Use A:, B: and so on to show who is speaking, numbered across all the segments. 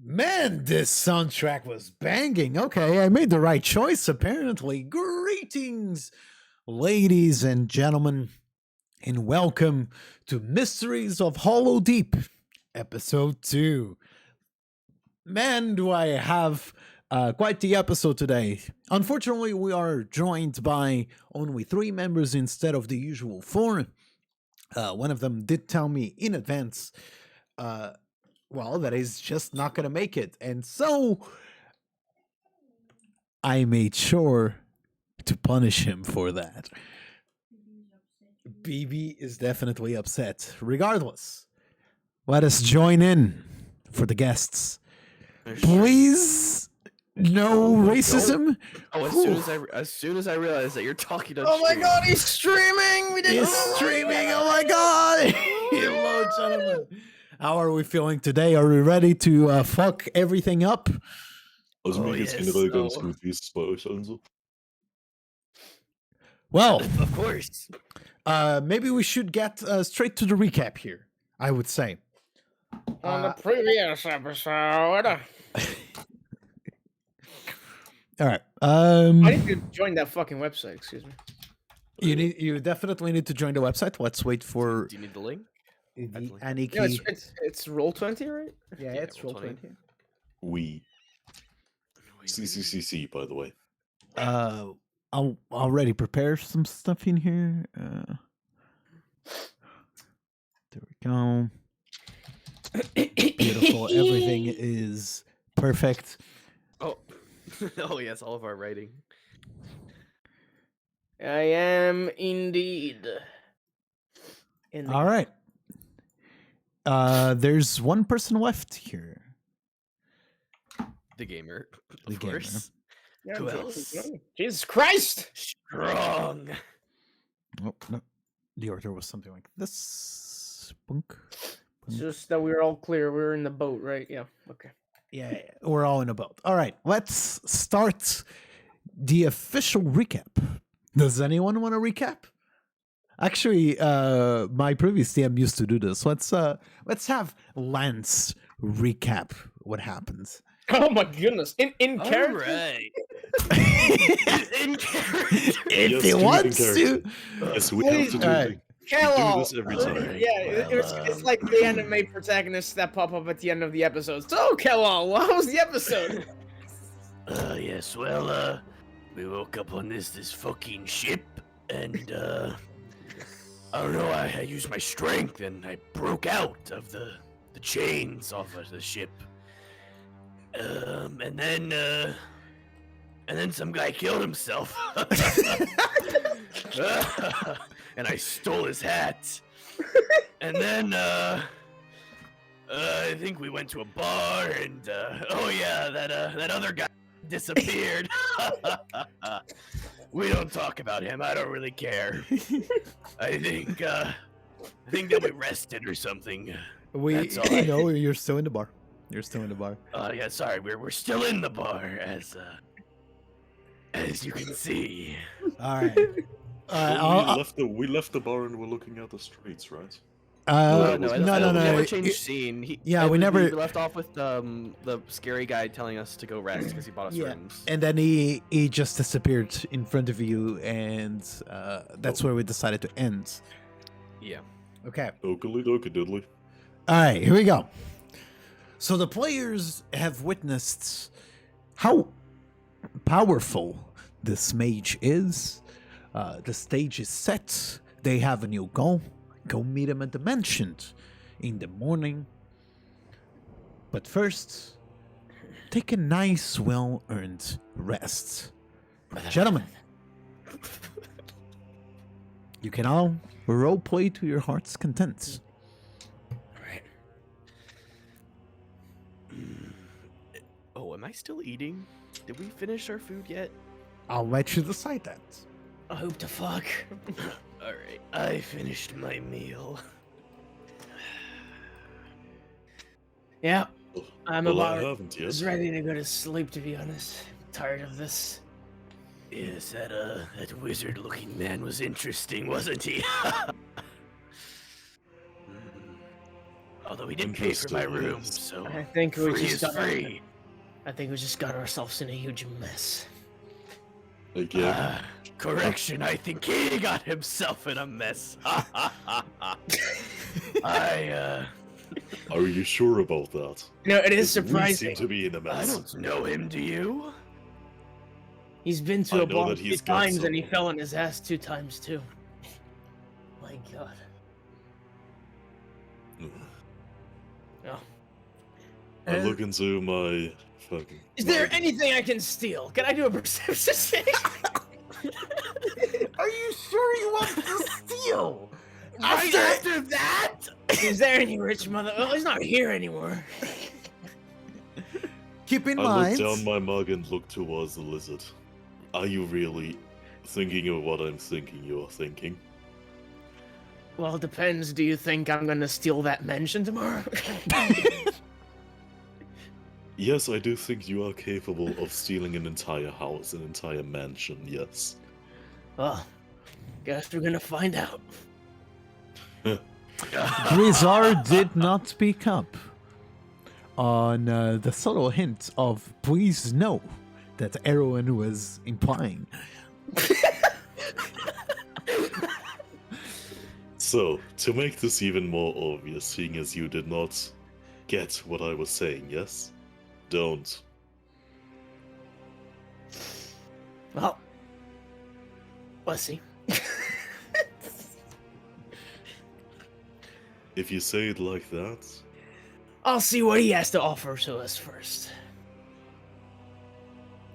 A: Man, this soundtrack was banging. Okay, I made the right choice, apparently. Greetings, ladies and gentlemen, and welcome to Mysteries of Hollow Deep, Episode 2. Man, do I have quite the episode today. Unfortunately, we are joined by only 3 members instead of the usual 4. One of them did tell me in advance that he's just not going to make it. And so I made sure to punish him for that. BB is definitely upset. Regardless, let us join in for the guests. Please, no racism.
B: Oh, as soon as I realized that you're talking on
C: Oh my
B: stream.
C: god, he's streaming!
A: He's streaming. Oh my god! Hello, gentlemen. How are we feeling today? Are we ready to fuck everything up?
D: Also mir geht's
B: yes,
D: generell ganz
B: so.
D: gut. Wie ist es bei euch allen so?
A: Well,
B: Of course.
A: maybe we should get straight to the recap here, I would say.
C: On the previous episode.
A: All right.
C: I need to join that fucking website, excuse me.
A: You definitely need to join the website. Let's wait for
B: Do you need the link?
A: the
B: Definitely.
A: Aniki.
C: No, it's Roll20, right?
A: Yeah,
B: Yeah,
A: it's
B: Roll20.
A: Roll20.
D: We. CCCC, by the way.
A: I'll already prepare some stuff in here. There we go. Beautiful. Everything is perfect.
B: Oh. Oh yes, all of our writing.
C: I am indeed.
A: All right. There's one person left here.
B: The gamer.
A: The
B: Of
A: gamer.
B: course.
C: Yeah,
B: Who
C: Jesus.
B: else?
C: Jesus Christ!
B: Strong.
A: Oh, no. The order was something like this. Bunk.
C: It's just that we were all clear. We were in the boat, right? Yeah. Okay.
A: Yeah, we're all in a boat. All right, let's start the official recap. Does anyone want to recap? Actually, my previous DM used to do this. Let's have Lance recap what happened.
C: Oh my goodness. In
B: All
C: character?
B: right. In character.
A: If
D: Yes,
A: he
D: keep it in
A: wants
D: character.
A: to.
D: Yes, we have to do,
A: Alright.
D: we do
C: Kello!
D: this every time.
C: Yeah, it's like the anime protagonists that pop up at the end of the episode. So, Kello, what was the episode?
B: Yes, well, we woke up on this fucking ship, and, I don't know, I used my strength, and I broke out of the chains off of the ship. And then some guy killed himself. And I stole his hat. And then, I think we went to a bar, and, oh yeah, that other guy disappeared. We don't talk about him. I don't really care. I think that we rested or something. That's all I-
A: No, you're still in the bar. You're still in the bar.
B: Yeah, sorry, we're still in the bar, as you can see.
A: All right.
D: Well, we left the bar and we're looking at the streets, right?
A: No.
B: We
A: No.
B: never changed scene.
A: Yeah, we never-
B: We left off with the scary guy telling us to go rest because he bought us
A: Yeah,
B: rooms.
A: and then he just disappeared in front of you, and that's where we decided to end.
B: Yeah.
A: Okay.
D: Oakley doodly.
A: All right, here we go. So the players have witnessed how powerful this mage is. The stage is set. They have a new goal. Go meet him at the mansion in the morning. But first, take a nice, well-earned rest. Gentlemen, you can all roleplay to your heart's content.
B: Alright. Oh, am I still eating? Did we finish our food yet?
A: I'll let you decide that.
B: I hope to fuck. Alright, I finished my meal.
C: Yeah, I'm
D: Well, I
C: about
D: haven't yet.
C: ready to go to sleep, to be honest. I'm tired of this.
B: Yes, that wizard-looking man was interesting, wasn't he? Although he did pay for my
D: Understood,
B: room,
D: yes.
B: so
C: I think we
B: free
C: just
B: is
C: got
B: free.
C: I think we just got ourselves in a huge mess.
D: Again,
B: Correction, I think he got himself in a mess. I
D: are you sure about that?
C: No, it is
D: 'Cause we
C: surprising.
D: seem to be in a
B: I
D: mess.
B: don't know him, do you?
C: He's been to
D: I
C: a
D: know
C: bar
D: that
C: 2
D: he's got
C: times and he
D: some.
C: fell on his ass 2 times too. My God. Oh.
D: I look into my fucking.
C: Is there
D: my-
C: anything I can steal? Can I do a perception check?
A: Are you sure you want to steal?
B: Right after that?
C: Is there any rich mother? Well, he's not here anymore.
A: Keep in
D: I
A: mind.
D: look down my mug and look towards the lizard. Are you really thinking of what I'm thinking you're thinking?
C: Well, it depends. Do you think I'm gonna steal that mansion tomorrow?
D: Yes, I do think you are capable of stealing an entire house, an entire mansion, yes.
C: Well, guess we're gonna find out.
A: Grizzard did not speak up on the subtle hint of please no that Erwin was implying.
D: So, to make this even more obvious, seeing as you did not get what I was saying, yes? Don't.
C: Well, let's see.
D: If you say it like that,
C: I'll see what he has to offer to us first.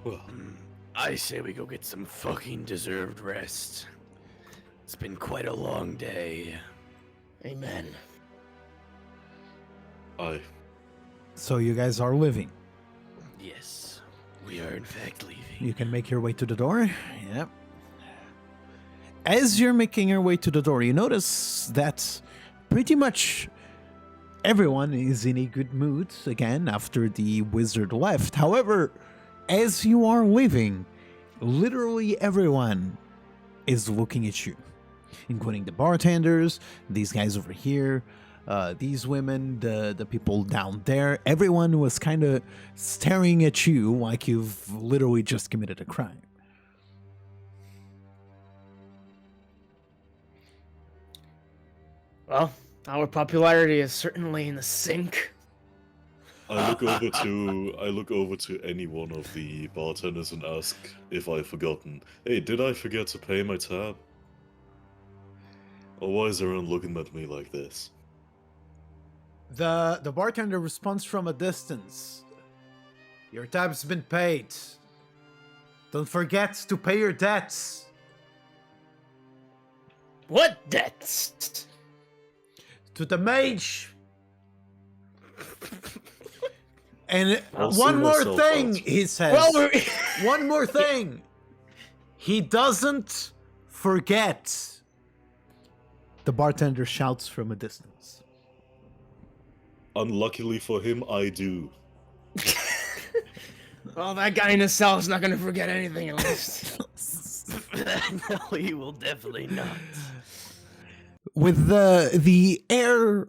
D: well,
B: I say we go get some fucking deserved rest. It's been quite a long day.
C: Amen.
D: I.
A: So you guys are leaving.
B: Yes, we are in fact leaving.
A: You can make your way to the door. Yep. As you're making your way to the door, you notice that pretty much everyone is in a good mood again after the wizard left. However, as you are leaving, literally everyone is looking at you, including the bartenders, these guys over here, these women, the people down there. Everyone was kind of staring at you like you've literally just committed a crime.
C: Well, our popularity is certainly in the sink.
D: I look over to any one of the bartenders and ask if I've forgotten. Hey, did I forget to pay my tab? Or why is everyone looking at me like this?
A: The bartender responds from a distance. Your tab's been paid. Don't forget to pay your debts.
C: What debts?
A: To the mage. And
D: I'll see
A: one more
D: myself
A: thing,
D: out.
A: he says.
C: Well, we're...
A: One more thing. He doesn't forget. The bartender shouts from a distance.
D: Unluckily for him, I do.
C: well, that guy in the cell is not gonna forget anything, at least.
B: No, he will definitely not.
A: With the air,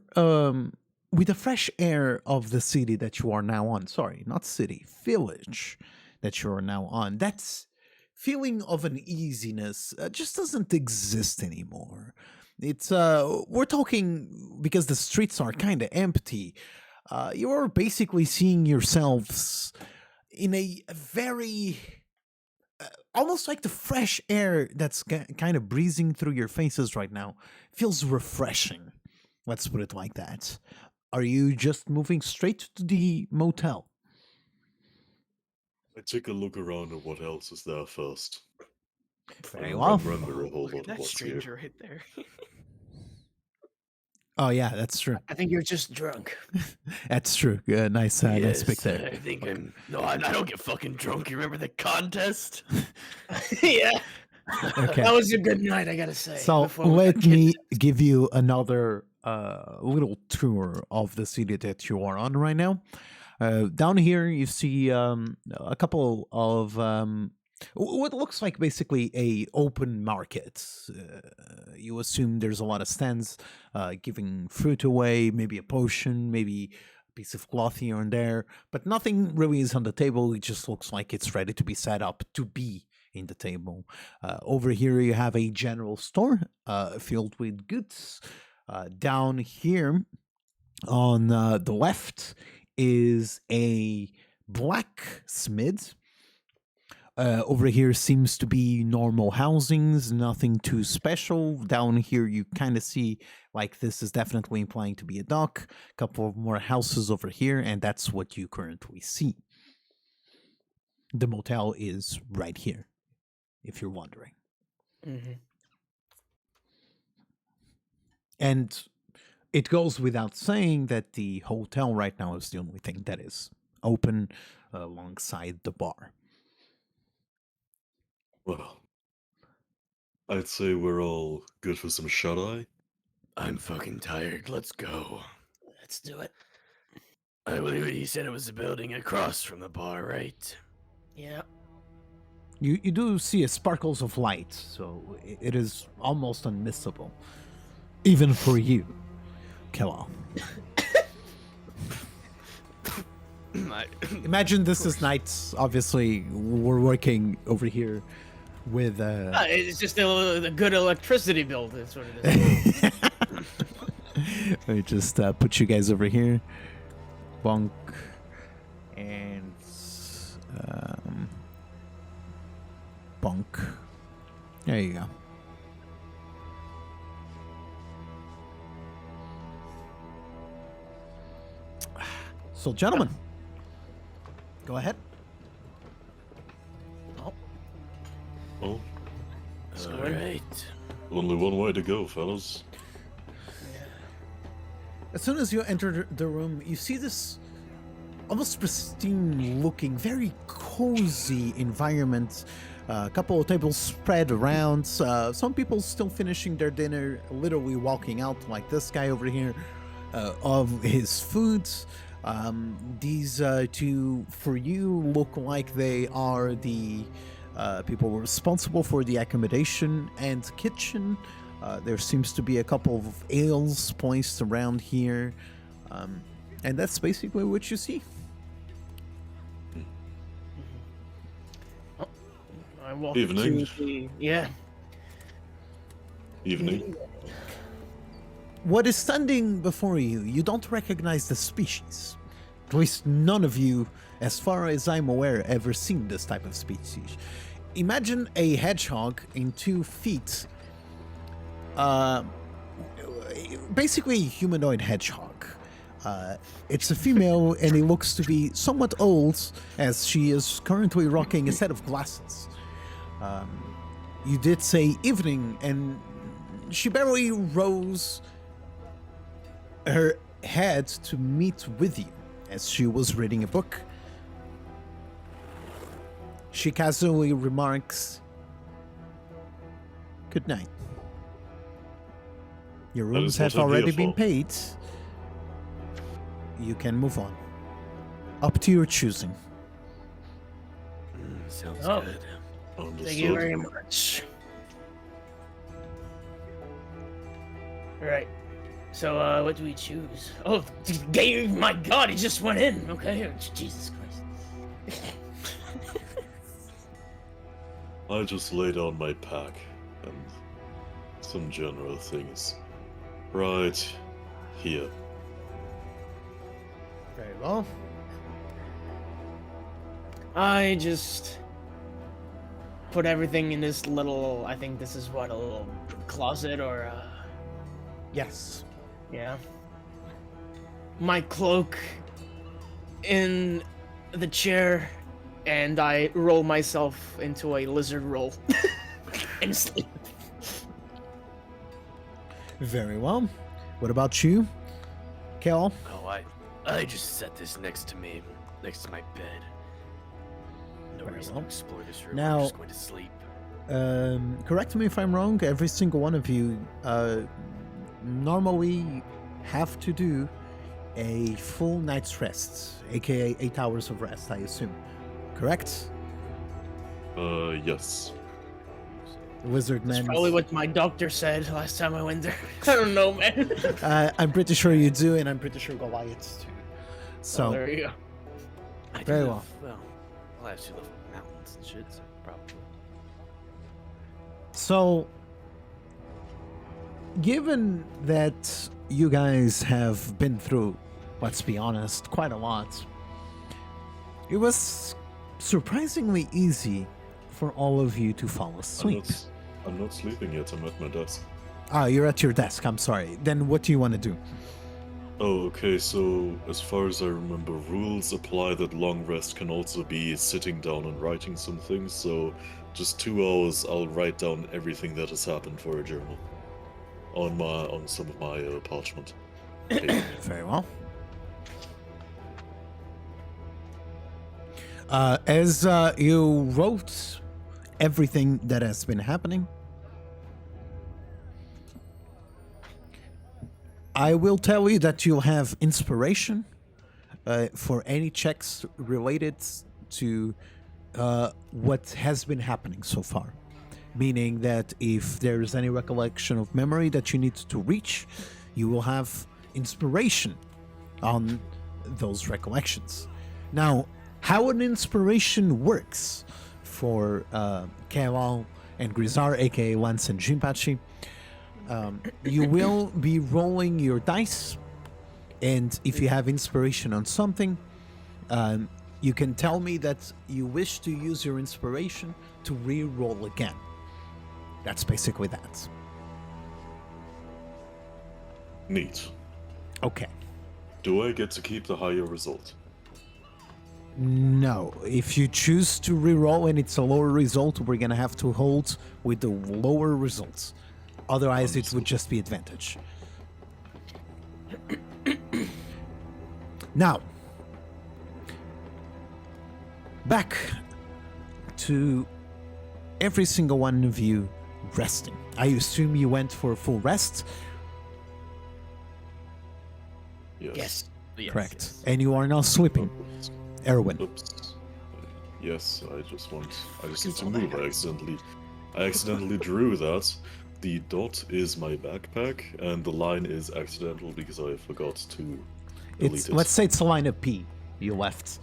A: with the fresh air of the city that you are now on. Sorry, not city, village that you are now on. That feeling of uneasiness just doesn't exist anymore. It's we're talking because the streets are kind of empty. You're basically seeing yourselves in a very almost like the fresh air that's kind of breezing through your faces right now feels refreshing. Let's put it like that. Are you just moving straight to the motel?
D: I take a look around at what else is there first.
A: Very
D: I
A: well.
D: remember a whole
B: Look
D: lot
B: at that
D: of what's here.
B: stranger right there.
A: Oh yeah, that's true.
C: I think you're just drunk.
A: That's true. Nice pick there.
B: I think I'm. No, I don't get fucking drunk. You remember the contest?
C: yeah.
A: Okay.
C: That was a good night, I gotta say.
A: So
C: before we
A: let
C: got
A: me
C: kidnapped.
A: give you another little tour of the city that you are on right now. Down here, you see a couple of what looks like basically a open market. You assume there's a lot of stands giving fruit away, maybe a potion, maybe a piece of cloth here and there, but nothing really is on the table. It just looks like it's ready to be set up to be in the table. Over here you have a general store filled with goods. Down here on the left is a blacksmith. Over here seems to be normal housings, nothing too special. Down here you kind of see like this is definitely implying to be a dock. A couple of more houses over here, and that's what you currently see. The motel is right here, if you're wondering.
C: Mm-hmm.
A: And it goes without saying that the hotel right now is the only thing that is open alongside the bar.
D: Well, I'd say we're all good for some shut-eye.
B: I'm fucking tired. Let's go.
C: Let's do it.
B: I believe he said it was a building across from the bar, right?
C: Yeah.
A: You do see sparkles of light, so it is almost unmissable. Even for you, Kellogg. Imagine this is nights. Obviously, we're working over here with...
C: It's just a good electricity bill. That's what it is.
A: Let me just put you guys over here. Bonk. And... bonk. There you go. So, gentlemen, go ahead.
C: Oh,
D: Oh,
C: go
B: All
C: in.
B: right.
D: only one way to go, fellas.
A: As soon as you enter the room, you see this almost pristine looking, very cozy environment. A couple of tables spread around. Some people still finishing their dinner, literally walking out, like this guy over here, of his food. These two, for you, look like they are the people responsible for the accommodation and kitchen. There seems to be a couple of ales placed around here. And that's basically what you see.
C: I walk
D: Evening.
C: to the... Yeah.
D: Evening.
A: What is standing before you, you don't recognize the species. At least none of you, as far as I'm aware, ever seen this type of species. Imagine a hedgehog in 2 feet. Basically a humanoid hedgehog. It's a female and it looks to be somewhat old, as she is currently rocking a set of glasses. You did say evening, and she barely rose her head to meet with you as she was reading a book. She casually remarks, "Good night. Your
D: That
A: rooms
D: is what
A: have
D: I'm here
A: already been
D: for."
A: paid. You can move on. Up to your choosing."
B: Sounds
C: Oh.
B: good.
C: Thank you very much. Alright. So, what do we choose? Oh, my god, he just went in. Okay, Jesus Christ.
D: I just laid down my pack and some general things. Right here.
A: Very well.
C: I just put everything in this little, I think this is what, a little closet or,
A: Yes.
C: yeah. My cloak in the chair, and I roll myself into a lizard roll and sleep.
A: Very well. What about you, Kel?
B: Oh, I just set this next to me, next to my bed. No
A: Very
B: reason
A: well.
B: to explore this room.
A: Now-
B: I'm just going to sleep.
A: Correct me if I'm wrong. Every single one of you normally have to do a full night's rest, aka 8 hours of rest, I assume. Correct?
D: Yes.
A: The wizard
C: That's
A: man.
C: probably what my doctor said last time I went there. I don't know, man.
A: I'm pretty sure you do, and I'm pretty sure Goliaths too. So
C: Oh, there you go.
B: I do
A: Very
B: live-
A: well.
B: Well, I actually live in mountains and shit, so probably.
A: So, given that you guys have been through, let's be honest, quite a lot, it was surprisingly easy for all of you to fall asleep.
D: I'm not sleeping yet. I'm at my desk.
A: Ah, you're at your desk. I'm sorry. Then what do you want to do?
D: Oh, okay. So, as far as I remember, rules apply that long rest can also be sitting down and writing some things. So, just 2 hours, I'll write down everything that has happened for a journal on some of my parchment. paper.
A: Very well. As you wrote everything that has been happening, I will tell you that you'll have inspiration for any checks related to what has been happening so far. Meaning that if there's any recollection of memory that you need to reach, you will have inspiration on those recollections. Now, how an inspiration works for Kemal and Grizar, aka Lance and Jinpachi, you will be rolling your dice, and if you have inspiration on something, you can tell me that you wish to use your inspiration to re-roll again. That's basically that.
D: Neat.
A: Okay.
D: Do I get to keep the higher result?
A: No. If you choose to re-roll and it's a lower result, we're gonna have to hold with the lower results. Otherwise, it would just be advantage. Now, back to every single one of you resting. I assume you went for a full rest,
D: Yes.
C: Yes.
B: Yes,
A: correct?
B: yes.
A: And you are now sleeping,
D: Oops.
A: Erwin.
D: Oops. Yes, I just need
C: Fucking
D: to move. I accidentally drew that. The dot is my backpack, and the line is accidental because I forgot to delete
A: It's
D: it.
A: let's say it's a line of P you left.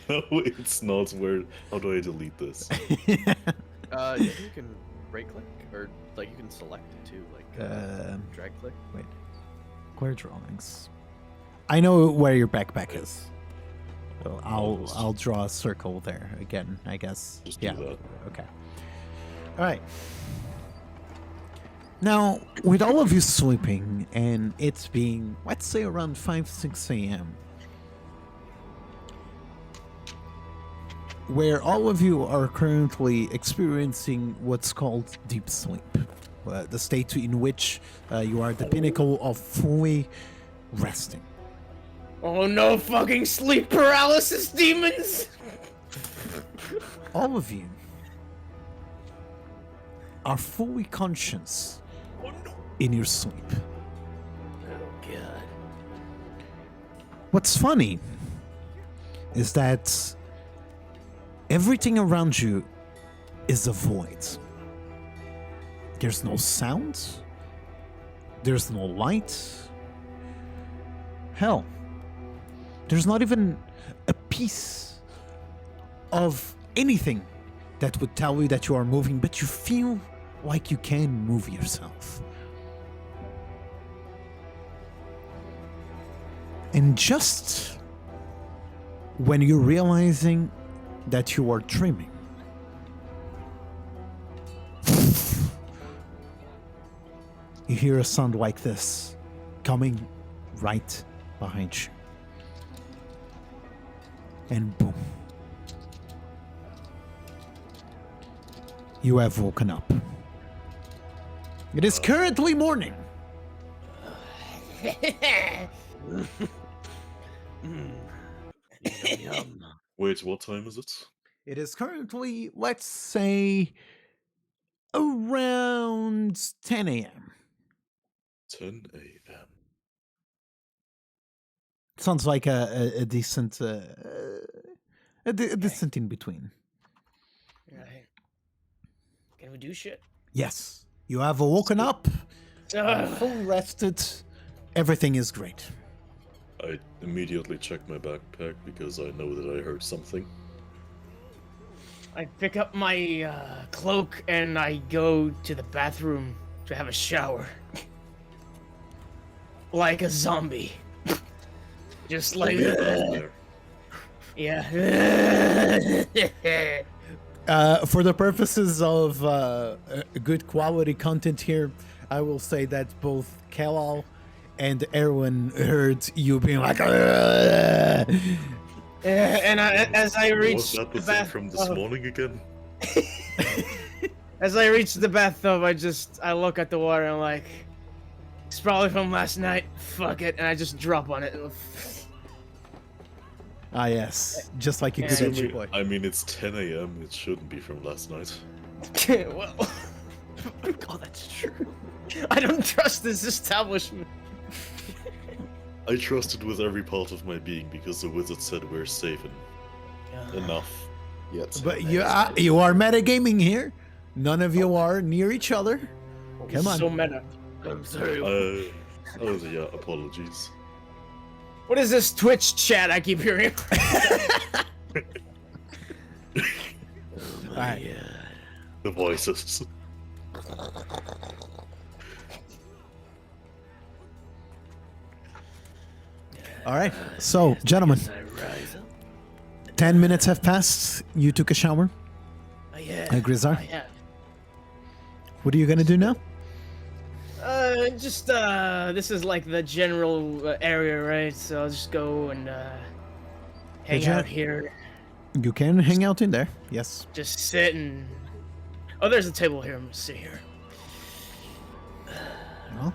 D: No, it's not. Where? How do I delete this?
B: Yeah, you can right click, or like you can select it too, like drag click.
A: Wait, clear drawings. I know where your backpack is. So I'll draw a circle there again, I guess.
D: Just do that.
A: Okay. All right. Now, with all of you sleeping and it's being, let's say, around 5-6 a.m., where all of you are currently experiencing what's called deep sleep, the state in which you are at the pinnacle of fully resting.
C: Oh no, fucking sleep paralysis demons!
A: All of you are fully conscious in your sleep.
B: Oh god.
A: What's funny is that everything around you is a void. There's no sound. There's no light. Hell, there's not even a piece of anything that would tell you that you are moving, but you feel like you can move yourself. And just when you're realizing that you are dreaming, you hear a sound like this coming right behind you. And boom. You have woken up. It is currently morning.
B: Yum, yum.
D: Wait, what time is it?
A: It is currently, let's say, around 10 a.m.
D: 10 a.m.
A: Sounds like a decent, a decent in between.
C: we do shit?
A: Yes, you have woken up,
C: Ugh.
A: full rested. Everything is great.
D: I immediately check my backpack because I know that I heard something.
C: I pick up my cloak and I go to the bathroom to have a shower. Like a zombie. Just like
D: There.
C: yeah.
A: For the purposes of good quality content here, I will say that both Kalal and Erwin heard you being like, "Ugh."
C: And as I
D: Was
C: reach
D: that the
C: the
D: thing from this
C: bathtub,
D: morning again?
C: as I reach the bathtub, I look at the water and I'm like, it's probably from last night. Fuck it, and I just drop on it.
A: Ah, yes, just like a
C: Yeah.
A: good
C: So
A: edgy boy.
D: I mean, it's 10 a.m. It shouldn't be from last night.
C: Well,
B: Oh, that's true.
C: I don't trust this establishment.
D: I trusted with every part of my being because the wizard said we're safe enough. Yet.
A: But you are metagaming here. None of you are near each other. Come on.
C: So meta.
B: I'm sorry.
D: Oh yeah, apologies.
C: What is this Twitch chat I keep hearing?
A: Alright.
B: Yeah.
D: The voices.
A: All right. So, gentlemen,
B: Guess I rise up.
A: 10 minutes have passed. You took a shower.
C: Yeah.
A: Grizzar?
C: Yeah.
A: What are you gonna do now?
C: This is like the general area, right? So I'll just go and hang
A: Did you-
C: out here.
A: You can hang out in there. Yes.
C: Just sit and. Oh, there's a table here. I'm gonna sit here.
A: Well,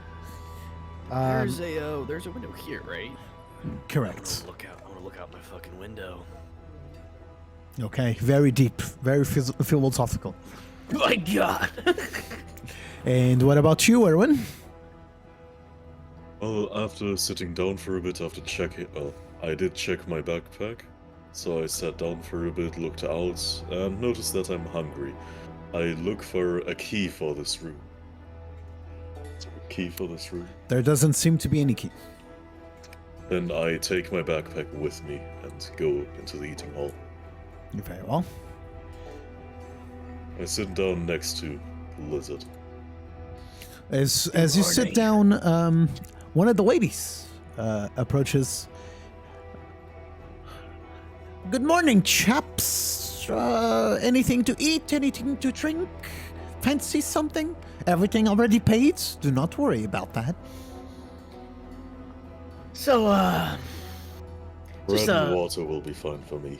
B: There's a window here, right?
A: correct.
B: I wanna look out my fucking window.
A: Okay. Very deep. Very philosophical.
C: My God.
A: And what about you, Erwin?
D: Well, after sitting down for a bit, after checking, well, I did check my backpack. So I sat down for a bit, looked out, and noticed that I'm hungry. I look for a key for this room. Is there a key for this room?
A: There doesn't seem to be any key.
D: Then I take my backpack with me and go into the eating hall.
A: Very well.
D: I sit down next to the lizard.
A: As you sit down, one of the ladies approaches. Good morning, chaps. Anything to eat? Anything to drink? Fancy something? Everything already paid? Do not worry about that.
C: So,
D: Bread
C: Just,
D: and water will be fine for me.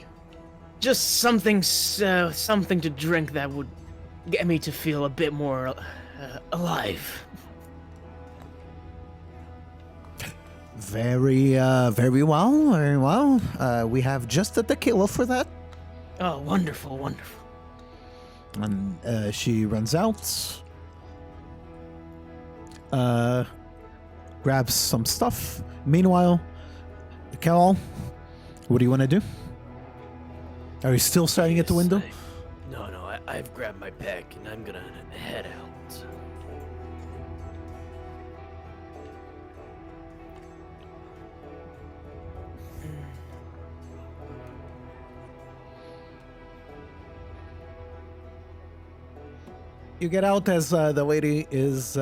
C: just something to drink that would get me to feel a bit more alive.
A: Very well, very well. We have just the tequila for that.
C: Oh, wonderful, wonderful.
A: And she runs out, grabs some stuff. Meanwhile, Carol, what do you want to do? Are you still staring at the window?
B: No, I've grabbed my pack and I'm gonna head out.
A: You get out as the lady is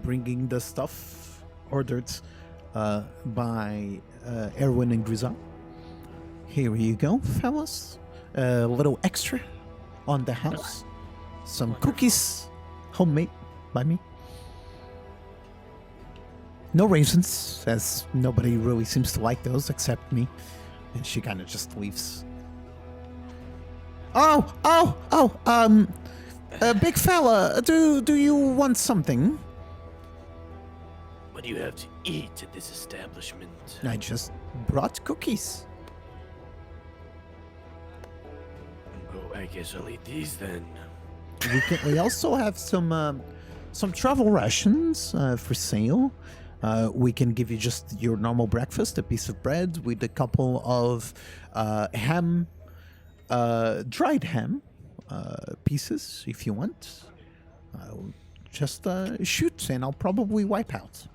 A: bringing the stuff ordered by Erwin and Grizzard. Here you go, fellas. A little extra on the house. Some cookies, homemade by me. No raisins, as nobody really seems to like those except me. And she kind of just leaves. Big fella, do you want something?
B: What do you have to eat at this establishment?
A: I just brought cookies.
B: Oh, I guess I'll eat these then.
A: We also have some travel rations for sale. We can give you just your normal breakfast, a piece of bread with a couple of ham, dried ham pieces if you want. I'll just shoot and I'll probably wipe out.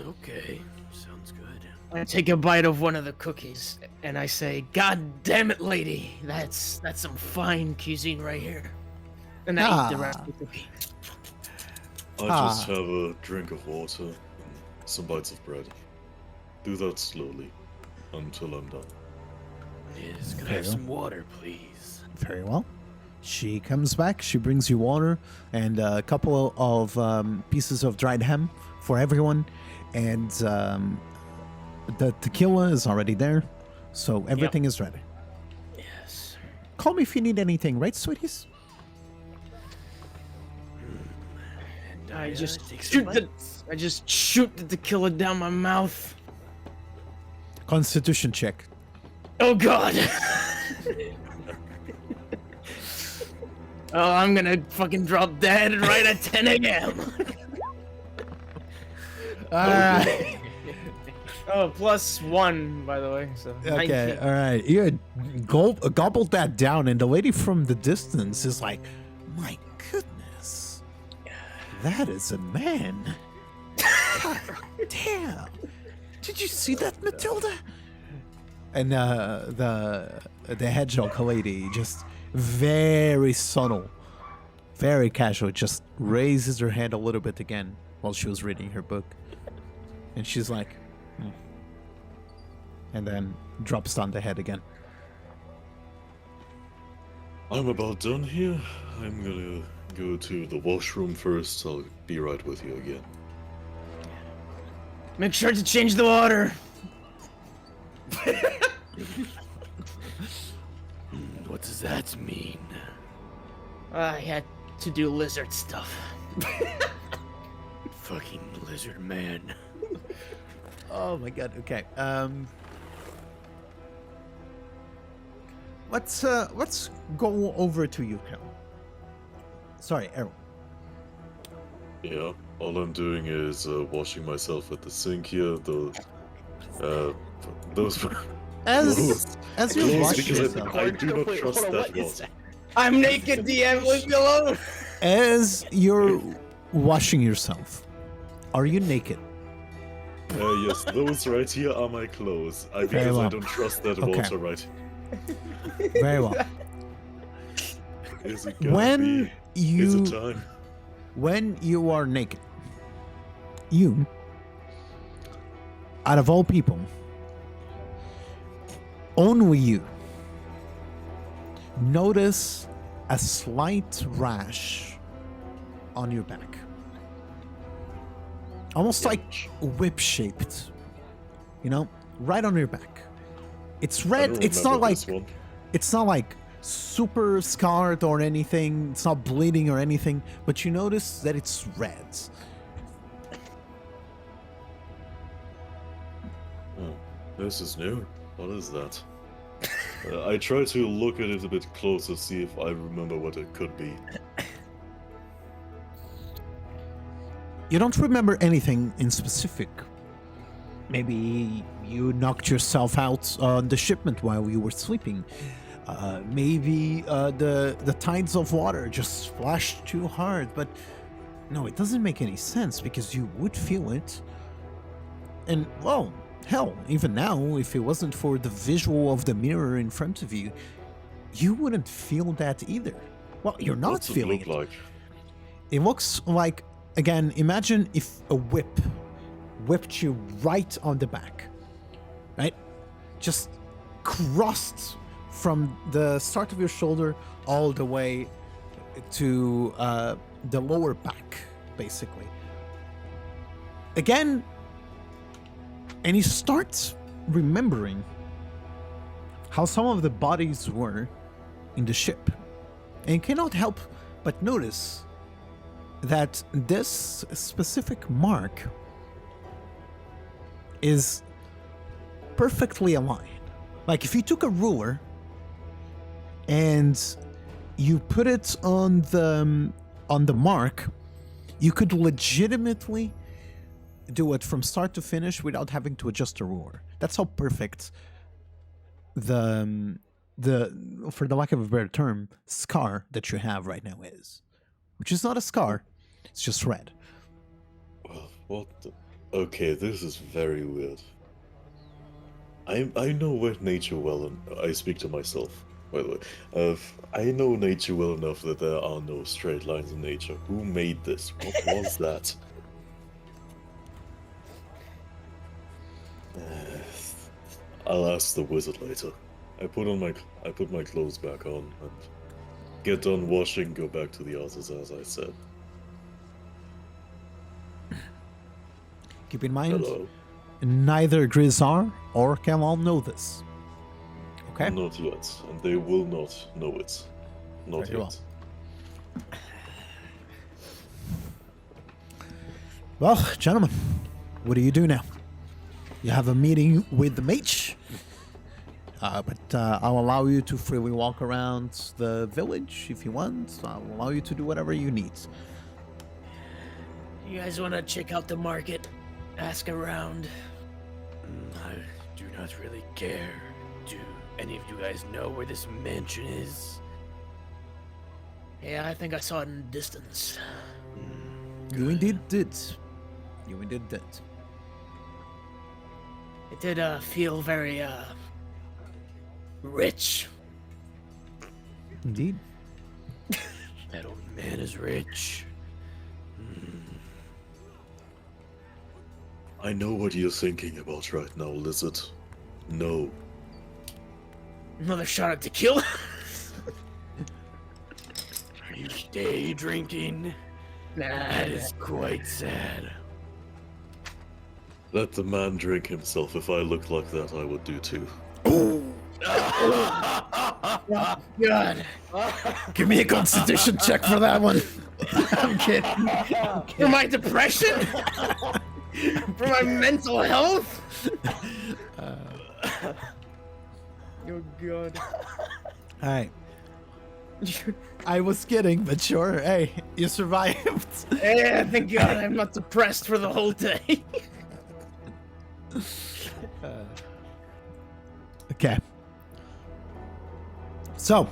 B: Okay, sounds good.
C: I take a bite of one of the cookies and I say, "God damn it, lady, that's some fine cuisine right here." And I eat the rest of the cookie.
D: I just have a drink of water and some bites of bread. Do that slowly until I'm done.
B: Yes, can I
A: Fair.
B: have some water, please?
A: Very well. She comes back. She brings you water and a couple of pieces of dried ham for everyone. And the tequila is already there. So everything is ready.
B: Yes.
A: Call me if you need anything, right, sweeties?
B: And
C: I just
B: take some
C: shoot the
B: bites.
C: I just shoot the tequila down my mouth.
A: Constitution check.
C: Oh God. Oh, I'm gonna fucking drop dead right at 10 a.m. Oh, +1, by the way. So
A: Okay,
C: 19.
A: all right. You gobbled that down, and the lady from the distance is like, "My goodness, that is a man. God damn! Did you see that, Matilda?" And the hedgehog lady just very subtle, very casual, just raises her head a little bit again while she was reading her book, and she's like, "Hmm." And then drops down the head again.
D: I'm about done here. I'm gonna go to the washroom first. I'll be right with you again.
C: Make sure to change the water.
B: What does that mean?
C: I had to do lizard stuff.
B: Fucking lizard man.
A: Oh my god. Okay. Let's go over to you, Cal. Sorry, Errol.
D: Yeah, all I'm doing is washing myself at the sink here. Those were
A: As
D: clothes.
A: as you're
D: Clothes
A: washing
D: because
A: yourself,
D: I do not trust that water.
C: I'm naked, DM. Leave me alone.
A: as you're washing yourself, are you naked?
D: Yes, those right here are my clothes. Because I
A: well.
D: don't trust that
A: Okay.
D: water right.
A: Very well.
D: Is it gonna
A: When
D: be? Is it
A: you
D: time?
A: when you are naked, you, out of all people, only you notice a slight rash on your back. Almost like whip shaped. You know? Right on your back. It's
D: I
A: red.
D: don't
A: It's not
D: remember
A: like
D: this one.
A: it's not like super scarred or anything. It's not bleeding or anything, but you notice that it's red.
D: Oh, this is new. What is that? I try to look at it a bit closer, see if I remember what it could be.
A: You don't remember anything in specific. Maybe you knocked yourself out on the shipment while you were sleeping. Maybe the tides of water just splashed too hard, but no, it doesn't make any sense because you would feel it. And, well, hell, even now, if it wasn't for the visual of the mirror in front of you, you wouldn't feel that either. Well, you're not
D: What's it
A: feeling
D: look
A: it.
D: like?
A: It looks like, again, imagine if a whip whipped you right on the back, right? Just crossed from the start of your shoulder all the way to the lower back, basically. Again, and you start remembering how some of the bodies were in the ship. And you cannot help but notice that this specific mark is perfectly aligned. Like if you took a ruler and you put it on the mark, you could legitimately do it from start to finish without having to adjust the ruler. That's how perfect the for the lack of a better term, scar that you have right now is. which is not a scar, it's just red.
D: Well, what the... Okay, this is very weird. I know what nature well, and I speak to myself, by the way. I know nature well enough that there are no straight lines in nature. Who made this? What was that? I'll ask the wizard later. I put my clothes back on and get done washing, go back to the others as I said.
A: Keep in mind,
D: Hello.
A: neither Grisar or Kamal know this. Okay?
D: Not yet, and they will not know it. Not
A: Very
D: yet.
A: Well, gentlemen, what do you do now? You have a meeting with the mage, but I'll allow you to freely walk around the village if you want. I'll allow you to do whatever you need.
C: You guys want to check out the market? Ask around.
B: I do not really care. Do any of you guys know where this mansion is?
C: Yeah, I think I saw it in the distance.
A: You indeed did. You indeed did.
C: It did feel very rich.
A: Indeed.
B: That old man is rich.
D: I know what you're thinking about right now, Lizard. No.
C: Another shot at tequila.
B: Are you day drinking?
C: Nah,
B: That is quite sad.
D: Let the man drink himself. If I looked like that, I would do too.
C: God.
A: Give me a constitution check for that one. I'm kidding.
C: For my depression? For my mental health? Oh God.
A: All right. I was kidding, but sure. Hey, you survived.
C: Yeah, thank God I'm not depressed for the whole day.
A: Okay. So,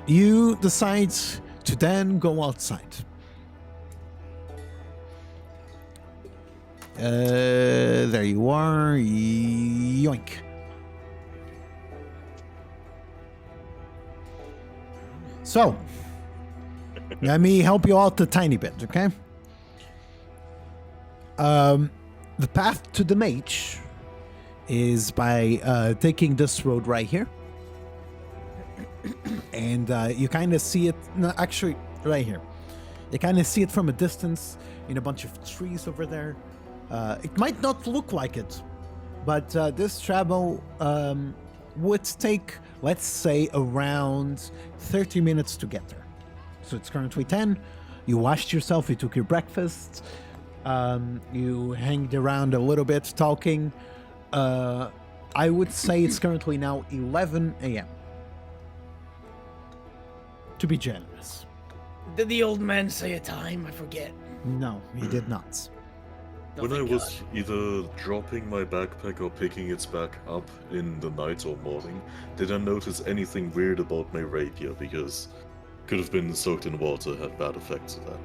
A: you decide to then go outside. There you are. Yoink. So, let me help you out a tiny bit, okay? The path to the mage is by taking this road right here. And you kind of see it, no, actually, right here. You kind of see it from a distance in a bunch of trees over there. It might not look like it, but this travel would take, let's say, around 30 minutes to get there. So it's currently 10. You washed yourself, you took your breakfast, you hanged around a little bit talking. I would say it's currently now 11 a.m. To be generous.
C: Did the old man say a time? I forget.
A: No, he did not.
C: Oh,
D: When I
C: thank
D: was
C: God.
D: either dropping my backpack or picking it back up in the night or morning, did I notice anything weird about my rapier? Because could have been soaked in water, had bad effects of that.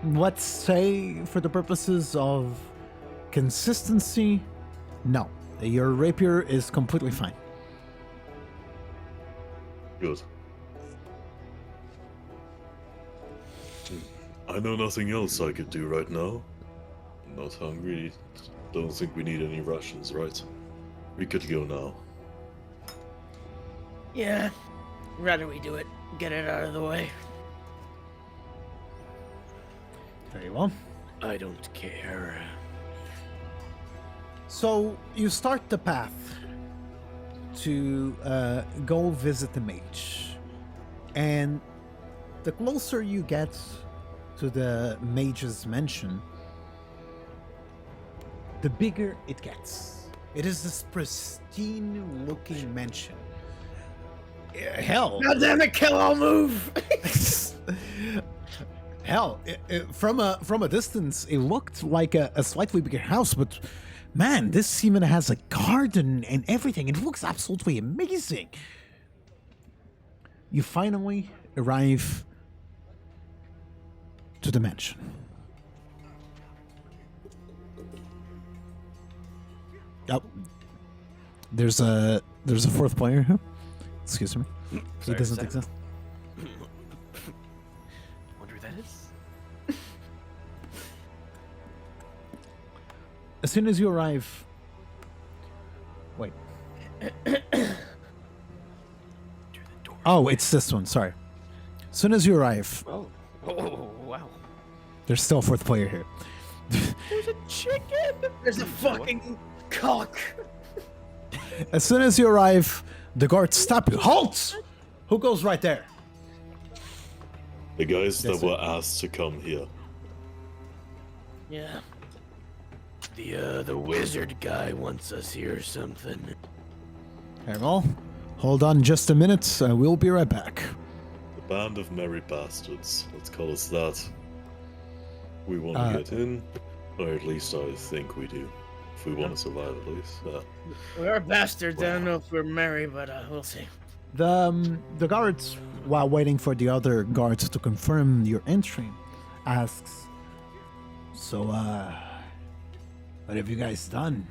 A: Let's say, for the purposes of consistency, no. Your rapier is completely fine.
D: Good. I know nothing else I could do right now. I'm not hungry. Don't think we need any rations, right? We could go now.
C: Yeah. Rather we do it. Get it out of the way.
A: Very well.
B: I don't care.
A: So you start the path to go visit the mage. And the closer you get to the mage's mansion, the bigger it gets. It is this pristine looking mansion. Hell,
C: God damn it, kill, I'll move!
A: hell, from a distance, it looked like a slightly bigger house, but man, this even has a garden and everything. It looks absolutely amazing. You finally arrive to the mansion. Yep. There's a fourth player here. Excuse me. He
B: Sorry,
A: doesn't
B: Sam.
A: exist.
B: Wonder who that is.
A: As soon as you arrive. Wait.
B: Through the door.
A: Oh, it's this one. Sorry. As soon as you arrive,
B: Oh, oh, wow.
A: there's still a fourth player here.
B: There's a chicken.
C: There's a fucking cock.
A: As soon as you arrive, the guards stop you. Halt! Who goes right there?
D: The guys
A: That's
D: that were asked to come here.
C: Yeah.
B: The wizard guy wants us here or something.
A: Very well. Hold on just a minute. We'll be right back.
D: The band of merry bastards. Let's call us that. We want
A: Uh,
D: to get in, or at least I think we do. If we want to survive, at least.
C: We are bastards. I don't know if we're married, but we'll see.
A: The guards, while waiting for the other guards to confirm your entry, asks, "So, what have you guys done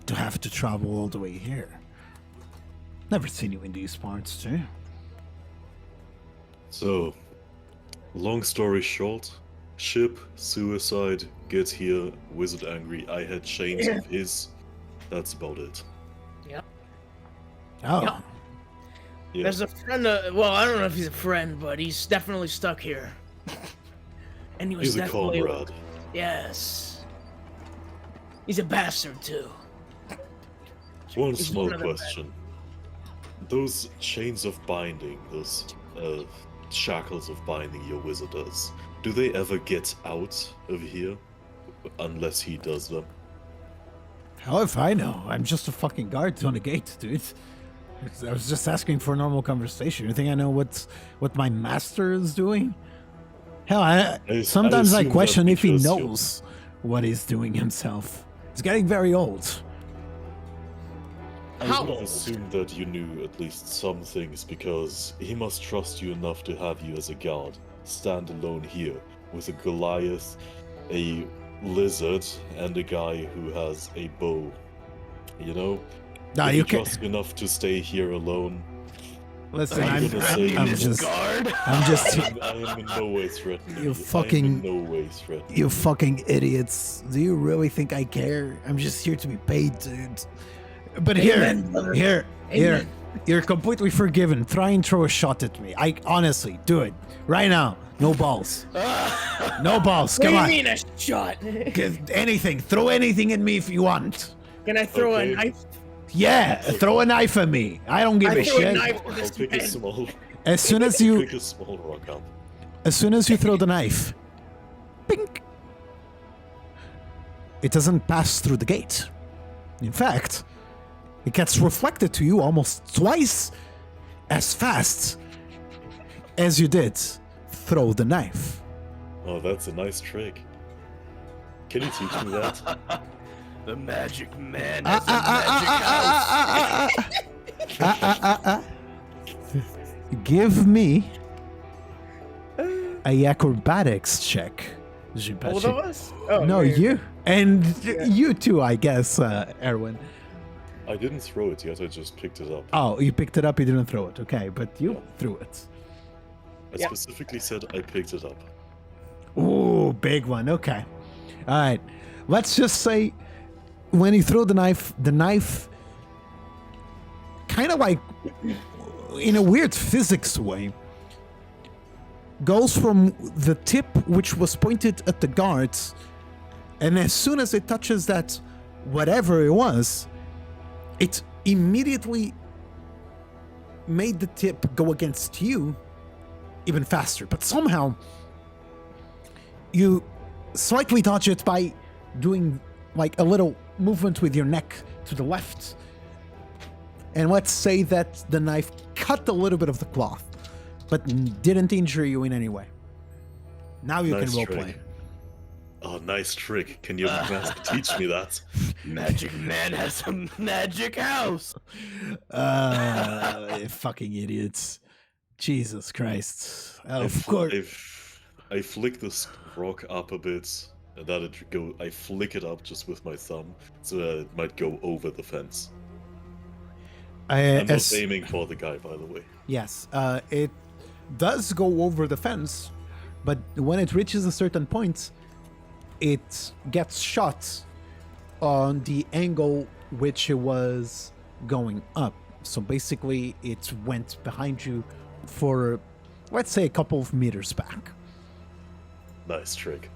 A: to have to travel all the way here? Never seen you in these parts, too."
D: So, long story short, ship, suicide, get here, wizard angry, I had chains of his. That's about it.
A: Oh,
C: Yeah.
D: Yeah.
C: There's a friend. Well, I don't know if he's a friend, but he's definitely stuck here. And he was
D: He's a
C: definitely.
D: comrade.
C: Yes. He's a bastard too.
D: One
C: He's
D: small
C: one of the
D: question. Those chains of binding, those shackles of binding your wizard does, do they ever get out of here? Unless he does them.
A: how if I know? I'm just a fucking guard on the gate, dude. I was just asking for a normal conversation. You think I know what my master is doing? Hell,
D: I
A: sometimes I
D: assume that
A: question if he
D: because you-
A: knows what he's doing himself. He's getting very old.
D: I
C: How
D: would have
C: old?
D: assumed that you knew at least some things because he must trust you enough to have you as a guard. Stand alone here with a Goliath, a lizard, and a guy who has a bow. You know?
A: Nah,
D: If
A: you
D: he
A: can
D: trusts you enough to stay here alone,
A: listen.
D: I'm
A: I'm,
D: gonna say
A: I'm
D: this
A: just,
B: guard.
A: I'm just,
D: I am in no way threatening
A: You
D: you.
A: fucking-
D: I am in no way threatening
A: you fucking idiots. Do you really think I care? I'm just here to be paid, dude. But
C: Amen, brother.
A: here,
C: Amen.
A: you're completely forgiven. Try and throw a shot at me. I honestly do it right now. No balls. No balls.
C: What
A: Come
C: do
A: on.
C: you mean a shot?
A: Give anything. Throw anything at me if you want.
C: Can I throw
D: Okay.
C: a knife?
A: Yeah, throw a knife at me. I don't give
C: I
A: a
C: throw a
A: shit.
C: knife at
D: I'll
C: this
D: pick a
C: man.
D: small
A: As soon as you
D: pick a small rock up.
A: As soon as you throw the knife, pink, it doesn't pass through the gate. In fact, it gets reflected to you almost twice as fast as you did throw the knife.
D: Oh, that's a nice trick. Can you teach me that?
B: The magic man has a magic house.
A: Give me a acrobatics check.
C: Both
A: Jinpachi.
C: of us? Oh,
A: No,
C: yeah.
A: you. And you too, I guess, Erwin.
D: I didn't throw it yet, I just picked it up.
A: Oh, you picked it up, you didn't throw it. Okay, but you threw it.
D: I
C: Yeah.
D: specifically said I picked it up.
A: Ooh, big one. Okay. All right. Let's just say when you throw the knife kind of like in a weird physics way goes from the tip which was pointed at the guards, and as soon as it touches that whatever it was, it immediately made the tip go against you even faster. But somehow you slightly dodge it by doing like a little movement with your neck to the left. And let's say that the knife cut a little bit of the cloth, but didn't injure you in any way. Now you
D: Nice
A: can
D: trick.
A: roleplay.
D: Oh, nice trick. Can your master teach me that?
B: Magic man has a magic house.
A: Fucking idiots. Jesus Christ.
D: I
A: Of
D: fl-
A: course.
D: I f- I flick this rock up a bit, and that it go. I flick it up just with my thumb, so that it might go over the fence. I'm not aiming for the guy, by the way.
A: Yes, it does go over the fence, but when it reaches a certain point, it gets shot on the angle which it was going up. So basically, it went behind you for, let's say, a couple of meters back.
D: Nice trick.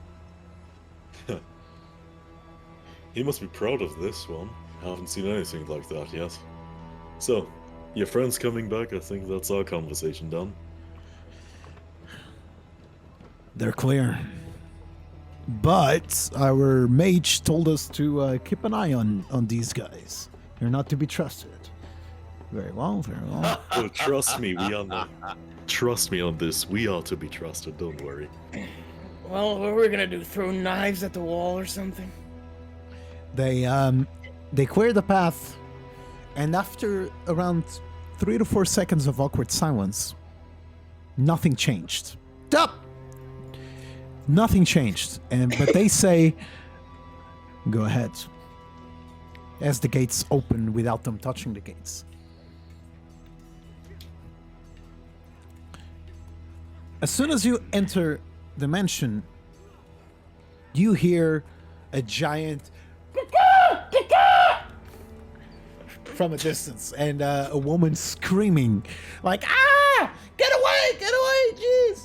D: He must be proud of this one. I haven't seen anything like that yet. So, your friend's coming back. I think that's our conversation done.
A: They're clear. But our mage told us to keep an eye on these guys. They're not to be trusted. Very well, very well.
D: Oh, trust me, we are not. Trust me on this. We are to be trusted. Don't worry.
C: Well, what are we gonna do? Throw knives at the wall or something?
A: They clear the path, and after around 3 to 4 seconds of awkward silence, nothing changed. Stop! Nothing changed, but they say, "Go ahead." As the gates open without them touching the gates. As soon as you enter the mansion, you hear a giant from a distance and a woman screaming like, "Ah! Get away! Get away! Jeez!"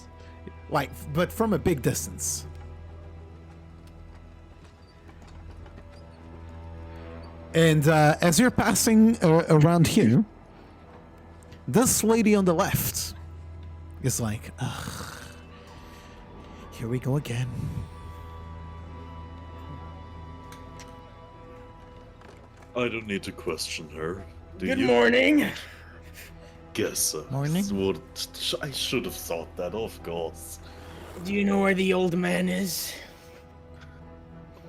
A: Like, but from a big distance. And as you're passing around here, this lady on the left is like, "Ugh, here we go again."
D: I don't need to question her. Do
C: Good
D: you?
C: morning.
D: Guess.
A: Morning.
D: I should have thought that, of course.
C: Do you know where the old man is?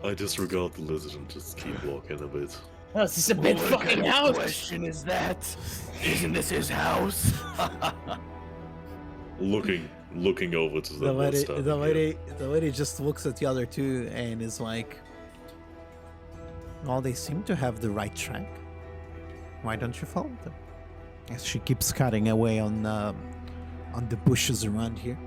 D: I disregard the lizard and just keep walking a bit.
C: Oh, is this a big
B: What
C: fucking
B: kind of
C: house?
B: question is that? Isn't this his house?
D: Looking over to
A: The
D: them.
A: lady, the lady just looks at the other two and is like, "Well, they seem to have the right track. Why don't you follow them?" As she keeps cutting away on the bushes around here.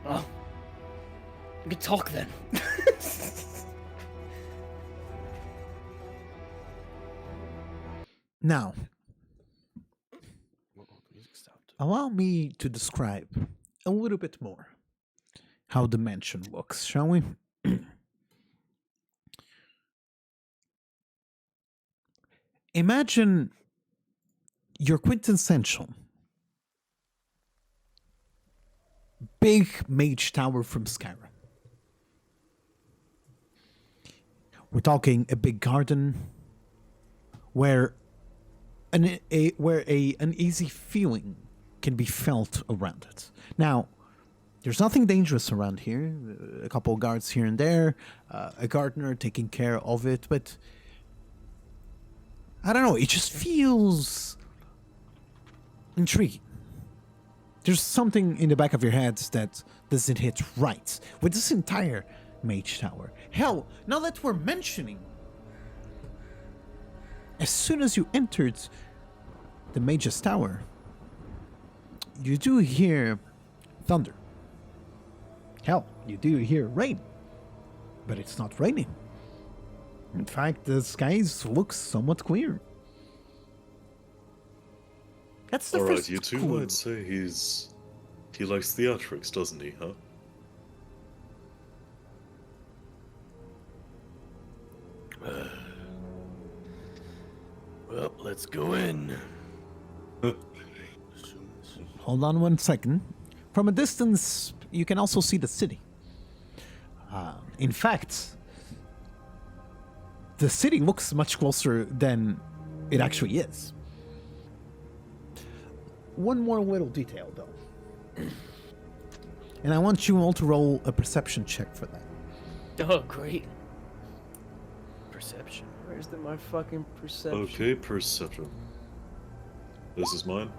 C: Well, we could talk then.
A: Now, allow me to describe a little bit more how the mansion looks, shall we? Imagine your quintessential big mage tower from Skyrim. We're talking a big garden where an uneasy feeling can be felt around it. Now, there's nothing dangerous around here. A couple of guards here and there, a gardener taking care of it, but I don't know, it just feels intriguing. There's something in the back of your head that doesn't hit right with this entire mage tower. Hell, now that we're mentioning, as soon as you entered the mage's tower, you do hear thunder. Hell, you do hear rain, but it's not raining. In fact, the skies look somewhat clear. That's the
D: Alright,
A: first
D: you two
A: clue.
D: would say he likes theatrics, doesn't he, huh?
B: Well, let's go in.
A: Hold on one second. From a distance, you can also see the city. In fact, the city looks much closer than it actually is. One more little detail, though. And I want you all to roll a perception check for that.
C: Oh, great.
B: Perception.
C: Where's my fucking perception?
D: Okay, perception. This is mine.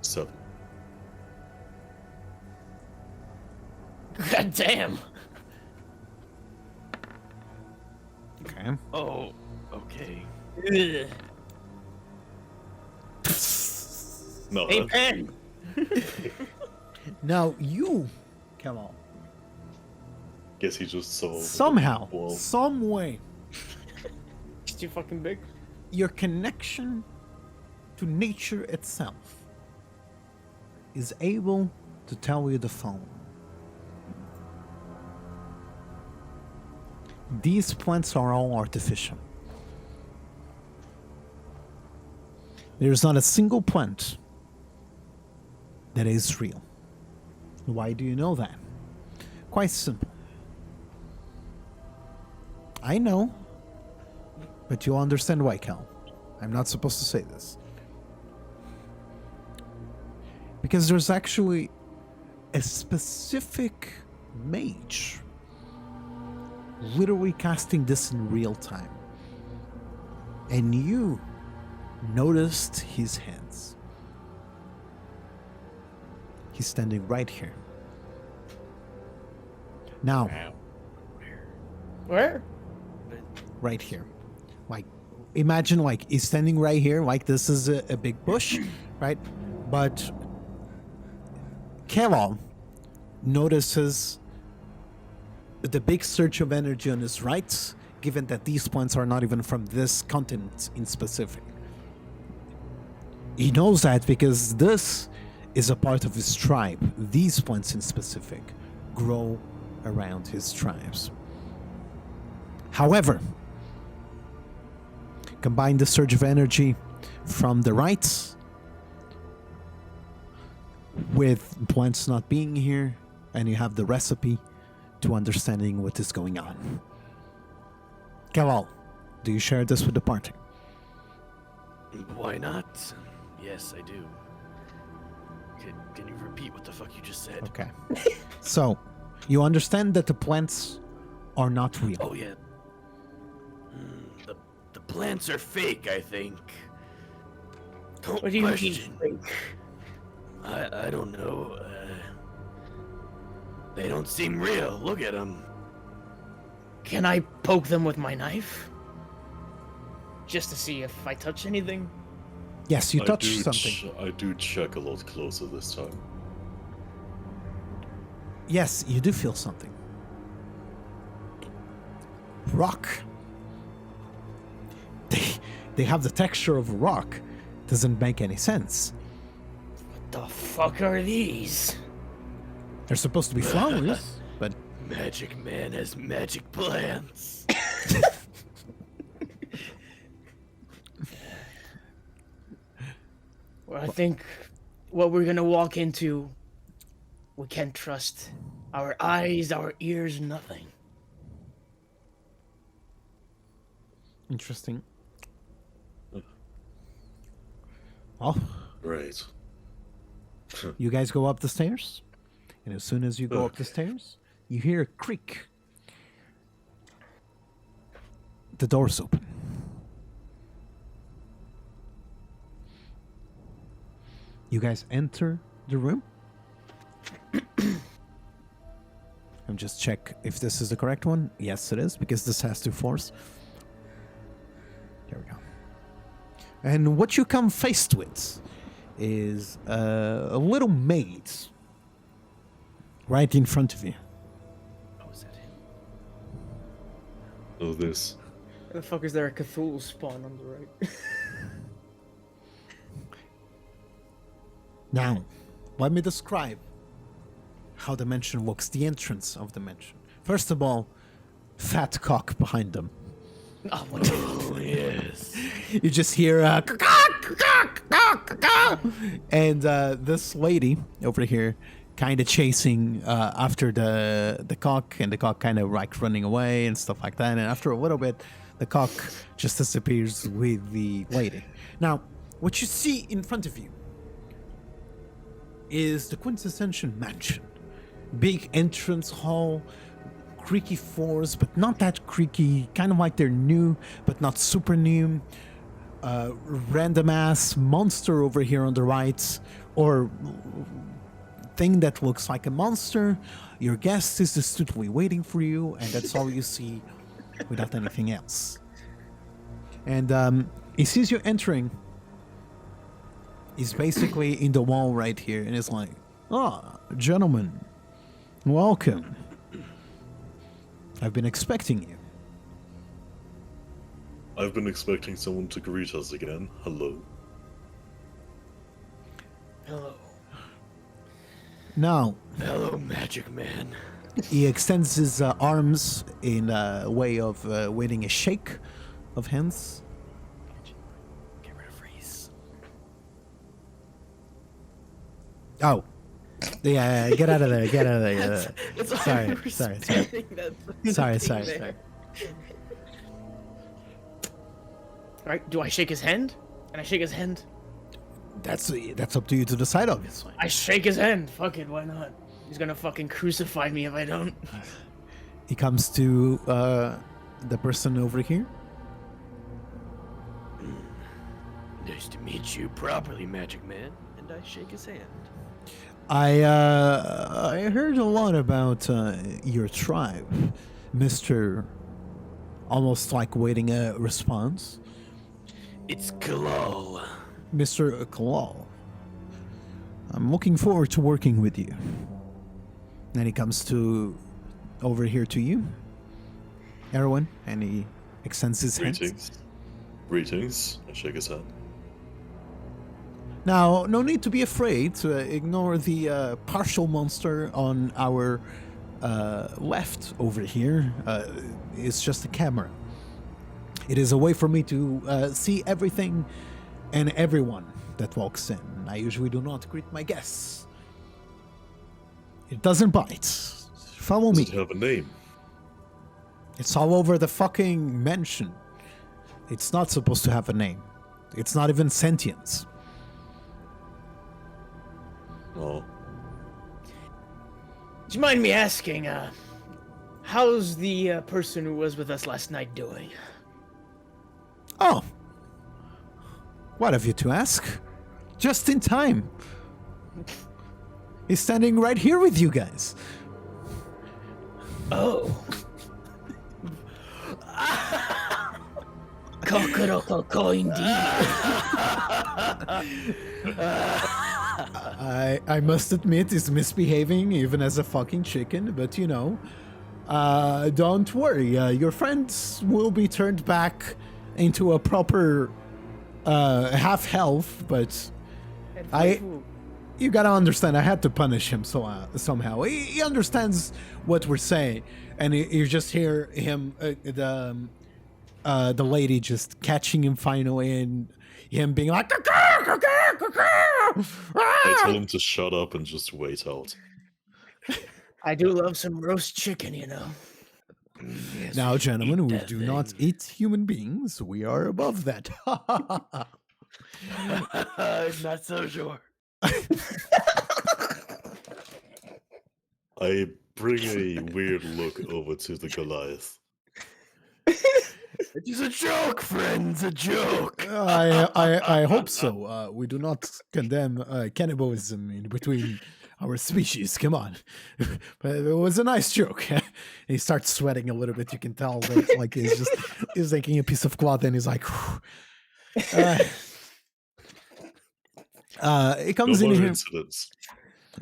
D: 7.
C: God damn.
A: Okay.
B: Oh, okay.
C: Ugh.
D: No,
C: Hey, pen.
A: Now you, Kemal,
D: guess he just saw.
A: somehow,
D: Well,
A: some way,
C: It's too fucking big.
A: your connection to nature itself is able to tell you the following. These plants are all artificial. There's not a single plant that is real. Why do you know that? Quite simple. I know, but you'll understand why, Cal. I'm not supposed to say this. Because there's actually a specific mage literally casting this in real time. And you noticed his hands. He's standing right here. Now,
C: Where?
A: right here. Like, imagine like he's standing right here, like this is a big bush, right? But Kemal notices the big surge of energy on his right, given that these plants are not even from this continent in specific. He knows that because this is a part of his tribe. These plants in specific grow around his tribes. However, combine the surge of energy from the right with plants not being here, and you have the recipe to understanding what is going on. Kemal, do you share this with the party?
B: Why not? Yes, I do. Can you repeat what the fuck you just said?
A: Okay. So, you understand that the plants are not real.
B: Oh yeah. The plants are fake, I think. Don't
C: What do you
B: question.
C: mean?
B: I don't know. They don't seem real. Look at them.
C: Can I poke them with my knife? Just to see if I touch anything?
A: Yes, you
D: I
A: touch
D: do
A: something.
D: I do check a lot closer this time.
A: Yes, you do feel something. Rock. They have the texture of rock. Doesn't make any sense.
C: What the fuck are these?
A: They're supposed to be flowers, but
B: Magic Man has magic plants.
C: Well, I think what we're gonna walk into, we can't trust. Our eyes, our ears, nothing.
A: interesting. Well,
D: Right.
A: you guys go up the stairs, and as soon as you go up the stairs, you hear a creak. The door's open. You guys enter the room. And just check if this is the correct one. Yes, it is, because this has 2 floors. Here we go. And what you come faced with is a little maid right in front of you.
B: Oh, is that him?
D: Oh, this.
C: Where the fuck is there a Cthulhu spawn on the right?
A: Now, let me describe how the mansion looks, the entrance of the mansion. First of all, fat cock behind them.
C: Oh, my
B: Oh, yes.
A: You just hear and this lady over here kind of chasing after the cock, and the cock kind of like running away and stuff like that. And after a little bit, the cock just disappears with the lady. Now, what you see in front of you is the quintessential mansion. Big entrance hall, creaky floors, but not that creaky. Kind of like they're new, but not super new. Random ass monster over here on the right, or thing that looks like a monster. Your guest is astutely waiting for you, and that's all you see without anything else. And he sees you entering. He's basically in the wall right here, and is like, "Ah, gentlemen, welcome. I've been expecting you."
D: I've been expecting someone to greet us again. Hello.
C: Hello.
A: Now,
B: Hello, Magic Man.
A: he extends his arms in a way of waiting a shake of hands.
B: Get rid of Reese.
A: Oh. Yeah, get out of there, get out of there.
B: It's
A: sorry,
B: I'm
A: sorry.
B: respecting that
A: Sorry,
B: thing
A: sorry,
B: there.
A: sorry.
C: All right. Do I shake his hand? Can I shake his hand?
A: That's up to you to decide, obviously.
C: I shake his hand. Fuck it. Why not? He's gonna fucking crucify me if I don't.
A: He comes to the person over here.
B: Nice to meet you properly, Magic Man. And I shake his hand.
A: I heard a lot about your tribe, Mr. Almost like waiting a response.
B: It's Kalal.
A: Mr. Kalal. I'm looking forward to working with you. And he comes to over here to you, Erwin, and he extends his hand.
D: Greetings. Greetings. I shake his hand.
A: Now, no need to be afraid to ignore the partial monster on our left over here. It's just a camera. It is a way for me to see everything and everyone that walks in. I usually do not greet my guests. It doesn't bite. Follow
D: Does
A: me.
D: it have a name?
A: It's all over the fucking mansion. It's not supposed to have a name. It's not even sentient.
D: Oh.
C: Do you mind me asking, how's the person who was with us last night doing?
A: Oh. What have you to ask? Just in time. He's standing right here with you guys.
C: Oh. Coco indeed.
A: I must admit he's misbehaving even as a fucking chicken, but you know, don't worry. Your friends will be turned back into a proper half health, but you gotta understand, I had to punish him somehow. He understands what we're saying, and you just hear him, the lady just catching him finally, and him being like,
D: I tell him to shut up and just wait out.
C: I do love some roast chicken, you know.
B: Yes,
A: Now,
B: we
A: gentlemen,
B: eat
A: we
B: that
A: do
B: thing.
A: not eat human beings. We are above that.
B: Not so sure.
D: I bring a weird look over to the Goliath.
B: It is a joke, friends, a joke.
A: I hope so. We do not condemn cannibalism in between our species. Come on, but it was a nice joke. He starts sweating a little bit. You can tell that like he's taking a piece of cloth and he's like. It comes
D: No
A: in
D: more
A: here.
D: incidents.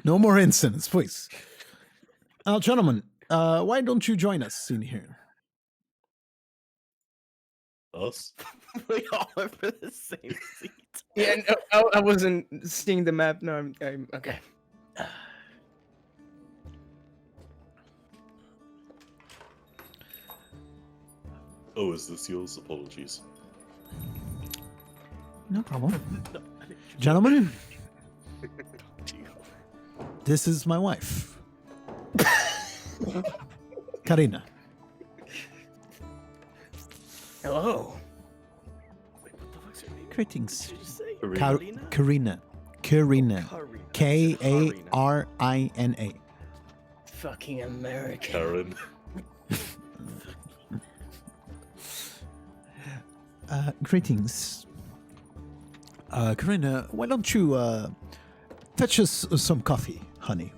A: No more incidents, please. Now, gentlemen, why don't you join us in here?
D: Us?
B: We all are for the same seat.
C: Yeah, no, I wasn't seeing the map. No, I'm okay.
D: Oh, is this yours? Apologies.
A: No problem. Gentlemen, this is my wife, Karina.
C: Hello.
B: Wait, what the fuck's her name?
A: Greetings.
B: Did you say?
D: Karina.
A: Karina. Karina. Karina.
B: Karina.
A: Karina.
C: Fucking American.
D: Karen.
A: Greetings. Karina, why don't you fetch us some coffee, honey?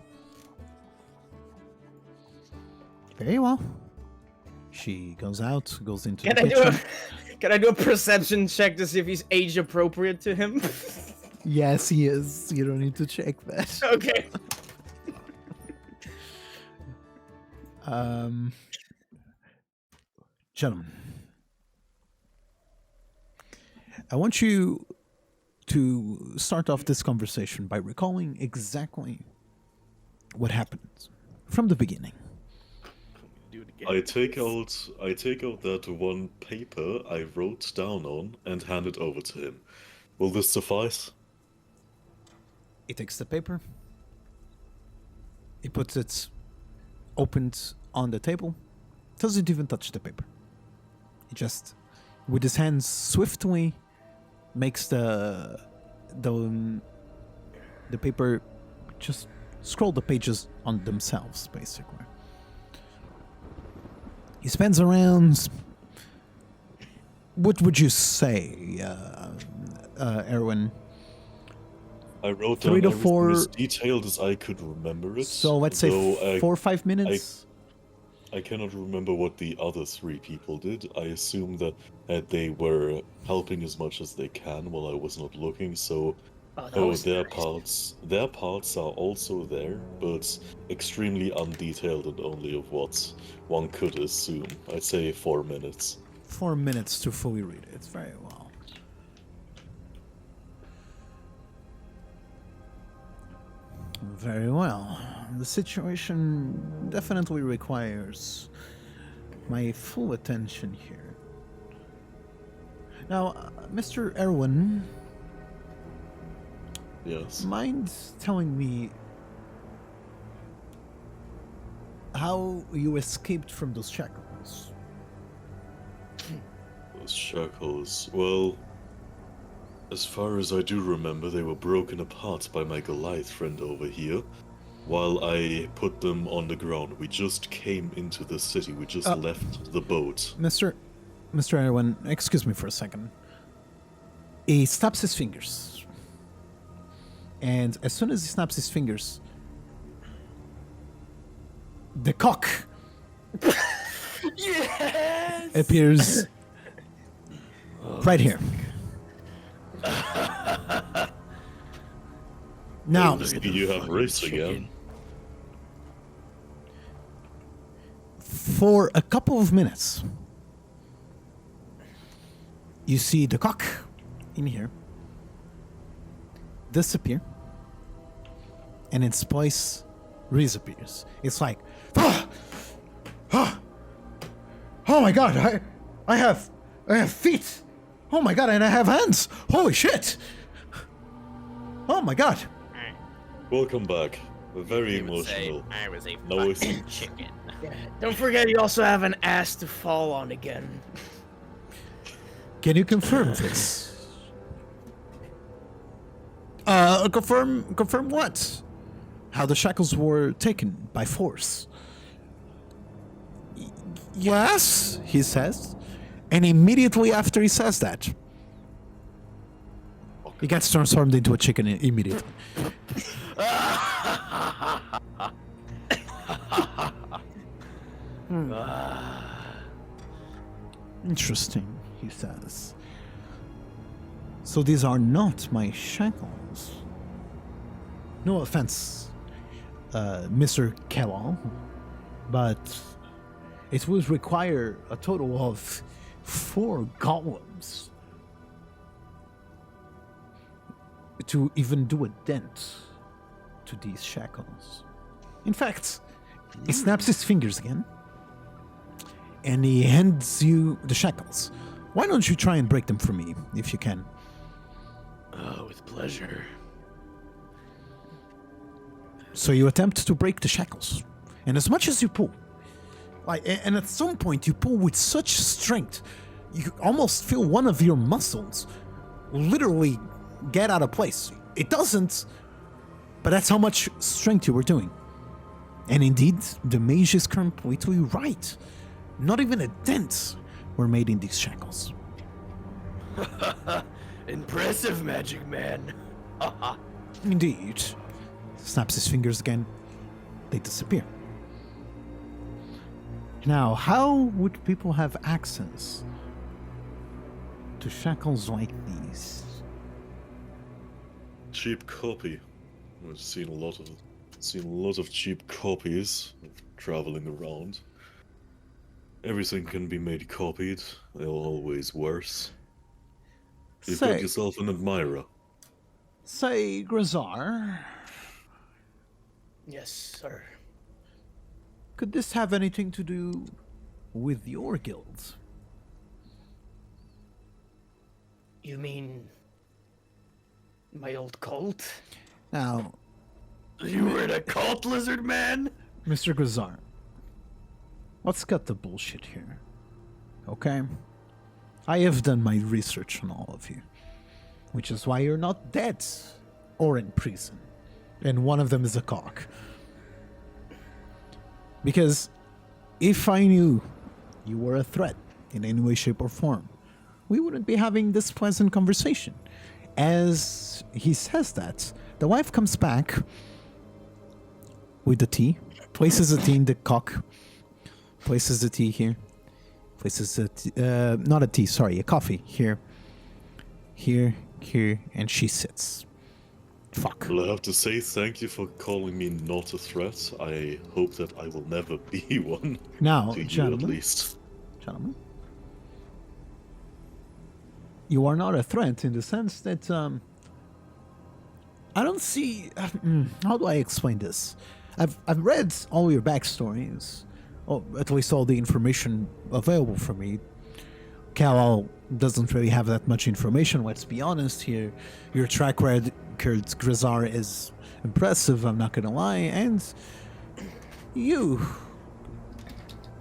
A: Very well. She goes out, goes into the kitchen.
C: Can I do a perception check to see if he's age appropriate to him?
A: Yes, he is. You don't need to check that.
C: Okay.
A: Gentlemen, I want you to start off this conversation by recalling exactly what happened from the beginning.
B: Do it again.
D: I take out that one paper I wrote down on and hand it over to him. Will this suffice?
A: He takes the paper. He puts it opened on the table. Doesn't even touch the paper. He just, with his hands swiftly, makes the paper just scroll the pages on themselves, basically. He spends around. What would you say, Erwin?
D: I wrote
A: 3
D: down
A: to 4
D: everything as detailed as I could remember it.
A: So let's say
D: though
A: 4 or 5 minutes.
D: I cannot remember what the other 3 people did. I assume that they were helping as much as they can while I was not looking. So, their parts are also there, but extremely undetailed and only of what one could assume. I'd say 4 minutes.
A: 4 minutes to fully read it. Very well. Very well. The situation definitely requires my full attention here. Now, Mr. Erwin,
D: Yes.
A: mind telling me how you escaped from those shackles?
D: Those shackles. Well, as far as I do remember, they were broken apart by my Goliath friend over here. While I put them on the ground, we just came into the city. We just left the boat.
A: Mr. Erwin, excuse me for a second. He snaps his fingers. And as soon as he snaps his fingers, the cock
B: Yes!
A: appears right here. Now,
B: Look at the
D: You have
B: fucking
D: wrists
B: chicken.
D: again.
A: for a couple of minutes, you see the cock in here disappear, and its place reappears. It's like, oh my god, I have feet. Oh my god, and I have hands. Holy shit. Oh my god.
D: Welcome back. Very emotional.
E: I was a
D: No,
E: fucking chicken.
C: Don't forget, you also have an ass to fall on again.
A: Can you confirm this? Confirm what? How the shackles were taken by force. Yes, he says. And immediately after he says that, he gets transformed into a chicken immediately. Interesting, he says. So these are not my shackles. No offense, Mr. Kellogg, but it would require a total of 4 golems to even do a dent to these shackles. In fact, he snaps his fingers again, and he hands you the shackles. Why don't you try and break them for me, if you can?
B: Oh, with pleasure.
A: So you attempt to break the shackles, and as much as you pull, and at some point you pull with such strength, you almost feel one of your muscles literally get out of place. It doesn't, but that's how much strength you were doing. And indeed, the mage is completely right. Not even a dent were made in these shackles.
B: Impressive, Magic Man.
A: Indeed. Snaps his fingers again. They disappear. Now, how would people have access to shackles like these?
D: Cheap copy. I've seen a lot of cheap copies traveling around. Everything can be made copied. They're always worse. You've got yourself an admirer.
A: Say, Grazar,
C: Yes, sir.
A: could this have anything to do with your guild?
C: You mean my old cult?
A: Now,
B: You were in a cult, Lizard Man?
A: Mr. Grazar, let's cut the bullshit here. Okay? I have done my research on all of you, which is why you're not dead or in prison. And one of them is a cock. Because if I knew you were a threat in any way, shape, or form, we wouldn't be having this pleasant conversation. As he says that, the wife comes back with the tea, places the tea in the cock, places the tea here, places the tea, not a tea, sorry, a coffee here, here, and she sits. Fuck.
D: Well, I have to say thank you for calling me not a threat. I hope that I will never be one.
A: Now,
D: To you at
A: gentlemen,
D: least.
A: you are not a threat in the sense that I don't see. How do I explain this? I've read all your backstories, or at least all the information available for me. Kal doesn't really have that much information. Let's be honest here. Your track record, Grazar, is impressive. I'm not gonna lie, and you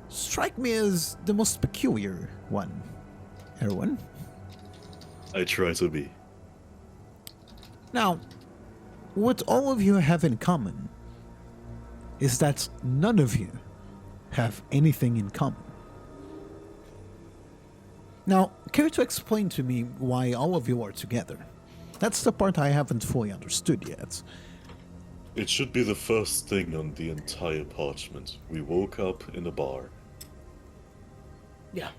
A: strike me as the most peculiar one, Erwin.
D: I try to be.
A: Now, what all of you have in common is that none of you have anything in common. Now, care to explain to me why all of you are together? That's the part I haven't fully understood yet.
D: It should be the first thing on the entire parchment. We woke up in a bar.
C: Yeah.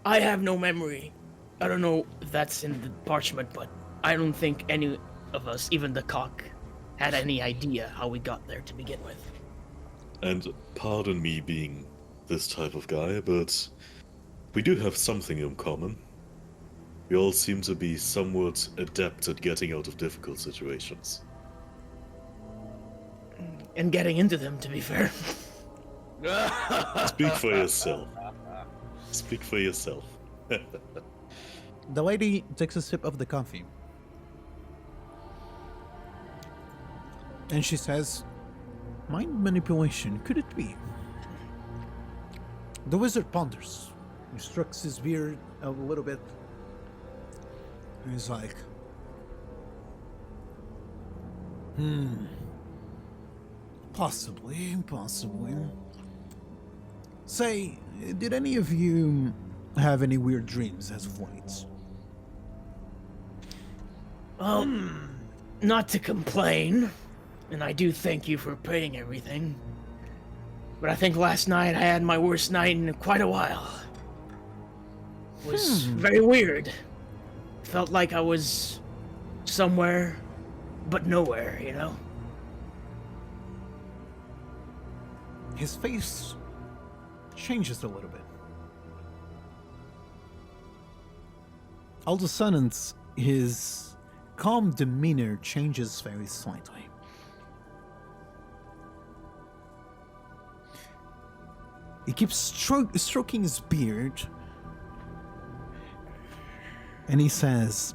C: I have no memory. I don't know if that's in the parchment, but I don't think any of us, even the cock, had any idea how we got there to begin with.
D: And pardon me being this type of guy, but we do have something in common. We all seem to be somewhat adept at getting out of difficult situations.
C: And getting into them, to be fair.
D: Speak for yourself. Speak for yourself.
A: The lady takes a sip of the coffee. And she says, mind manipulation, could it be? The wizard ponders. He strokes his beard a little bit. And he's like, possibly. Say, did any of you have any weird dreams as of late?
C: Well, not to complain, and I do thank you for paying everything, but I think last night I had my worst night in quite a while. It was very weird. Felt like I was somewhere, but nowhere, you know?
A: His face changes a little bit. All of a sudden, his calm demeanor changes very slightly. He keeps stroking his beard, and he says,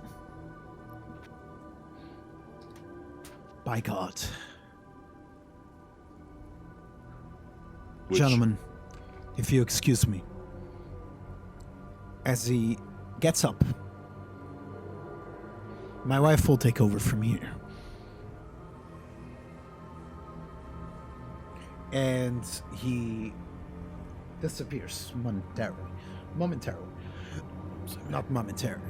A: by God. Gentlemen, if you excuse me. As he gets up, my wife will take over from here. and he disappears momentarily. Not momentarily.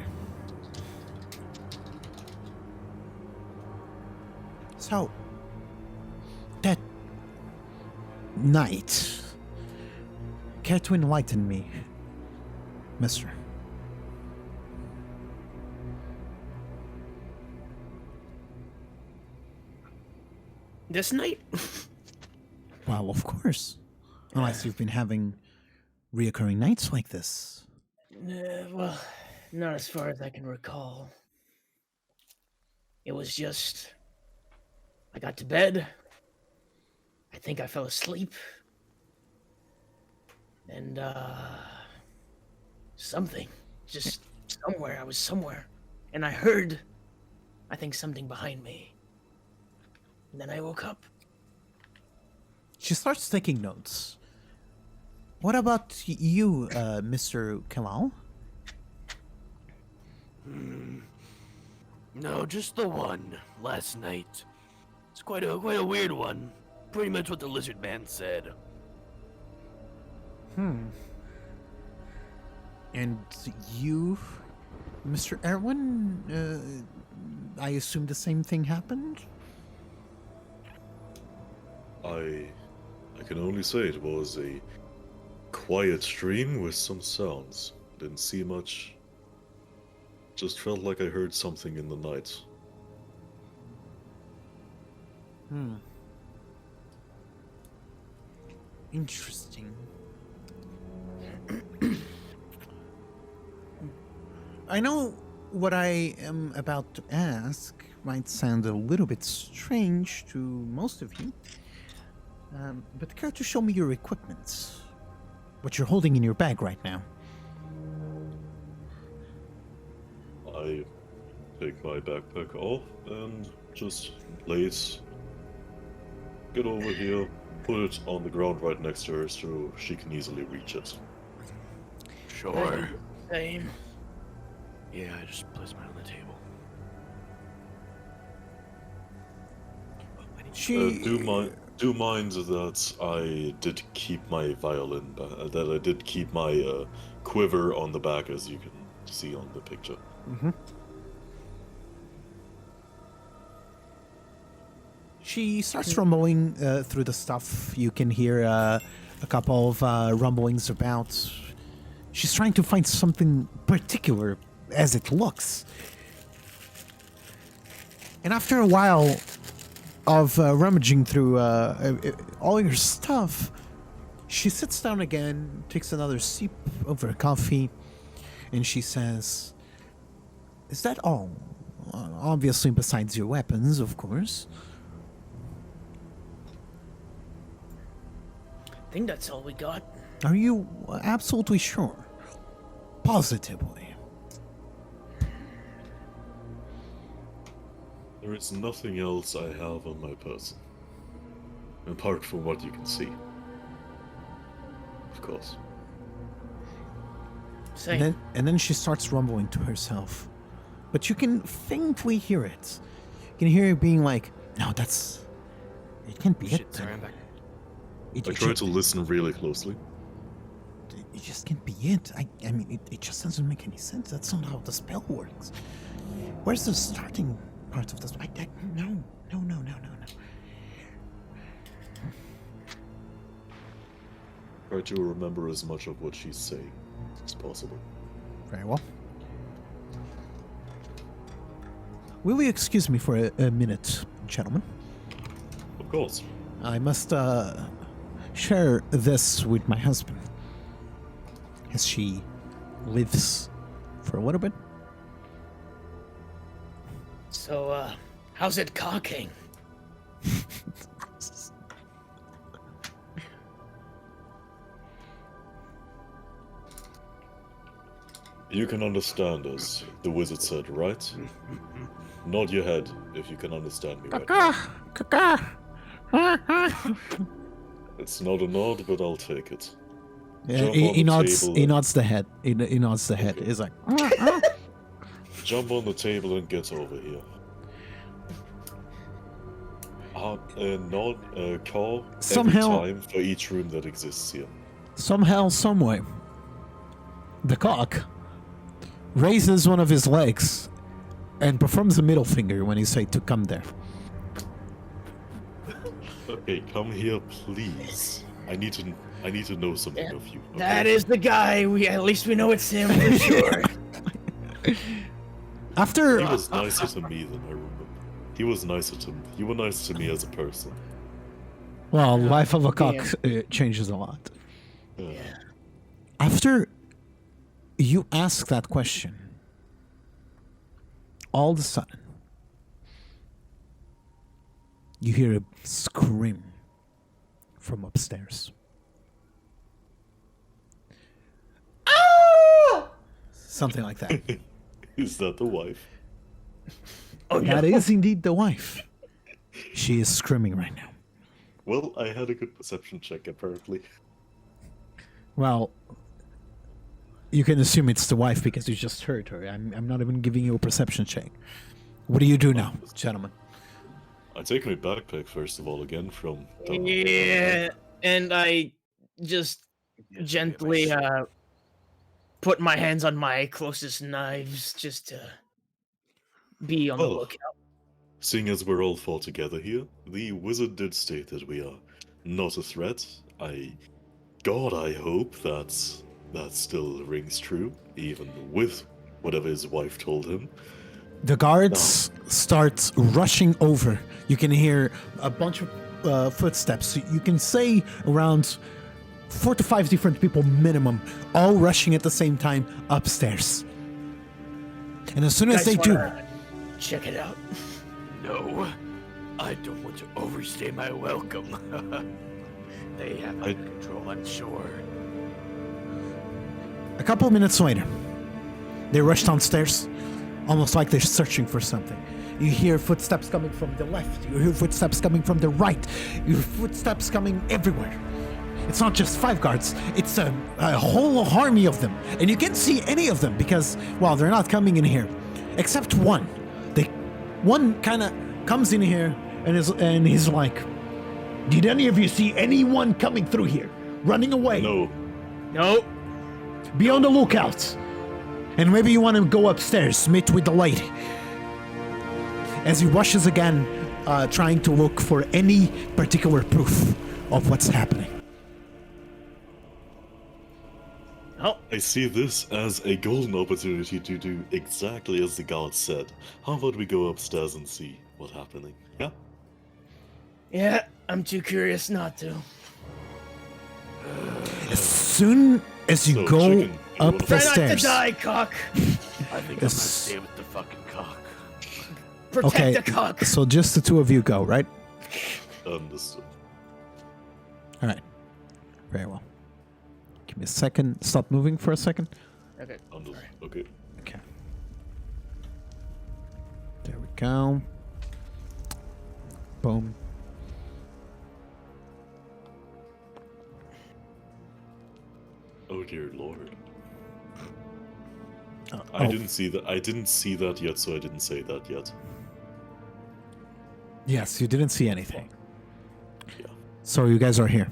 A: So, that night, care to enlighten me, mister?
C: This night?
A: Well, of course. Unless you've been having reoccurring nights like this.
C: Well, not as far as I can recall. It was just. I got to bed. I think I fell asleep. And, something. Just somewhere. I was somewhere. And I heard, I think, something behind me. And then I woke up.
A: She starts taking notes. What about you, Mr. Kalal?
B: No, just the one last night. It's quite a weird one. Pretty much what the lizard man said.
A: And you, Mr. Erwin, I assume the same thing happened?
D: I can only say it was a quiet stream with some sounds. Didn't see much. Just felt like I heard something in the night.
A: Interesting. I know what I am about to ask might sound a little bit strange to most of you, but care to show me your equipment? What you're holding in your bag right now?
D: I take my backpack off and just lay it. Get over here, put it on the ground right next to her so she can easily reach it.
B: Sure.
C: Same.
B: Yeah, I just placed mine on the table.
A: She.
D: Do mind that I did keep my violin, that I did keep my quiver on the back, as you can see on the picture.
A: She starts rumbling through the stuff. You can hear a couple of rumblings about. She's trying to find something particular, as it looks. And after a while of rummaging through all your stuff, she sits down again, takes another sip of her coffee, and she says, "Is that all? Obviously, besides your weapons, of course."
C: I think that's all we got.
A: Are you absolutely sure? Positively.
D: There is nothing else I have on my person. Apart from what you can see. Of course.
C: Same.
A: And then she starts rumbling to herself. But you can faintly hear it. You can hear it being like, "No, that's... It can't be
B: Shit,
A: it.
B: sorry, I'm back.
A: It,
D: I
A: it
D: try
A: ju-
D: to listen really closely.
A: it just can't be it. I mean, it just doesn't make any sense. That's not how the spell works. Where's the starting part of the spell? No.
D: Try to remember as much of what she's saying as possible.
A: Very well. Will you excuse me for a minute, gentlemen?
D: Of course.
A: I must share this with my husband, as she lives for a little bit.
C: So, how's it cocking?
D: You can understand us, the wizard said, right? Nod your head if you can understand me right now. It's not a nod, but I'll take it.
A: Yeah,
D: Jump
A: he
D: on the
A: nods.
D: table
A: He
D: and-
A: nods the head. He nods the head.
D: Okay.
A: He's like,
D: Jump on the table and get over here. call
A: Somehow-
D: every time for each room that exists here.
A: Somehow, someway, the cock raises one of his legs and performs a middle finger when you say to come there.
D: Okay, come here, please. I need to know something of you. Okay?
C: That is the guy. At least we know it's him for sure.
A: After
D: He was nicer to me than I remember. He was nicer to me. You were nice to me as a person.
A: well, life of a cock changes a lot.
D: Yeah.
A: After you ask that question, all of a sudden, you hear a scream from upstairs. Something like that.
D: Is that the wife?
C: Oh no.
A: That is indeed the wife. She is screaming right now.
D: Well, I had a good perception check, apparently.
A: Well, you can assume it's the wife because you just heard her. I'm not even giving you a perception check. What do you do now, gentlemen?
D: I take my backpack, first of all, again, from... down-
C: Yeah, and I just gently put my hands on my closest knives just to be on the
D: Well,
C: lookout.
D: Seeing as we're all four together here, the wizard did state that we are not a threat. God, I hope that still rings true, even with whatever his wife told him.
A: The guards start rushing over. You can hear a bunch of footsteps. You can say around 4 to 5 different people minimum, all rushing at the same time upstairs. And as soon as
C: Guys
A: they do,
C: wanna check it out.
B: No, I don't want to overstay my welcome. They have
D: I-
B: control, I'm sure.
A: a couple of minutes later, they rush downstairs, almost like they're searching for something. You hear footsteps coming from the left. You hear footsteps coming from the right. You hear footsteps coming everywhere. It's not just 5 guards. It's a whole army of them. And you can't see any of them because, well, they're not coming in here. Except one. One kind of comes in here and he's like, did any of you see anyone coming through here? Running away?
D: No,
C: Nope.
A: Be on the lookout. And maybe you want to go upstairs, meet with the lady. As he rushes again, trying to look for any particular proof of what's happening.
C: Oh,
D: I see this as a golden opportunity to do exactly as the guard said. How about we go upstairs and see what's happening? Yeah?
C: yeah. I'm too curious not to.
A: As soon as you
D: So,
A: go
D: chicken, you
A: up
D: wanna-
A: the
C: Try not to
A: stairs.
C: die, cock.
B: I think I'm gonna
A: Yes.
B: stay with the fucking cock.
C: Protect
A: Okay,
C: the cock.
A: so just the two of you go, right?
D: Understood.
A: All right. Very well. Give me a second. Stop moving for a second.
C: Okay.
D: Understood. Okay.
A: Okay. There we go. Boom.
D: Oh dear lord.
A: Oh,
D: I didn't see that. I didn't see that yet, so I didn't say that yet.
A: Yes, you didn't see anything.
D: Yeah.
A: So you guys are here.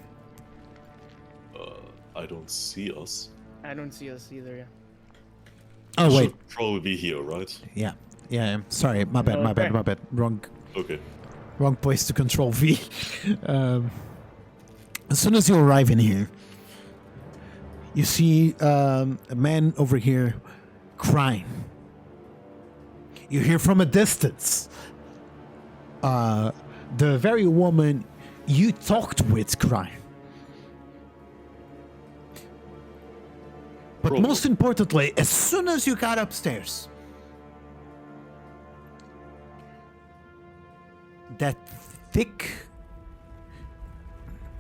D: I don't see us.
C: I don't see us either. Yeah.
A: Oh wait.
D: Should probably be here, right?
A: Yeah. Yeah. Sorry. My bad.
C: Okay.
A: My bad.
D: Okay.
A: Wrong place to control V. As soon as you arrive in here, you see a man over here crying. You hear from a distance the very woman you talked with crying. But
D: Probably.
A: most importantly, as soon as you got upstairs, that thick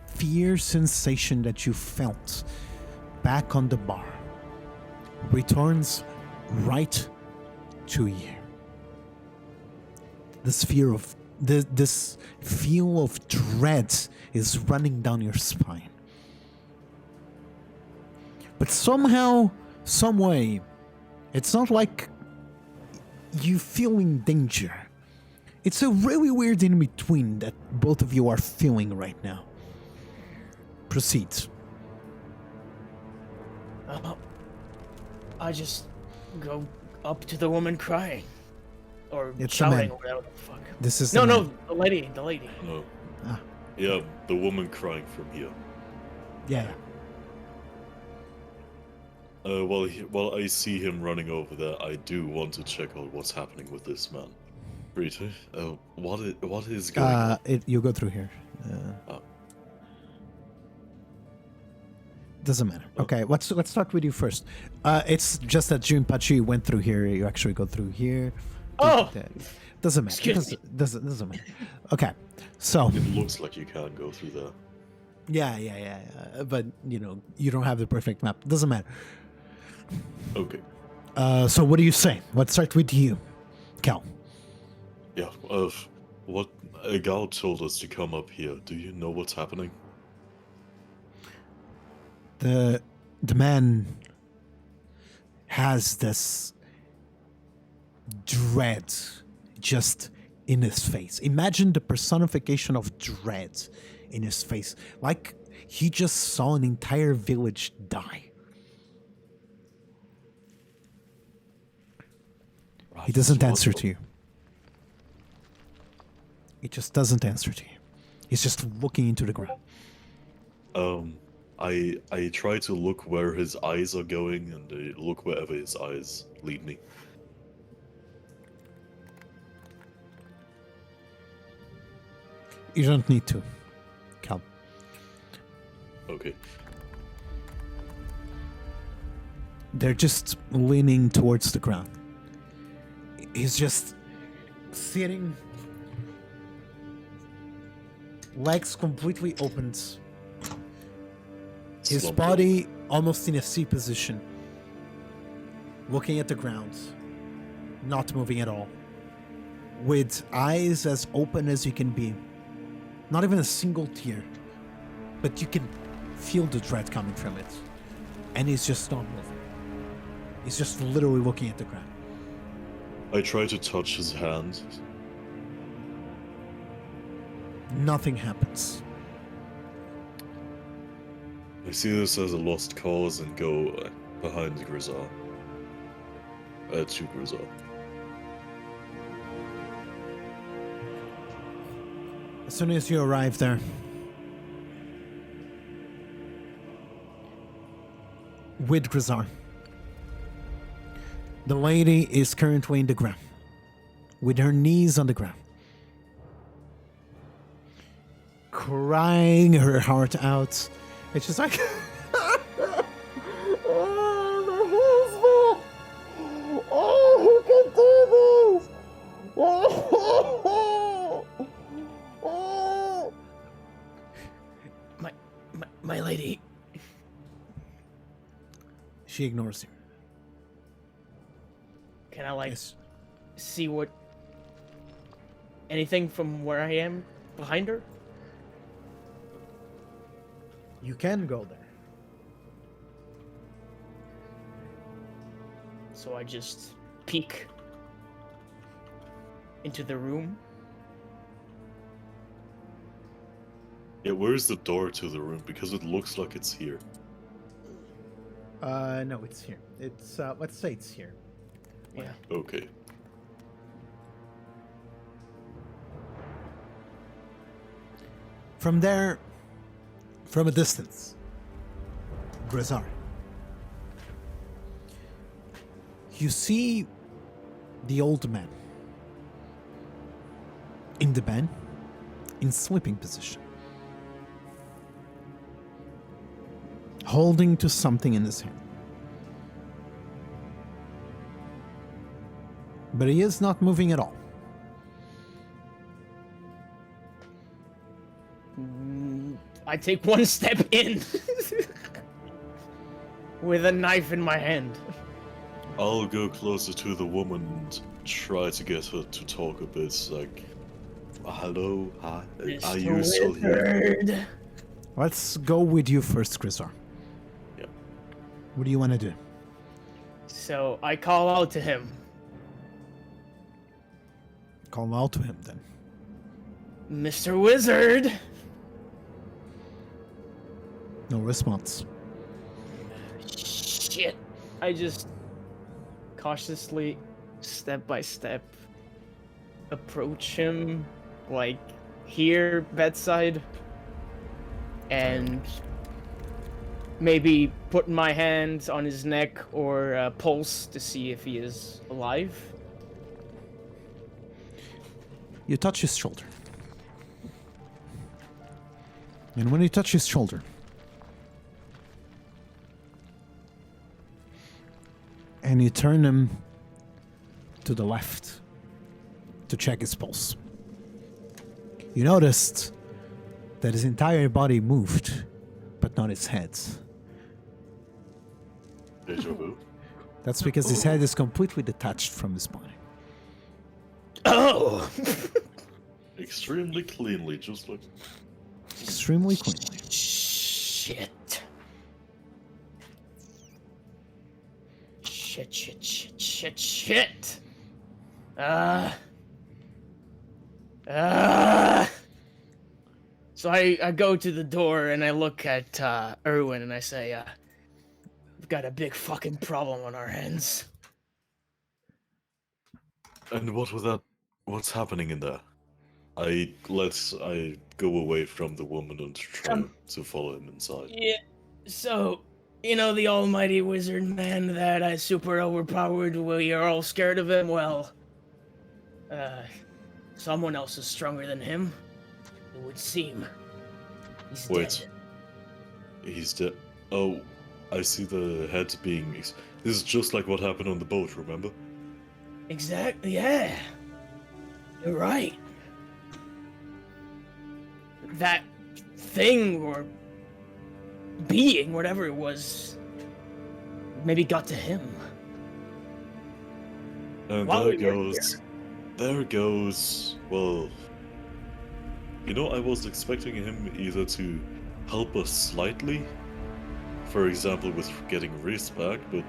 A: fear sensation that you felt back on the bar returns right to you. This fear of this feel of dread is running down your spine. But somehow, some way, it's not like you feeling danger. It's a really weird in between that both of you are feeling right now. Proceed.
C: I just go up to the woman crying. Or
A: It's a
C: shouting,
A: man.
C: or whatever the fuck.
A: This is
C: No,
A: the
C: no,
A: man.
C: the lady, the lady.
D: No.
A: Ah.
D: Yeah, the woman crying from here.
A: Yeah.
D: While I see him running over there, I do want to check out what's happening with this man. Rita, what is going on?
A: You go through here.
D: Oh.
A: Doesn't matter.
D: Oh.
A: Okay, let's start with you first. It's just that Junpachi went through here. You actually go through here.
C: Oh!
A: Doesn't matter.
C: Excuse me.
A: Doesn't matter. Okay, so
D: It looks like you can't go through there.
A: yeah. But you don't have the perfect map. Doesn't matter.
D: Okay.
A: So what do you say? Let's start with you, Cal.
D: Yeah, what Gal told us to come up here. Do you know what's happening?
A: The man has this dread just in his face. Imagine the personification of dread in his face, like he just saw an entire village die. He doesn't answer to you. He just doesn't answer to you. He's just looking into the ground.
D: I try to look where his eyes are going, and I look wherever his eyes lead me.
A: You don't need to, Cal.
D: Okay.
A: They're just leaning towards the ground. He's just sitting, legs completely opened, his
D: Slumped
A: body almost in a C position, looking at the ground, not moving at all, with eyes as open as you can be. Not even a single tear, but you can feel the dread coming from it. And he's just not moving. He's just literally looking at the ground.
D: I try to touch his hand.
A: Nothing happens.
D: I see this as a lost cause and go behind Grizar. To Grizar.
A: As soon as you arrive there, with Grizar, the lady is currently in the ground, with her knees on the ground, crying her heart out. It's just like,
C: My lady.
A: she ignores you.
C: Can I like
A: Yes.
C: see what anything from where I am behind her?
A: You can go there.
C: So I just peek into the room.
D: Yeah, where's the door to the room? Because it looks like it's here.
A: No, it's here. It's, let's say it's here.
C: Yeah.
D: Okay.
A: From there, from a distance, Grizar, you see the old man in the bed, in sleeping position, holding to something in his hand. But he is not moving at all.
C: I take one step in with a knife in my hand.
D: I'll go closer to the woman and try to get her to talk a bit, like, hello, hi, are you
C: Mr.
D: still here?
C: Wizard.
A: Let's go with you first, Grizar.
D: Yeah.
A: What do you want to do?
C: So I call out to him.
A: Call out to him then.
C: Mr. Wizard!
A: No response.
C: Shit. I just cautiously, step by step, approach him, like here, bedside, and maybe put my hand on his neck or pulse to see if he is alive.
A: You touch his shoulder. And when you touch his shoulder, and you turn him to the left to check his pulse, you noticed that his entire body moved, but not his head.
D: Deja vu.
A: That's because his head is completely detached from his body.
C: Oh!
D: Extremely cleanly, just like.
A: Extremely cleanly.
C: Shit. Shit. So I go to the door and I look at Erwin and I say, we've got a big fucking problem on our hands.
D: And what was that? What's happening in there? I go away from the woman and try to follow him inside.
C: Yeah, so, you know the almighty wizard man that I super overpowered, we are all scared of him? Well, someone else is stronger than him, it would seem. He's
D: Wait.
C: dead.
D: He's dead. Oh, I see the head being. This is just like what happened on the boat, remember?
C: Exactly, yeah. You're right. That thing, or being, whatever it was, maybe got to him.
D: And
C: While
D: there
C: we were
D: goes. There goes. Well. You know, I was expecting him either to help us slightly, for example, with getting Riz back, but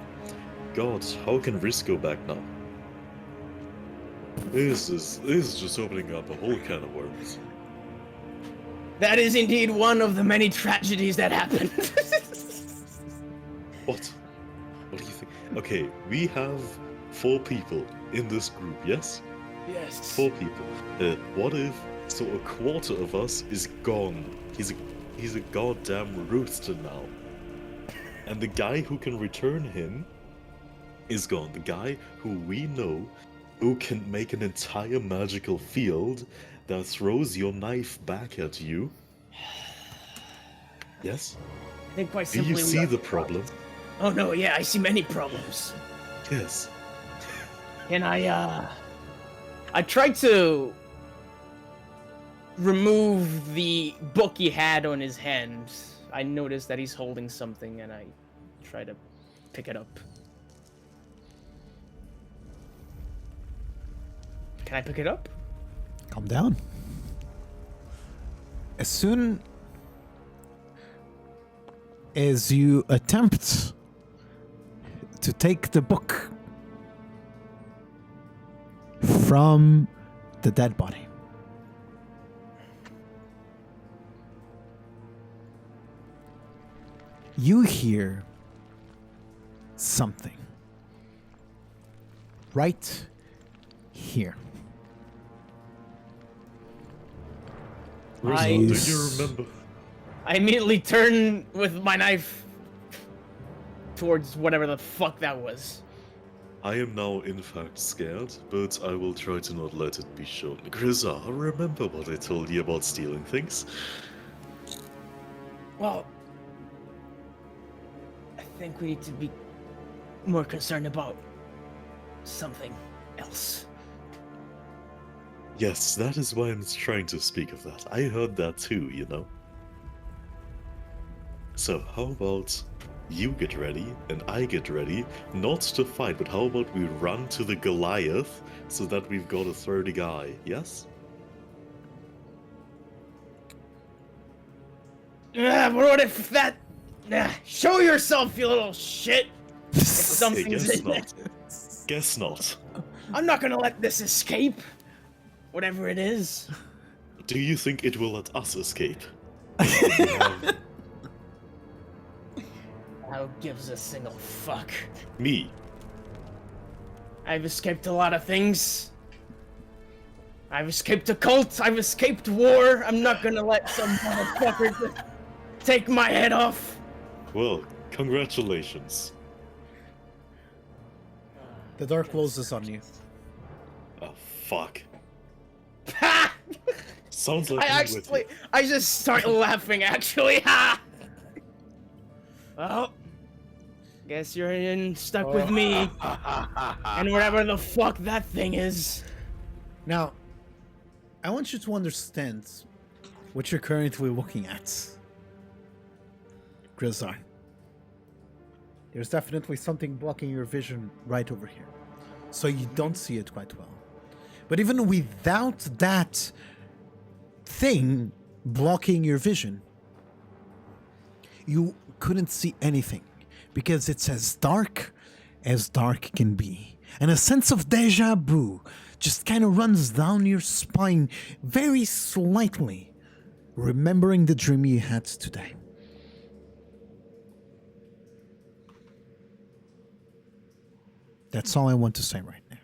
D: God, how can Riz go back now? This is just opening up a whole can of worms.
C: That is indeed one of the many tragedies that happened.
D: What? What do you think? Okay, we have 4 people in this group, yes?
C: Yes.
D: 4 people. What if so a quarter of us is gone? He's a goddamn rooster now. And the guy who can return him is gone. The guy who we know who can make an entire magical field that throws your knife back at you. Yes?
C: I think quite
D: Do
C: simply
D: you
C: we
D: see
C: have
D: the problem?
C: Oh no, yeah, I see many problems.
D: Yes.
C: And I tried to remove the book he had on his hand. I noticed that he's holding something and I try to pick it up. Can I pick it up?
A: Calm down. As soon as you attempt to take the book from the dead body, you hear something right here.
C: I-
D: Do
A: Yes.
D: you remember?
C: I immediately turn with my knife towards whatever the fuck that was.
D: I am now in fact scared, but I will try to not let it be shown. Grizzar, remember what I told you about stealing things?
C: Well, I think we need to be more concerned about something else.
D: Yes, that is why I'm trying to speak of that. I heard that too, you know. So, how about you get ready and I get ready, not to fight, but how about we run to the Goliath so that we've got a third guy, yes?
C: But what if that... show yourself, you little shit! If
D: Hey,
C: something's
D: guess
C: in there.
D: not. Guess not.
C: I'm not gonna let this escape. whatever it is.
D: Do you think it will let us escape?
C: Who gives a single fuck?
D: Me.
C: I've escaped a lot of things. I've escaped a cult. I've escaped war. I'm not gonna let some motherfucker just take my head off.
D: Well, congratulations.
A: The door closes on you.
D: Oh, fuck.
C: Ha!
D: Sounds like
C: I just start laughing. Actually, ha! Well, guess you're stuck with me, and whatever the fuck that thing is.
A: Now, I want you to understand what you're currently looking at. Grizzar. There's definitely something blocking your vision right over here. So you don't see it quite well. But even without that thing blocking your vision, you couldn't see anything. Because it's as dark can be. And a sense of deja vu just kind of runs down your spine very slightly, remembering the dream you had today. That's all I want to say right now.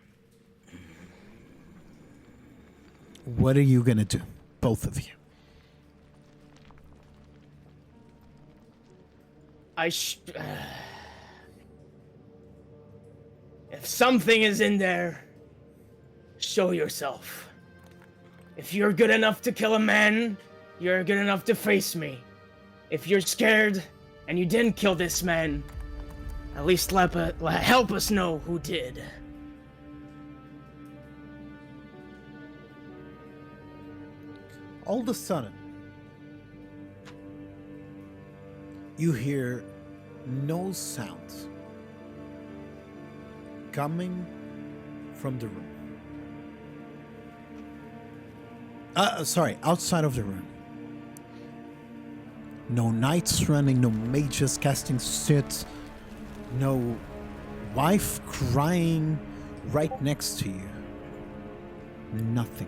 A: What are you gonna do? Both of you.
C: If something is in there, show yourself. If you're good enough to kill a man, you're good enough to face me. If you're scared and you didn't kill this man, at least help us know who did.
A: All of a sudden, you hear no sound coming from the room. Outside of the room. No knights running, no mages casting shit, no wife crying right next to you. Nothing.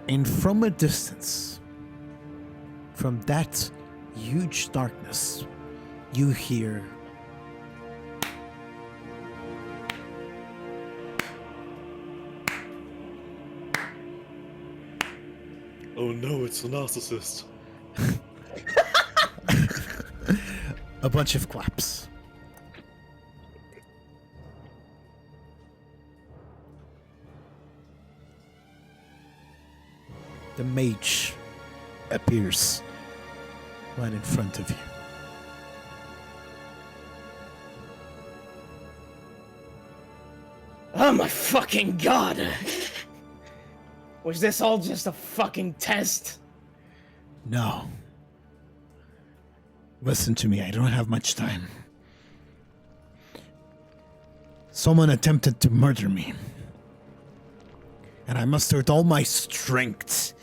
A: And from a distance, from that huge darkness, you hear
D: Oh no, it's a narcissist.
A: a bunch of claps. The mage appears right in front of you.
C: Oh my fucking god! Was this all just a fucking test?
A: No. Listen to me, I don't have much time. Someone attempted to murder me. And I mustered all my strength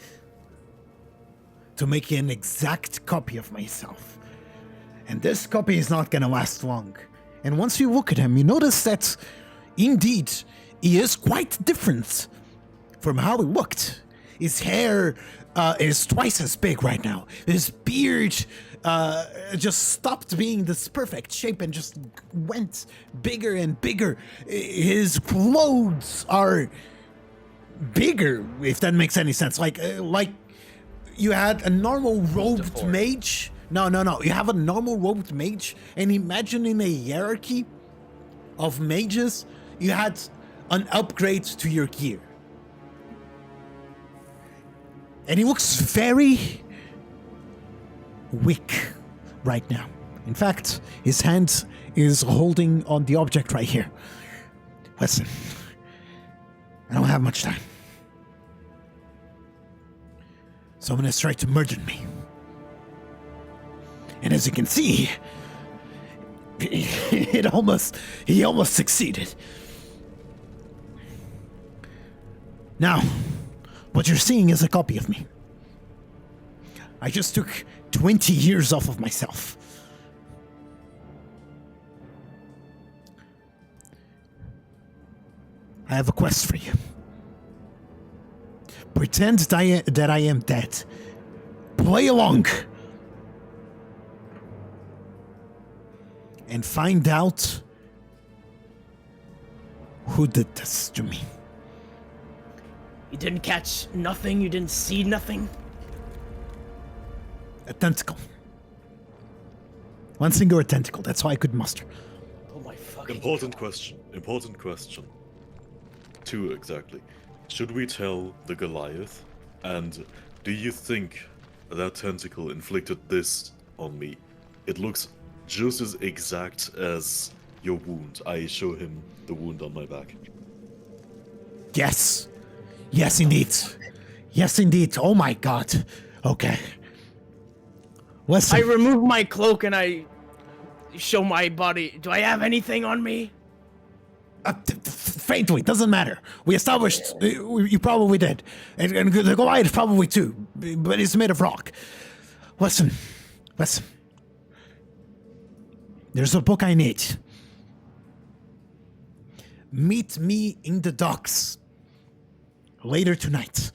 A: to make an exact copy of myself. And this copy is not gonna last long. And once you look at him, you notice that, indeed, he is quite different from how he looked. His hair is twice as big right now. His beard just stopped being this perfect shape and just went bigger and bigger. His clothes are bigger, if that makes any sense. Like you had a normal robed mage. No. You have a normal robed mage, and imagine in a hierarchy of mages, you had an upgrade to your gear. And he looks very weak right now. In fact, his hand is holding on the object right here. Listen, I don't have much time. Someone has tried to murder me. And as you can see, he almost succeeded. Now, what you're seeing is a copy of me. I just took 20 years off of myself. I have a quest for you. Pretend that I am dead. Play along. And find out who did this to me.
C: You didn't catch nothing? You didn't see nothing?
A: A tentacle. One singular tentacle. That's all I could muster.
C: Oh my fucking
D: Important
C: God.
D: question. Important question. 2 exactly. Should we tell the Goliath? And do you think that tentacle inflicted this on me? It looks just as exact as your wound. I show him the wound on my back.
A: Yes. Yes, indeed. Yes, indeed. Oh my god. Okay. Listen.
C: I remove my cloak and I show my body. Do I have anything on me?
A: Faintly, doesn't matter. We established you probably did, and the Goliath probably too, but it's made of rock. Listen. There's a book I need. Meet me in the docks later tonight.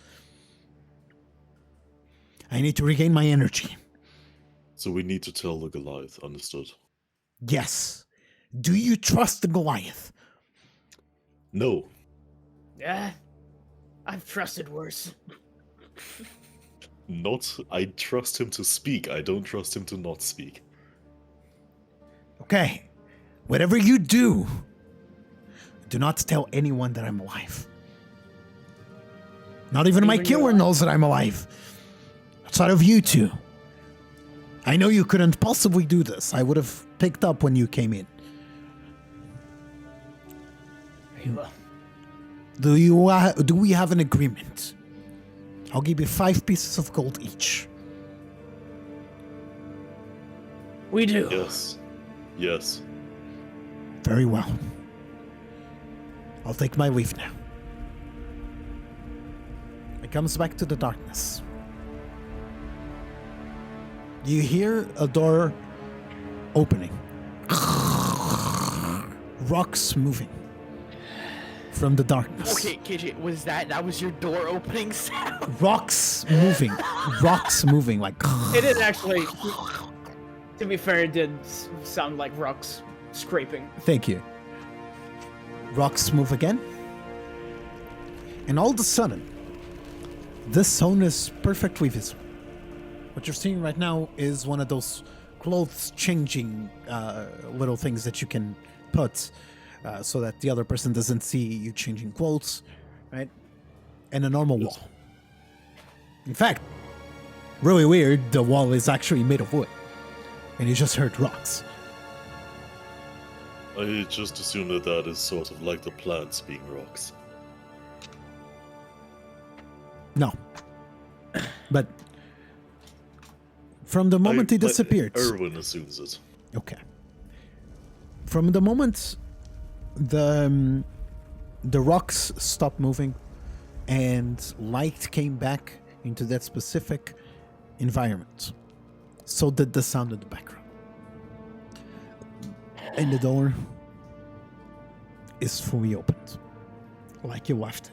A: I need to regain my energy.
D: So we need to tell the Goliath, understood?
A: Yes. Do you trust the Goliath?
D: No.
C: Yeah. I've trusted worse.
D: Not. I trust him to speak. I don't trust him to not speak.
A: Okay. Whatever you do, do not tell anyone that I'm alive. Not even my
C: Even
A: killer
C: your-
A: knows that I'm alive. Outside of you two. I know you couldn't possibly do this. I would have picked up when you came in.
C: Very well.
A: Do we have an agreement? I'll give you 5 pieces of gold each.
C: We do.
D: Yes. Yes.
A: Very well. I'll take my leave now. It comes back to the darkness. You hear a door opening. Rocks moving from the darkness.
B: Okay, KJ, that was your door opening sound?
A: Rocks moving. Rocks moving like.
C: It did actually. To be fair, it did sound like rocks scraping.
A: Thank you. Rocks move again. And all of a sudden, this zone is perfectly visible. What you're seeing right now is one of those clothes changing little things that you can put so that the other person doesn't see you changing clothes, right? And a normal wall. In fact, really weird, the wall is actually made of wood. And you just heard rocks.
D: I just assume that is sort of like the plants being rocks.
A: No. But from the moment he disappeared.
D: Erwin assumes it.
A: Okay. From the moment the rocks stopped moving and light came back into that specific environment, so did the sound in the background. And the door is fully opened, like you left it.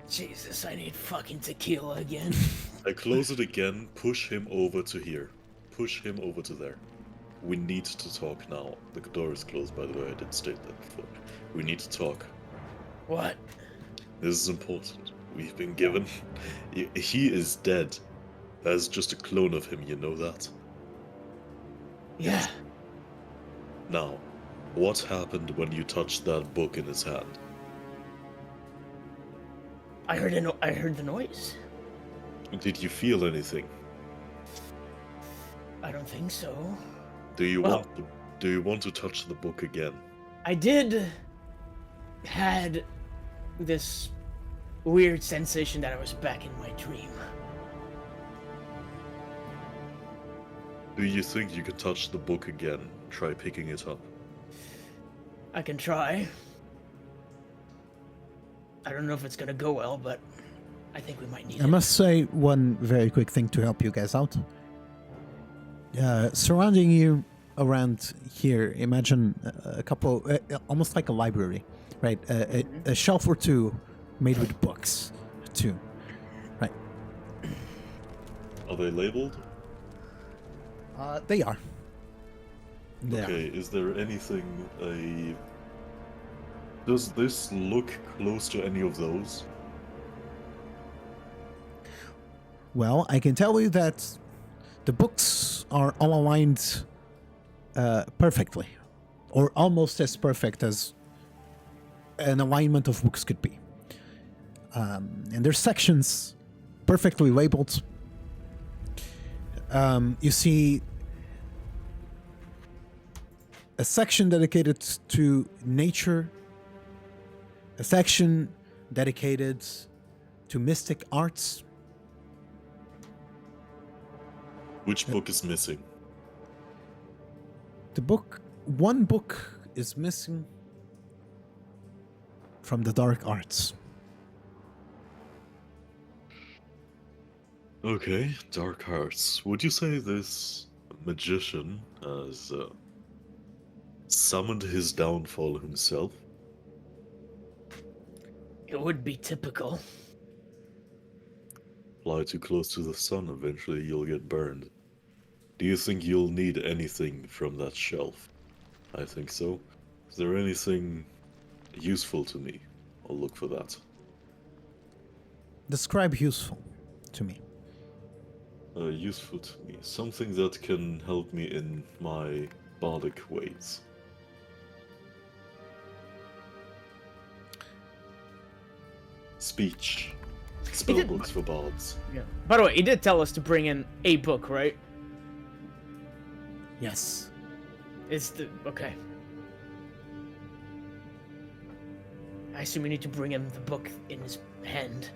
C: Jesus, I need fucking tequila again.
D: I close it again, push him over to here. Push him over to there. We need to talk now. The door is closed, by the way, I did state that before. We need to talk.
C: What?
D: This is important. We've been given... He is dead. That's just a clone of him, you know that?
C: Yeah.
D: Now, what happened when you touched that book in his hand?
C: I heard the noise.
D: Did you feel anything?
C: I don't think so.
D: Do you
C: Well-
D: want to touch the book again?
C: I did had this weird sensation that I was back in my dream.
D: Do you think you could touch the book again? Try picking it up.
C: I can try. I don't know if it's gonna go well, but I think we might need
A: I
C: it.
A: must say one very quick thing to help you guys out. Surrounding you around here, imagine a couple, almost like a library, right? A shelf or two made with books, too, right?
D: Are they labeled?
A: They are. They are.
D: Okay, is there anything Does this look close to any of those?
A: Well, I can tell you that the books are all aligned perfectly, or almost as perfect as an alignment of books could be. And there's sections perfectly labeled. You see a section dedicated to nature, a section dedicated to mystic arts.
D: Which book is missing?
A: One book is missing from the dark arts.
D: Okay, dark arts. Would you say this magician has summoned his downfall himself?
C: It would be typical.
D: Fly too close to the sun, eventually you'll get burned. Do you think you'll need anything from that shelf? I think so. Is there anything useful to me? I'll look for that.
A: Describe useful to me.
D: Useful to me. Something that can help me in my bardic ways. Speech. Spellbooks for bards.
C: Yeah. By the way, he did tell us to bring in a book, right?
A: Yes.
C: It's the okay. I assume we need to bring him the book in his hand.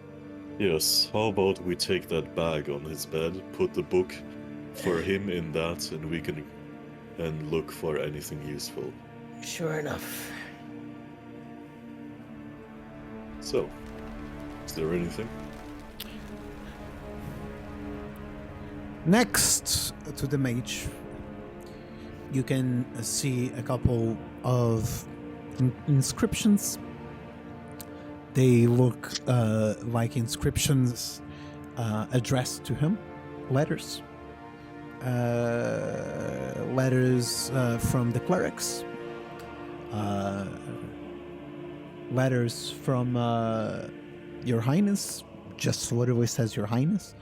D: Yes, how about we take that bag on his bed, put the book for him in that, and we can look for anything useful.
C: Sure enough.
D: So, is there anything?
A: Next to the mage, you can see a couple of inscriptions. They look like inscriptions addressed to him, letters. Letters from the clerics. Letters from Your Highness, just literally says Your Highness.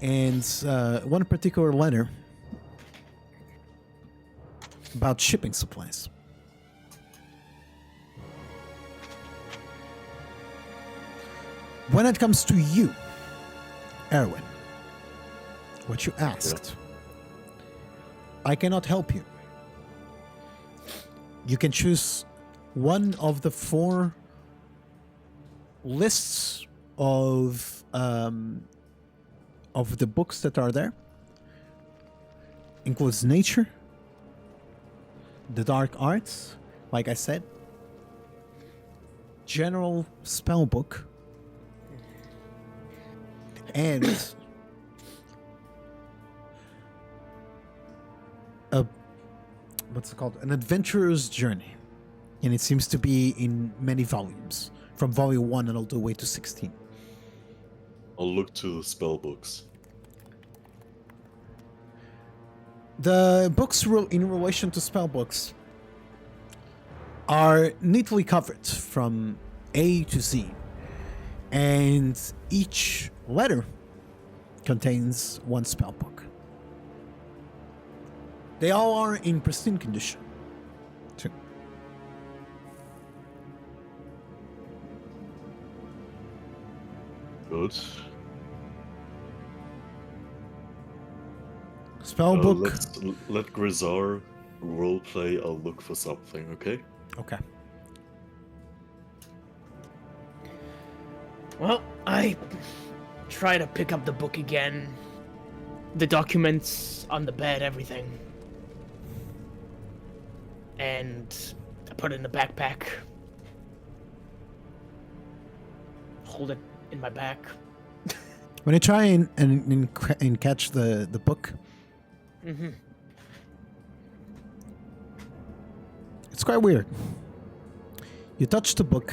A: And one particular letter about shipping supplies. When it comes to you, Erwin, what you asked, I cannot help you. You can choose one of the 4 lists of the books that are there. Includes nature, the dark arts, like I said, general spell book, and what's it called? An adventurer's journey. And it seems to be in many volumes, from volume 1 and all the way to 16.
D: I'll look to the spell books.
A: The books in relation to spell books are neatly covered from A to Z, and each letter contains one spell book. They all are in pristine condition, too.
D: Good.
A: Spellbook.
D: Let Grizar roleplay. I'll look for something, okay?
A: Okay.
C: Well, I try to pick up the book again. The documents on the bed, everything. And I put it in the backpack. Hold it in my back.
A: When you try and catch the book,
C: Mm-hmm.
A: It's quite weird. You touch the book,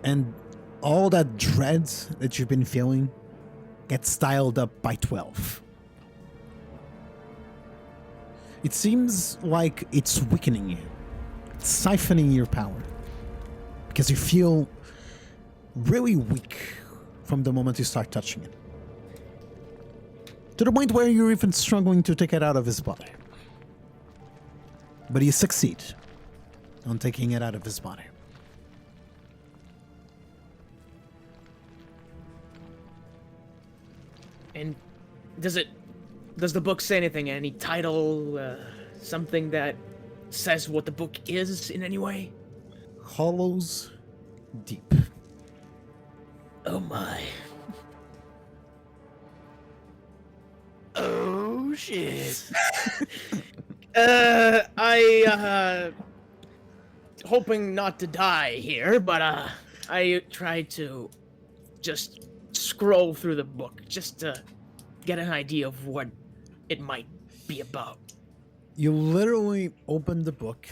A: and all that dread that you've been feeling gets dialed up by 12. It seems like it's weakening you, it's siphoning your power, because you feel really weak from the moment you start touching it. To the point where you're even struggling to take it out of his body. But you succeed on taking it out of his body.
C: And does the book say anything? Any title? Something that says what the book is in any way?
A: Hollows Deep.
C: Oh my.
B: Oh shit.
C: Hoping not to die here, but I tried to just scroll through the book just to get an idea of what it might be about.
A: You literally open the book,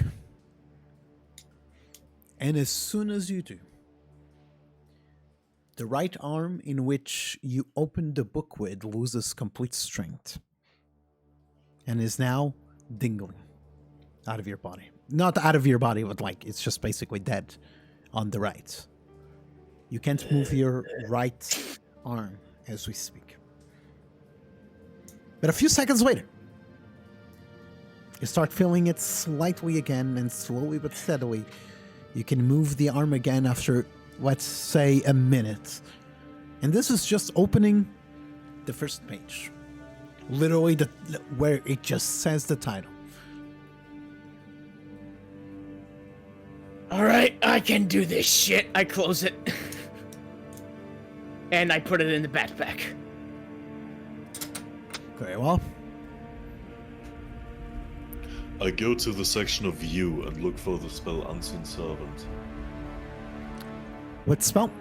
A: and as soon as you do, the right arm in which you opened the book with loses complete strength and is now dingling out of your body. Not out of your body, but like it's just basically dead on the right. You can't move your right arm as we speak. But a few seconds later, you start feeling it slightly again, and slowly but steadily, you can move the arm again after, let's say, a minute. And this is just opening the first page. Literally where it just says the title.
C: Alright, I can do this shit. I close it. And I put it in the backpack.
A: Very well.
D: I go to the section of view and look for the spell Unseen Servant.
A: What spell?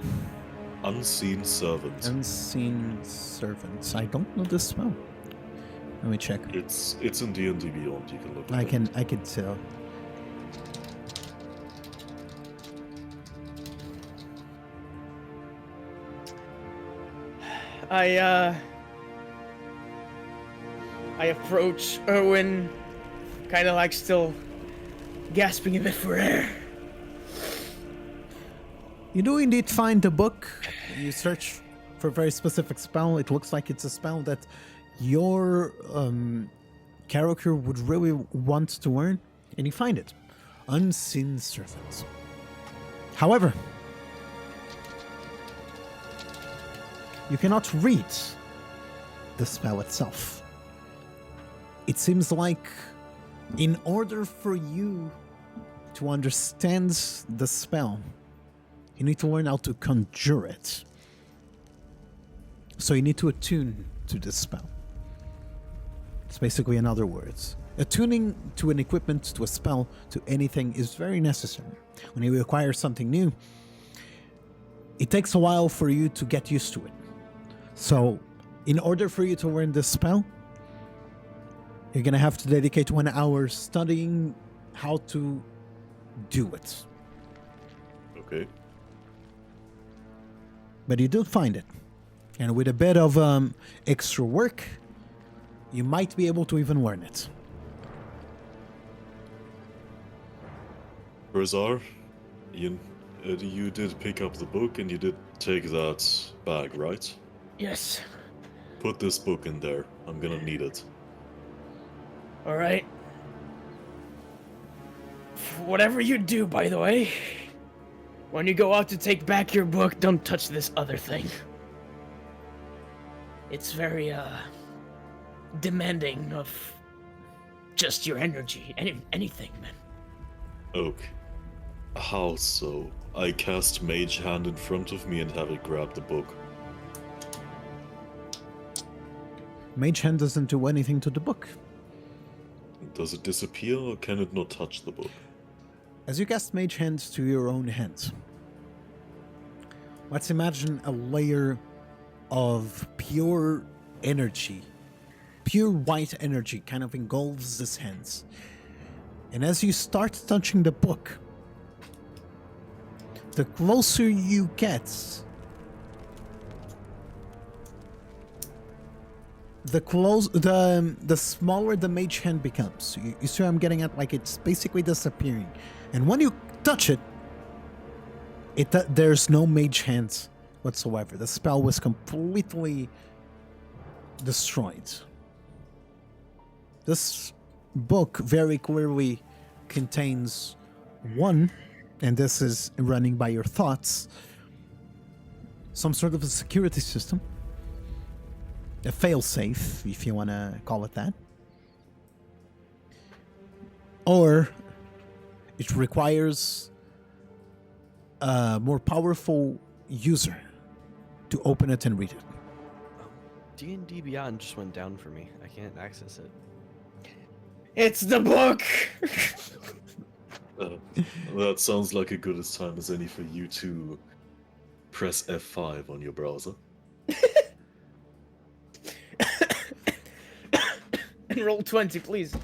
D: Unseen Servant.
A: Unseen Servants. I don't know this spell. Let me check.
D: It's in D&D Beyond. You can look.
A: I
D: at
A: can tell.
C: I approach Erwin, kind of like still gasping a bit for air.
A: You do indeed find the book. You search for a very specific spell. It looks like it's a spell that your character would really want to learn, and you find it. Unseen Servants. However, you cannot read the spell itself. It seems like in order for you to understand the spell, you need to learn how to conjure it. So you need to attune to this spell. It's basically, in other words, attuning to an equipment, to a spell, to anything is very necessary. When you acquire something new, it takes a while for you to get used to it. So, in order for you to learn this spell, you're going to have to dedicate 1 hour studying how to do it.
D: Okay.
A: But you do find it. And with a bit of extra work, you might be able to even learn it.
D: Berzar, you did pick up the book and you did take that bag, right?
C: Yes.
D: Put this book in there. I'm gonna need it.
C: Alright. Whatever you do, by the way, when you go out to take back your book, don't touch this other thing. It's very, demanding of just your energy. Anything, man.
D: Okay. How so? I cast Mage Hand in front of me and have it grab the book.
A: Mage Hand doesn't do anything to the book.
D: Does it disappear or can it not touch the book?
A: As you cast Mage Hand to your own hands, let's imagine a layer of pure energy pure white energy kind of engulfs his hands. And as you start touching the book, the closer you get, the smaller the mage hand becomes. You see what I'm getting at? Like, it's basically disappearing. And when you touch it, there's no mage hands whatsoever. The spell was completely destroyed. This book very clearly contains one, and this is running by your thoughts, some sort of a security system, a failsafe, if you want to call it that, or it requires a more powerful user to open it and read it.
E: D&D Beyond just went down for me. I can't access it.
C: It's the book!
D: That sounds like a good as time as any for you to press F5 on your browser.
C: And roll 20, please.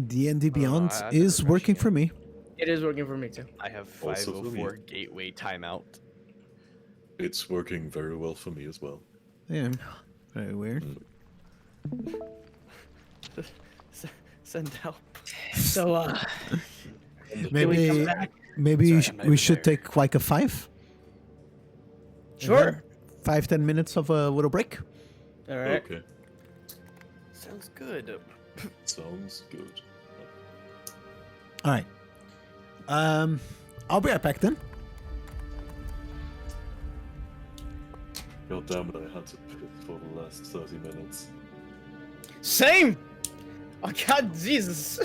A: D&D Beyond
E: I've
A: is
E: never
A: working
E: touched
A: for me.
C: It is working for me too.
E: I have
D: Also for me.
E: 504 gateway timeout.
D: It's working very well for me as well.
A: Yeah, very weird.
E: Send help.
C: So, can we come
A: Maybe
C: back?
A: maybe
E: Sorry, I'm not
A: we
E: even
A: should
E: there.
A: take like a 5?
C: Sure.
A: 5-10 minutes of a little break.
C: All right.
D: Okay,
E: Sounds good.
D: sounds good.
A: All right. I'll be right back then.
D: God damn it, I had to pick for the last 30 minutes.
C: Same! Oh, God, Jesus.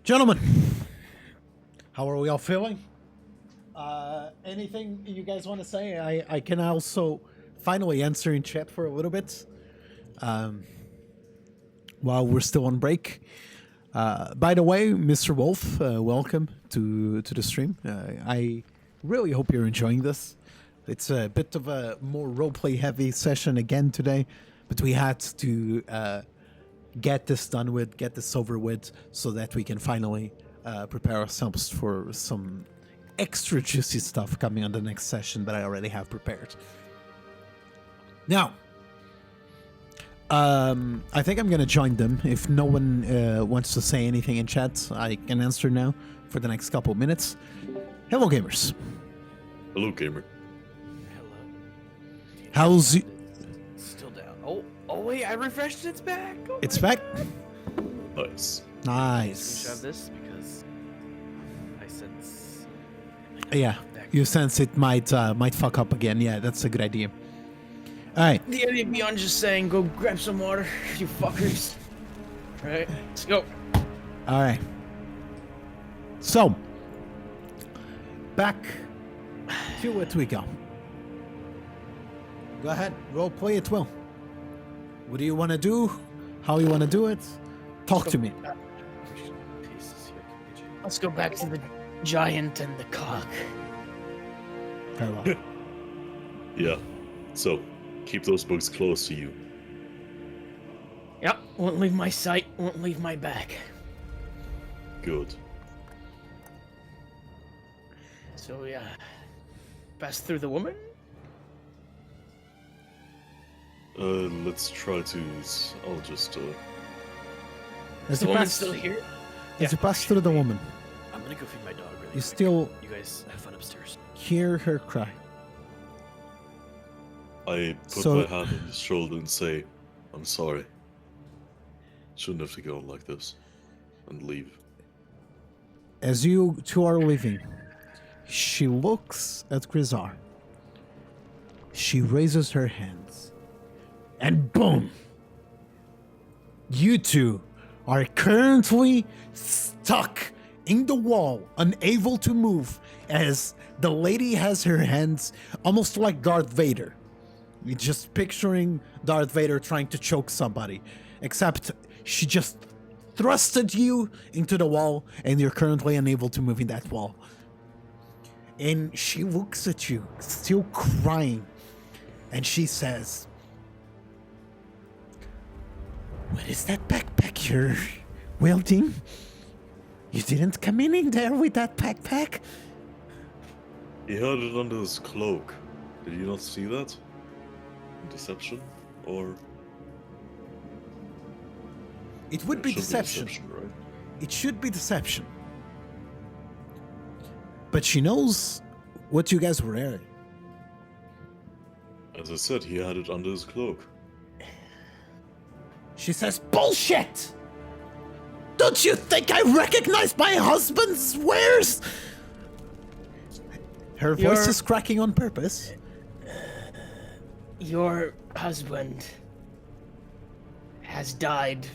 A: Gentlemen, how are we all feeling? Anything you guys want to say? I can also finally answer in chat for a little bit while we're still on break. By the way, Mr. Wolf, welcome to the stream. I really hope you're enjoying this. It's a bit of a more roleplay heavy session again today, but we had to get this done with, get this over with, so that we can finally prepare ourselves for some extra juicy stuff coming on the next session that I already have prepared. Now, I think I'm gonna join them. If no one wants to say anything in chat, I can answer now for the next couple minutes. Hello, gamers.
D: Hello, gamer.
E: Hello.
A: How's you?
E: Still down. Oh wait, I refreshed it. It's back. Oh
A: It's
E: my
A: back.
E: God.
D: Nice.
E: Should have
A: Nice.
E: this because I sense.
A: Yeah, you sense it might fuck up again. Yeah, that's a good idea. All right.
C: The idea beyond just saying, go grab some water, you fuckers. Alright, let's go.
A: All right. So, back to it we go. Go ahead, role play it well. What do you want to do? How you want to do it? Talk to me.
E: Pieces here.
C: Let's go back to the giant and the cock.
A: Very well.
D: Yeah. So, keep those books close to you.
C: Yep, won't leave my sight, won't leave my back.
D: Good.
C: So yeah, pass through the woman?
D: Let's try to. I'll just.
A: As
C: Is the
A: you
C: woman
A: pass,
C: still here?
A: as you pass through the woman,
E: I'm gonna go feed my dog really
A: you
E: quick.
A: still
E: You guys have fun upstairs.
A: hear her cry.
D: I put
A: So-
D: my hand on his shoulder and say, "I'm sorry. Shouldn't have to go on like this," and leave.
A: As you two are leaving, she looks at Grizar. She raises her hands. And boom! You two are currently stuck in the wall, unable to move, as the lady has her hands almost like Darth Vader. You're just picturing Darth Vader trying to choke somebody, except she just thrusted you into the wall, and you're currently unable to move in that wall. And she looks at you, still crying, and she says, "What is that backpack you're wielding? You didn't come in there with that backpack?"
D: He had it under his cloak. Did you not see that? Deception? Or.
A: It would be
D: Should
A: deception.
D: right?
A: It should be deception. But she knows what you guys were wearing.
D: As I said, he had it under his cloak.
A: She says, "Bullshit! Don't you think I recognize my husband's wares?" Her voice
C: You're-
A: is cracking on purpose.
C: Your husband has died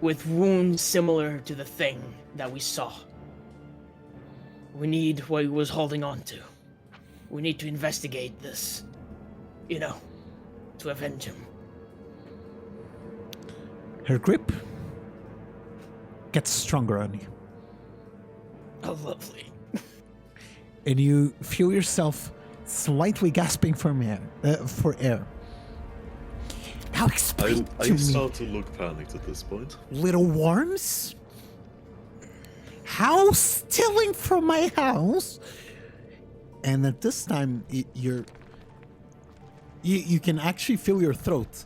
C: with wounds similar to the thing that we saw. We need what he was holding on to. We need to investigate this. You know, to avenge him.
A: Her grip gets stronger on you,
C: Oh, lovely.
A: and you feel yourself slightly gasping for air. Now explain
D: I
A: to me,
D: start to look panicked at this point.
A: little worms. How stealing from my house? And at this time, you can actually feel your throat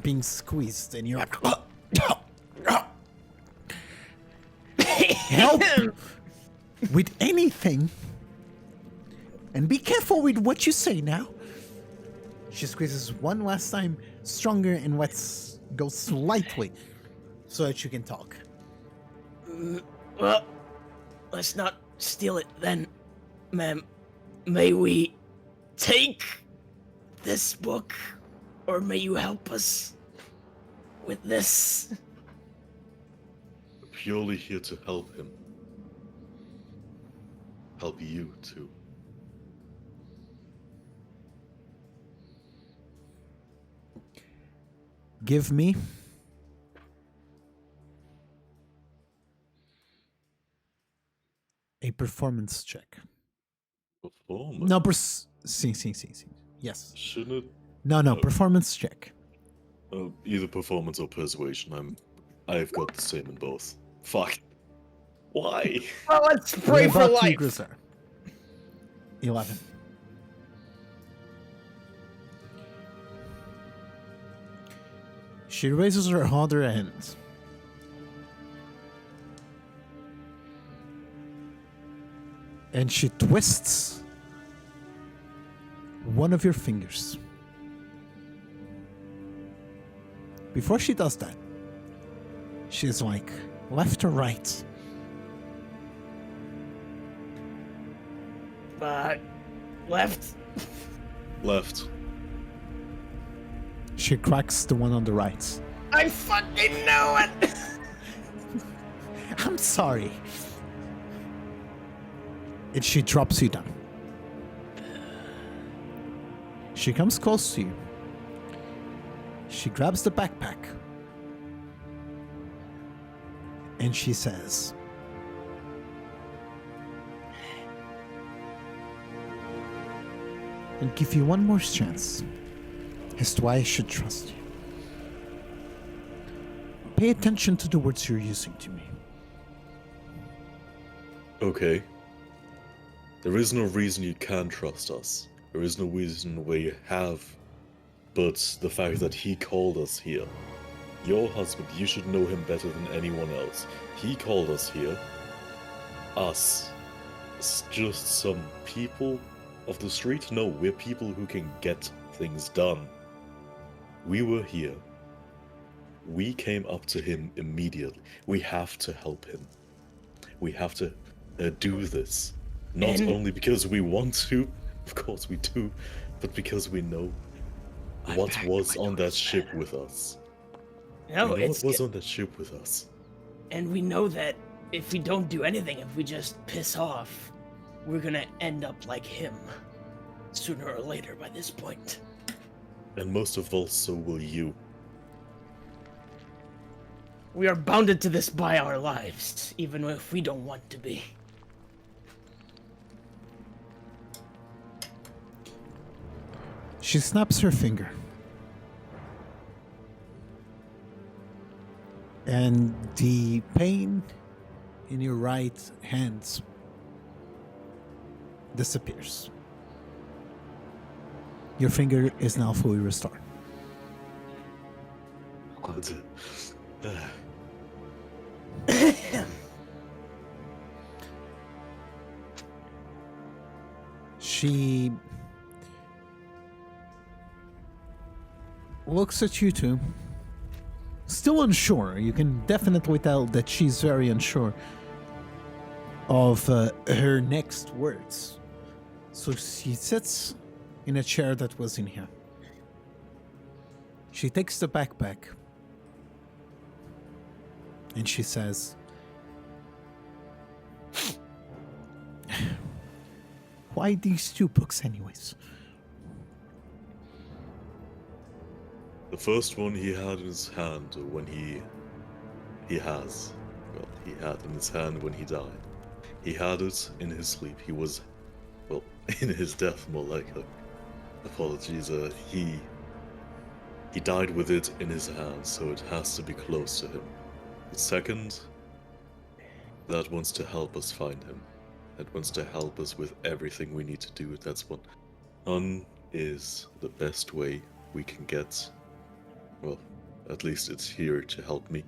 A: being squeezed, and you're like, help with anything, and be careful with what you say now. She squeezes one last time, stronger, and goes slightly, so that you can talk.
C: Well, let's not steal it then, ma'am. May we take this book, or may you help us with this?
D: Purely here to help him. Help you too.
A: Give me a performance check.
D: Performance?
A: No, sim. Yes.
D: Shouldn't it?
A: No,
D: Oh.
A: performance check.
D: Either performance or persuasion. I've got the same in both. Fuck. Why?
C: Well, let's pray for
A: About to
C: life.
A: Grisar. 11. She raises her other hand. And she twists one of your fingers. Before she does that, she's like, left or right?
C: Left.
D: Left.
A: She cracks the one on the right.
C: I fucking know it.
A: I'm sorry. And she drops you down. She comes close to you. She grabs the backpack. And she says, I'll give you one more chance as to why I should trust you. Pay attention to the words you're using to me.
D: Okay. There is no reason you can't trust us. There is no reason we have. But the fact that he called us here. Your husband, you should know him better than anyone else. He called us here. Us. It's just some people of the street? No, we're people who can get things done. We were here. We came up to him immediately. We have to help him. We have to do this. Not only because we want to, of course we do, but because we know what was on that ship with us.
C: No,
D: We know
C: it's
D: what was on that ship with us.
C: and we know that if we don't do anything, if we just piss off, we're gonna end up like him, sooner or later. By this point,
D: And most of all, so will you.
C: we are bounded to this by our lives, even if we don't want to be.
A: She snaps her finger. And the pain in your right hand disappears. Your finger is now fully restored.
D: What?
A: She looks at you two. Still unsure. You can definitely tell that she's very unsure of her next words. So she sits in a chair that was in here. She takes the backpack and she says, "Why these two books, anyways?"
D: The first one he had in his hand when he had in his hand when he died. He had it in his sleep. He was, well, in his death, more likely. Apologies. He died with it in his hand, so it has to be close to him. The second, that wants to help us find him. That wants to help us with everything we need to do. That's what none is the best way we can get. Well, at least it's here to help me.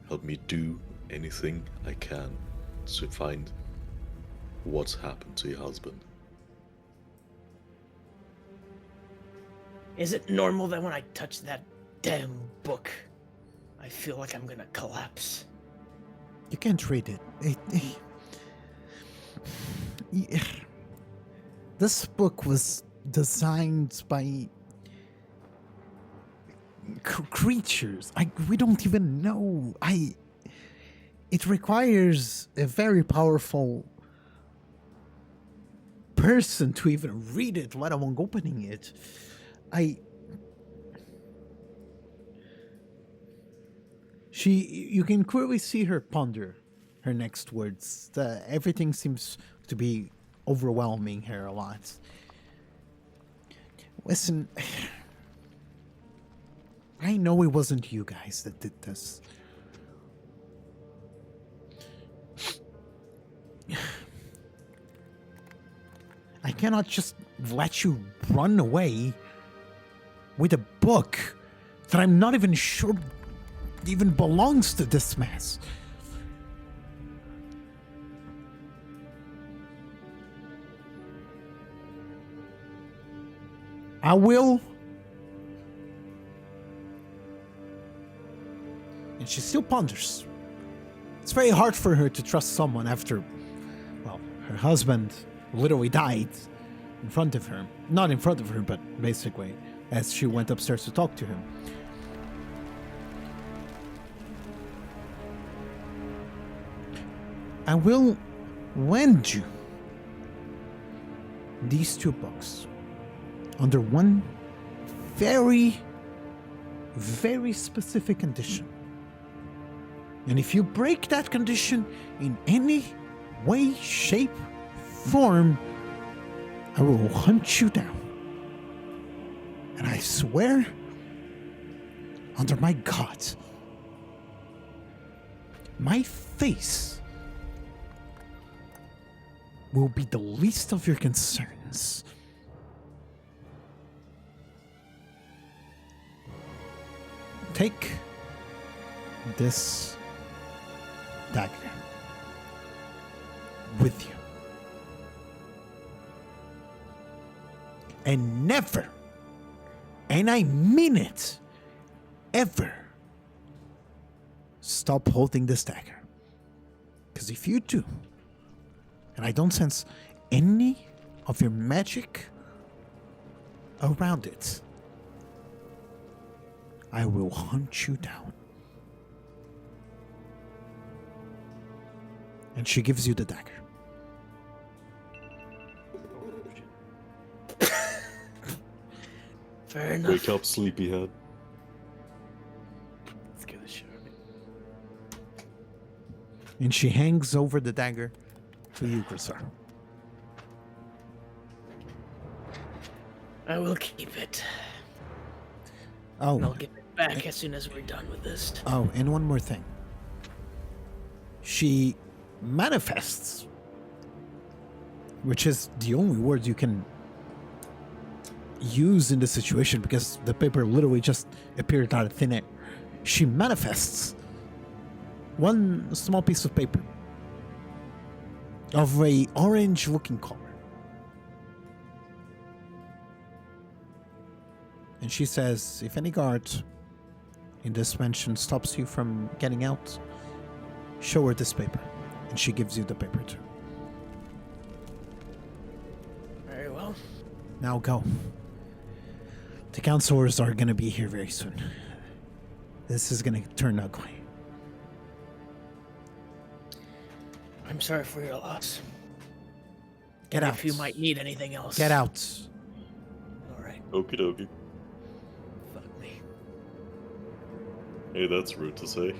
D: Help me do anything I can to find what's happened to your husband.
C: Is it normal that when I touch that damn book, I feel like I'm gonna collapse?
A: You can't read it. This book was designed by creatures. We don't even know. It requires a very powerful person to even read it, let alone opening it. You can clearly see her ponder her next words. Everything seems to be overwhelming her a lot. Listen, I know it wasn't you guys that did this. I cannot just let you run away with a book that I'm not even sure even belongs to this mess. I will. And she still ponders. It's very hard for her to trust someone after, well, her husband literally died in front of her. Not in front of her, but basically as she went upstairs to talk to him. I will lend you these 2 books under one very, very specific condition. And if you break that condition in any way, shape, form, I will hunt you down. And I swear, under my God, my face will be the least of your concerns. Take this dagger with you. And never, and I mean it, ever stop holding this dagger. Because if you do, and I don't sense any of your magic around it, I will hunt you down. And she gives you the dagger.
C: Fair enough.
D: Wake up, sleepyhead.
B: Let's get this shit out of me.
A: And she hangs over the dagger to you, Grisar.
C: I will keep it.
A: Oh,
C: And I'll give it back as soon as we're done with this.
A: oh, and one more thing. She manifests, which is the only word you can use in this situation because the paper literally just appeared out of thin air. She manifests one small piece of paper of a orange looking color. And she says, if any guard in this mansion stops you from getting out, show her this paper. And she gives you the paper too.
C: Very well.
A: Now go. The counselors are gonna be here very soon. This is gonna turn ugly.
C: I'm sorry for your loss.
A: Get out.
C: If you might need anything else.
A: Get out.
C: All right.
D: Okie dokie.
C: Fuck me.
D: Hey, that's rude to say.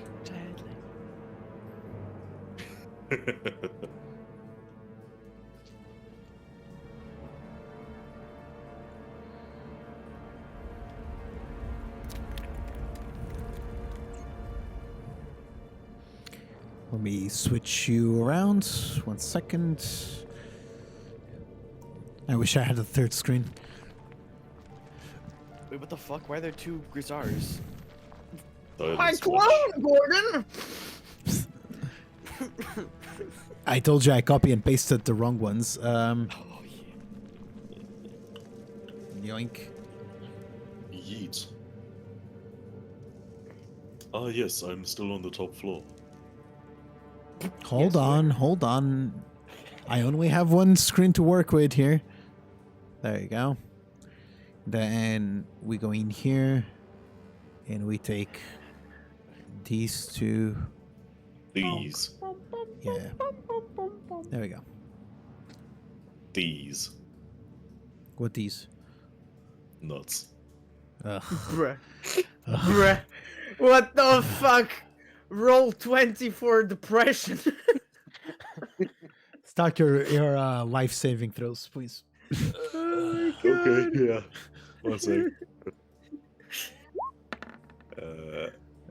A: Let me switch you around. 1 second. I wish I had a third screen.
E: Wait, what the fuck? Why are there 2 Grisars?
C: My clone, Gordon!
A: I told you I copy and pasted the wrong ones.
E: Oh, yeah.
A: Yoink.
D: Yeet. Ah, yes, I'm still on the top floor.
A: Hold on. I only have one screen to work with here. There you go. Then we go in here and we take these 2.
D: These.
A: Yeah. There we go.
D: These.
A: What these?
D: Nuts.
A: Ugh.
C: Bruh. Bruh. What the fuck? Roll 20 for depression.
A: Start your life saving throws, please.
D: Okay, yeah. 1 sec.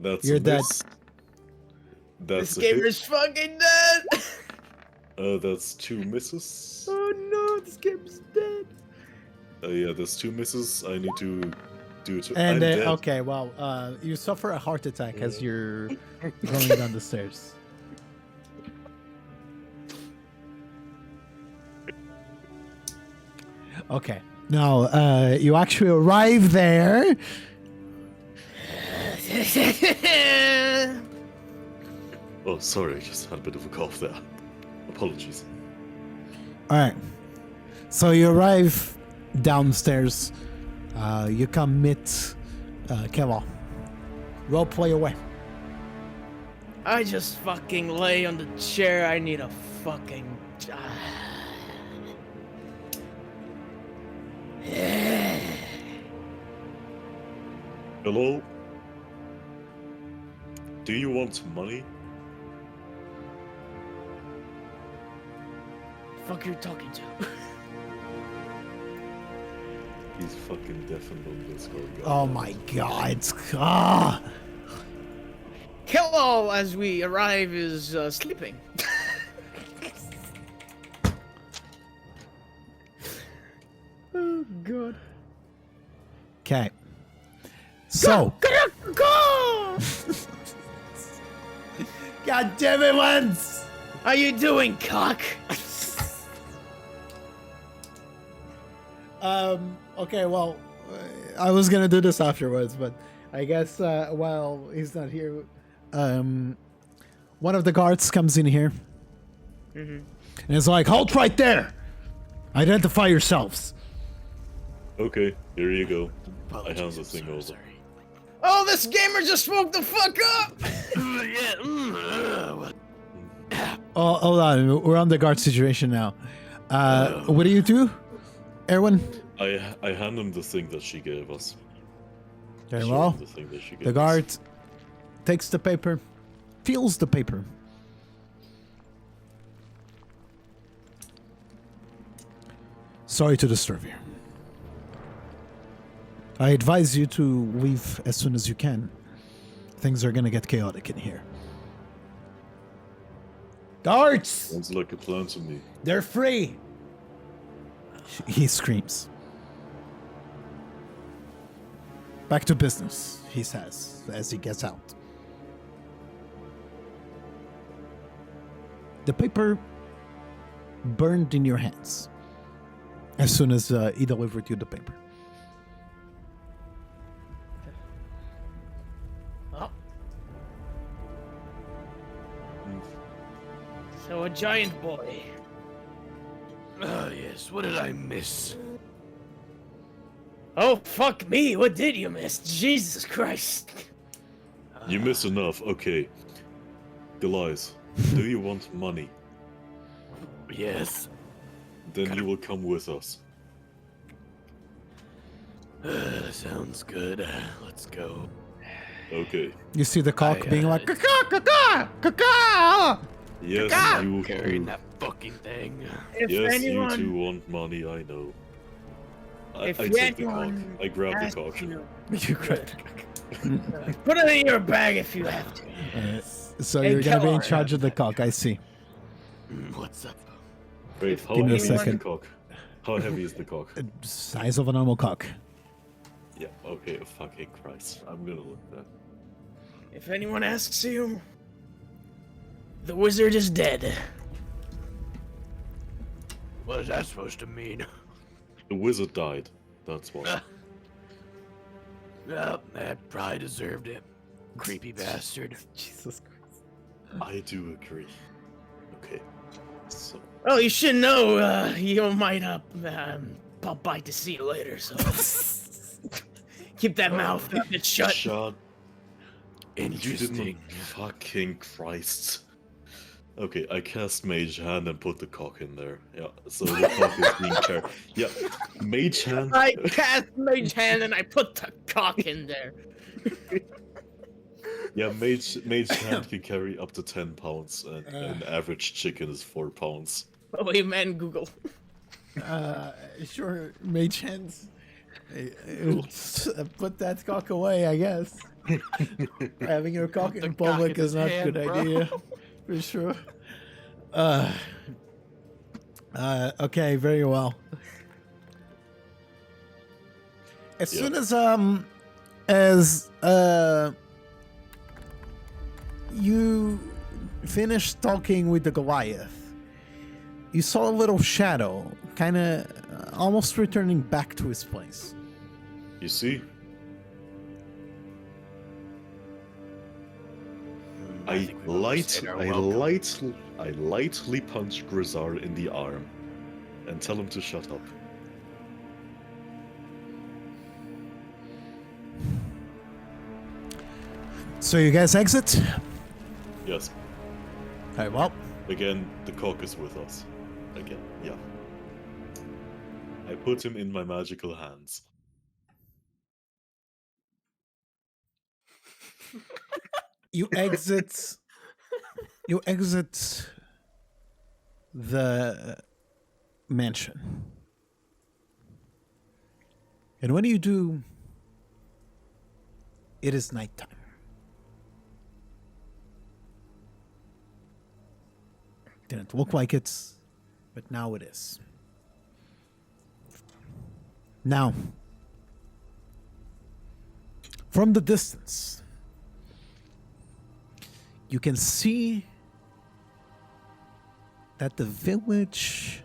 D: That's
A: You're
D: a
A: dead.
D: miss. That's
C: This
D: a hit.
C: gamer's fucking dead.
D: That's 2 misses.
C: Oh no, this game's dead.
D: Yeah, there's 2 misses. I need to do it.
A: And
D: I'm dead.
A: okay, well, you suffer a heart attack as you're going down the stairs. Okay. Now, you actually arrive there.
D: Oh, sorry, I just had a bit of a cough there. Apologies.
A: All right. So you arrive downstairs. You come meet Kemal. Role play away.
C: I just fucking lay on the chair. I need a fucking.
D: Hello? Do you want money?
C: Fuck you're talking to.
D: He's fucking deaf and dumb, this guy.
A: Oh my God. Ah.
C: Hello, as we arrive, is sleeping. Oh god.
A: Okay. So.
C: Go!
A: God damn it, Lens!
C: How you doing, cock?
A: Okay, well, I was gonna do this afterwards, but I guess while he's not here, one of the guards comes in here and is like, "Halt right there! Identify yourselves."
D: Okay, here you go. I hand
B: Apologies,
D: the
B: I'm
D: thing
B: so
D: over.
B: sorry.
C: Oh, this gamer just woke the fuck up!
B: Yeah. What?
A: Oh, hold on, we're on the guard situation now. What do you do, Erwin?
D: I hand him the thing that she gave us.
A: Very
D: Show
A: well.
D: him the thing that she gave
A: The
D: us.
A: guard takes the paper, feels the paper. Sorry to disturb you. I advise you to leave as soon as you can. Things are gonna get chaotic in here. Guards!
D: Sounds like a plan to me.
A: They're free! He screams. Back to business, he says, as he gets out. The paper burned in your hands as soon as he delivered you the paper.
C: Oh. So a giant boy.
B: Oh, yes. What did I miss?
C: Oh, fuck me. What did you miss? Jesus Christ.
D: You miss enough, okay. Delize, do you want money?
B: Yes.
D: Then you will come with us.
B: Sounds good. Let's go.
D: Okay.
A: You see the cock
B: I,
A: being like, "Caca, caca, caca!"
D: Yes, you
B: Carrying
D: do.
B: that fucking thing.
C: If
D: Yes,
C: anyone,
D: you two want money, I know. I
C: If
D: take the cock.
C: anyone
D: I grab the
C: asks
D: cock.
C: you,
A: You could.
C: put it in your bag if you have to.
A: So
C: Hey,
A: you're gonna be in
C: Kellar.
A: charge of the cock, I see.
B: What's up?
D: Wait, how
A: Give me a
D: heavy is the
A: second.
D: cock? How heavy is the cock?
A: Size of a normal cock.
D: Yeah, okay, fucking Christ. I'm gonna look that.
C: If anyone asks you, the wizard is dead.
B: What is that supposed to mean?
D: The wizard died. That's why.
B: Well, that probably deserved it. Creepy bastard.
A: Jesus Christ.
D: I do agree. Okay. So,
C: Well, you should know, you might pop by to see you later, so keep that mouth shut.
D: Shut. You
B: Interesting.
D: didn't. Fucking Christ. Okay, I cast Mage Hand and put the cock in there. Yeah, so the cock is being carried. Yeah, Mage Hand.
C: I cast Mage Hand and I put the cock in there.
D: Yeah, Mage Hand can carry up to 10 pounds, and an average chicken is 4 pounds.
C: Oh, you man, Google.
A: Sure, mage hands. Put that cock away, I guess. Having your cock
E: Put
A: in
E: the cock
A: public
E: in
A: is
E: his
A: not a
E: hand,
A: good
E: bro.
A: idea. For sure. Okay, very well. As soon as you finished talking with the Goliath, you saw a little shadow, kind of almost returning back to his place.
D: You see? I
B: think we've overstayed our welcome.
D: lightly punch Grizzar in the arm and tell him to shut up.
A: So you guys exit?
D: Yes.
A: Okay, well,
D: Again, the cock is with us. Again, yeah. I put him in my magical hands.
A: you exit. You exit the mansion. And when you do, it is nighttime. Didn't look like it, but now it is. Now, from the distance, you can see that the village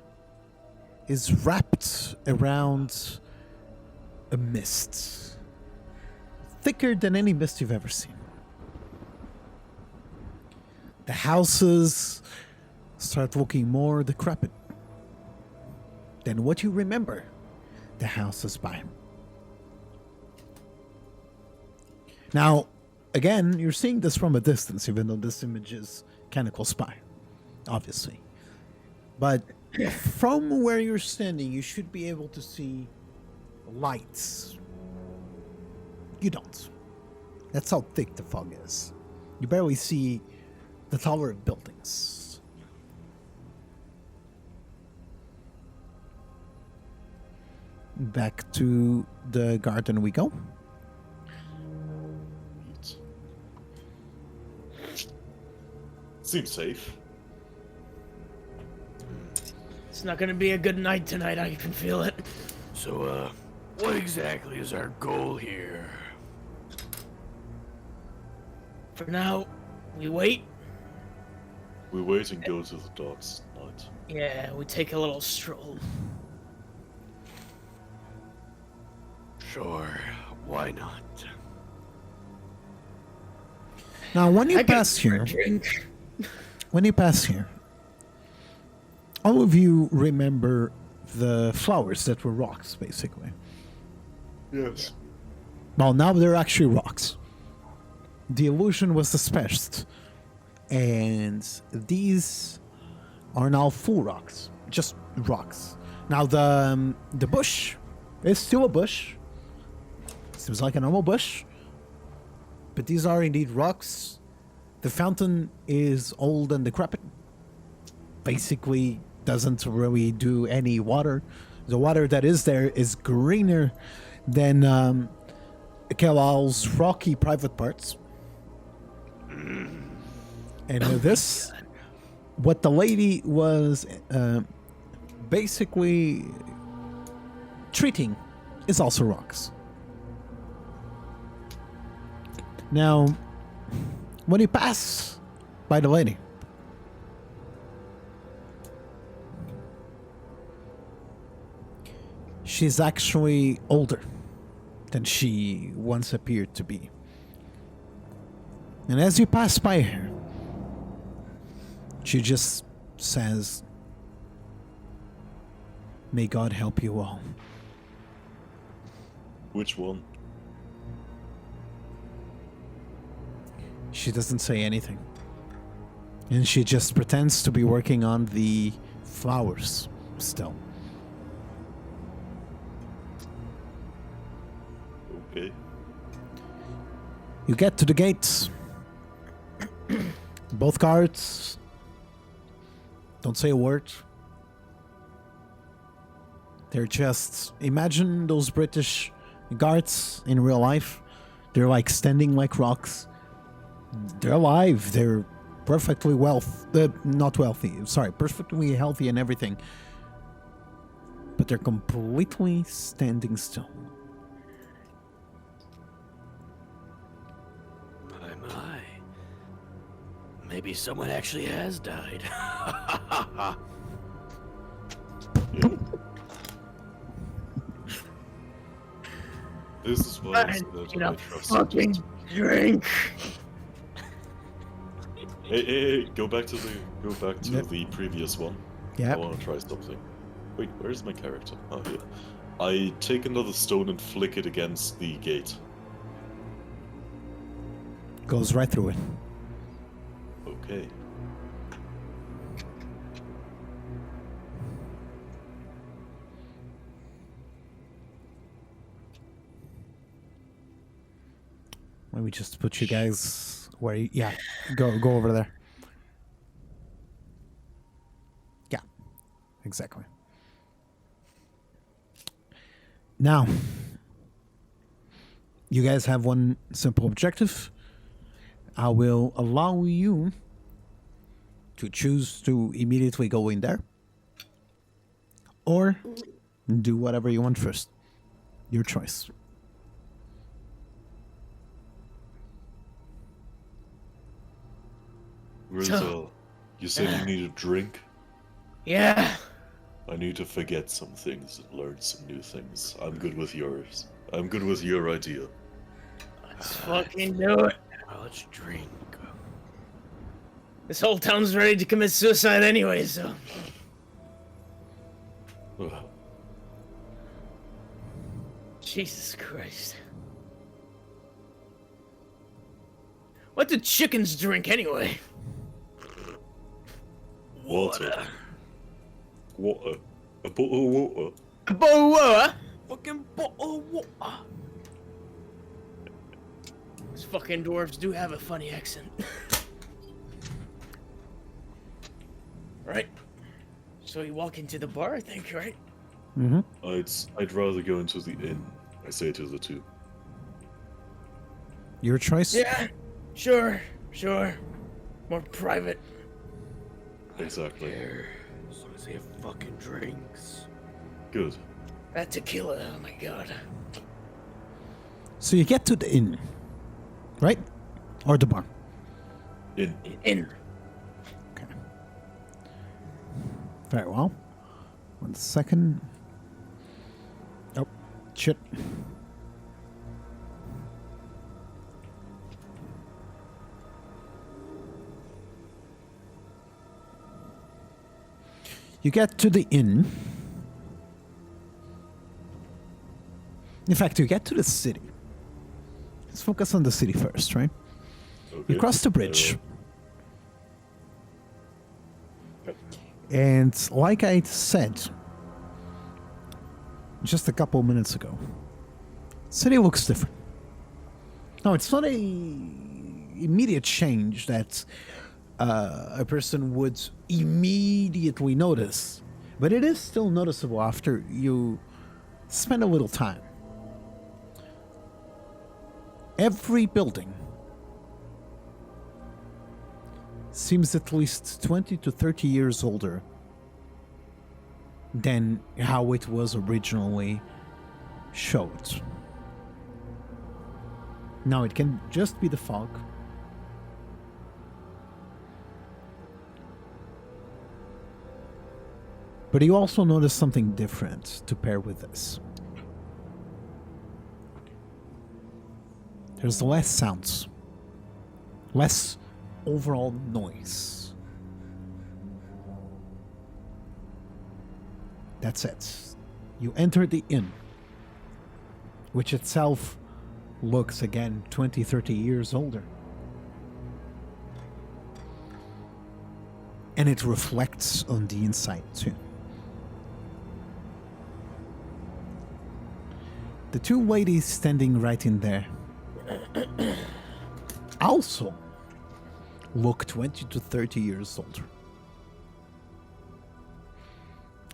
A: is wrapped around a mist, thicker than any mist you've ever seen. The houses start looking more decrepit than what you remember the houses by. Now, again, you're seeing this from a distance, even though this image is kind of close by, obviously. But from where you're standing, you should be able to see lights. You don't. That's how thick the fog is. You barely see the taller buildings. Back to the garden we go.
D: Seems safe.
C: It's not gonna be a good night tonight, I can feel it.
B: So, what exactly is our goal here?
C: For now, we wait.
D: We wait and go to the docks tonight.
C: Yeah, we take a little stroll.
B: Sure, why not?
A: Now, when you
C: I could
A: pass here,
C: drink.
A: all of you remember the flowers that were rocks, basically.
D: Yes.
A: Well, now they're actually rocks. The illusion was dispersed, and these are now full rocks, just rocks. Now the bush is still a bush. Seems like a normal bush, but these are indeed rocks. The fountain is old and decrepit. Basically, doesn't really do any water. The water that is there is greener than Kelal's rocky private parts. And with this, what the lady was basically treating is also rocks. Now, when you pass by the lady, she's actually older than she once appeared to be. And as you pass by her, she just says, "May God help you all."
D: Which one?
A: She doesn't say anything. And she just pretends to be working on the flowers still.
D: Okay.
A: You get to the gates. Both guards don't say a word. They're just, imagine those British guards in real life. They're like standing like rocks. They're alive. They're perfectly not wealthy. Sorry, perfectly healthy and everything. But they're completely standing still.
B: My. Maybe someone actually has died.
D: This is why I
C: I
D: said
C: need
D: I
C: a
D: trust.
C: fucking drink.
D: Hey, go back to
A: Yep.
D: the previous one.
A: Yeah.
D: I want to try something. Wait, where's my character? Oh, here. I take another stone and flick it against the gate.
A: Goes right through it.
D: Okay.
A: Let me just put you guys where yeah, go over there. Yeah. Exactly. Now, you guys have one simple objective. I will allow you to choose to immediately go in there or do whatever you want first. Your choice.
D: Rizal, you said you need a drink?
C: Yeah.
D: I need to forget some things and learn some new things. I'm good with yours. I'm good with your idea.
C: Let's fucking do it.
B: Well, let's drink.
C: This whole town's ready to commit suicide anyway, so.
D: Ugh.
C: Jesus Christ. What do chickens drink anyway?
D: Water. Water. A bottle of water.
C: Boa!
B: Fucking bottle of water.
C: These fucking dwarves do have a funny accent. Right? So you walk into the bar, I think, right?
A: Mm-hmm.
D: I'd rather go into the inn. I say to the two.
A: Your choice?
C: Yeah, sure. More private.
D: Exactly.
B: Here, as long as they have fucking drinks.
D: Good.
C: That tequila, oh my god.
A: So you get to the inn, right? Or the bar?
D: Inn.
C: In.
A: Okay. Very well. 1 second. Oh, shit. You get to the inn. In fact, you get to the city. Let's focus on the city first, right?
D: Okay.
A: You cross the bridge.
D: Yep.
A: And like I said just a couple minutes ago, city looks different. No, it's not a immediate change that a person would immediately notice, but it is still noticeable after you spend a little time. Every building seems at least 20 to 30 years older than how it was originally showed. Now, it can just be the fog. But you also notice something different to pair with this. There's less sounds, less overall noise. That's it. You enter the inn, which itself looks again 20, 30 years older. And it reflects on the inside too. The two ladies standing right in there also look 20 to 30 years older.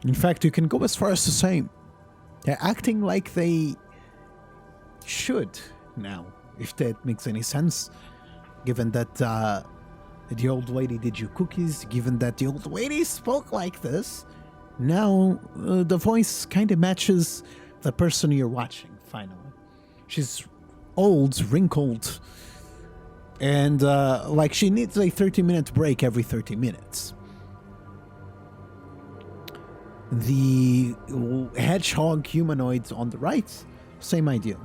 A: In fact, you can go as far as to say they're acting like they should now if that makes any sense. Given that the old lady did you cookies, given that the old lady spoke like this, now the voice kind of matches the person you're watching, finally. She's old, wrinkled, and like she needs a 30-minute break every 30 minutes. The hedgehog humanoids on the right, same idea.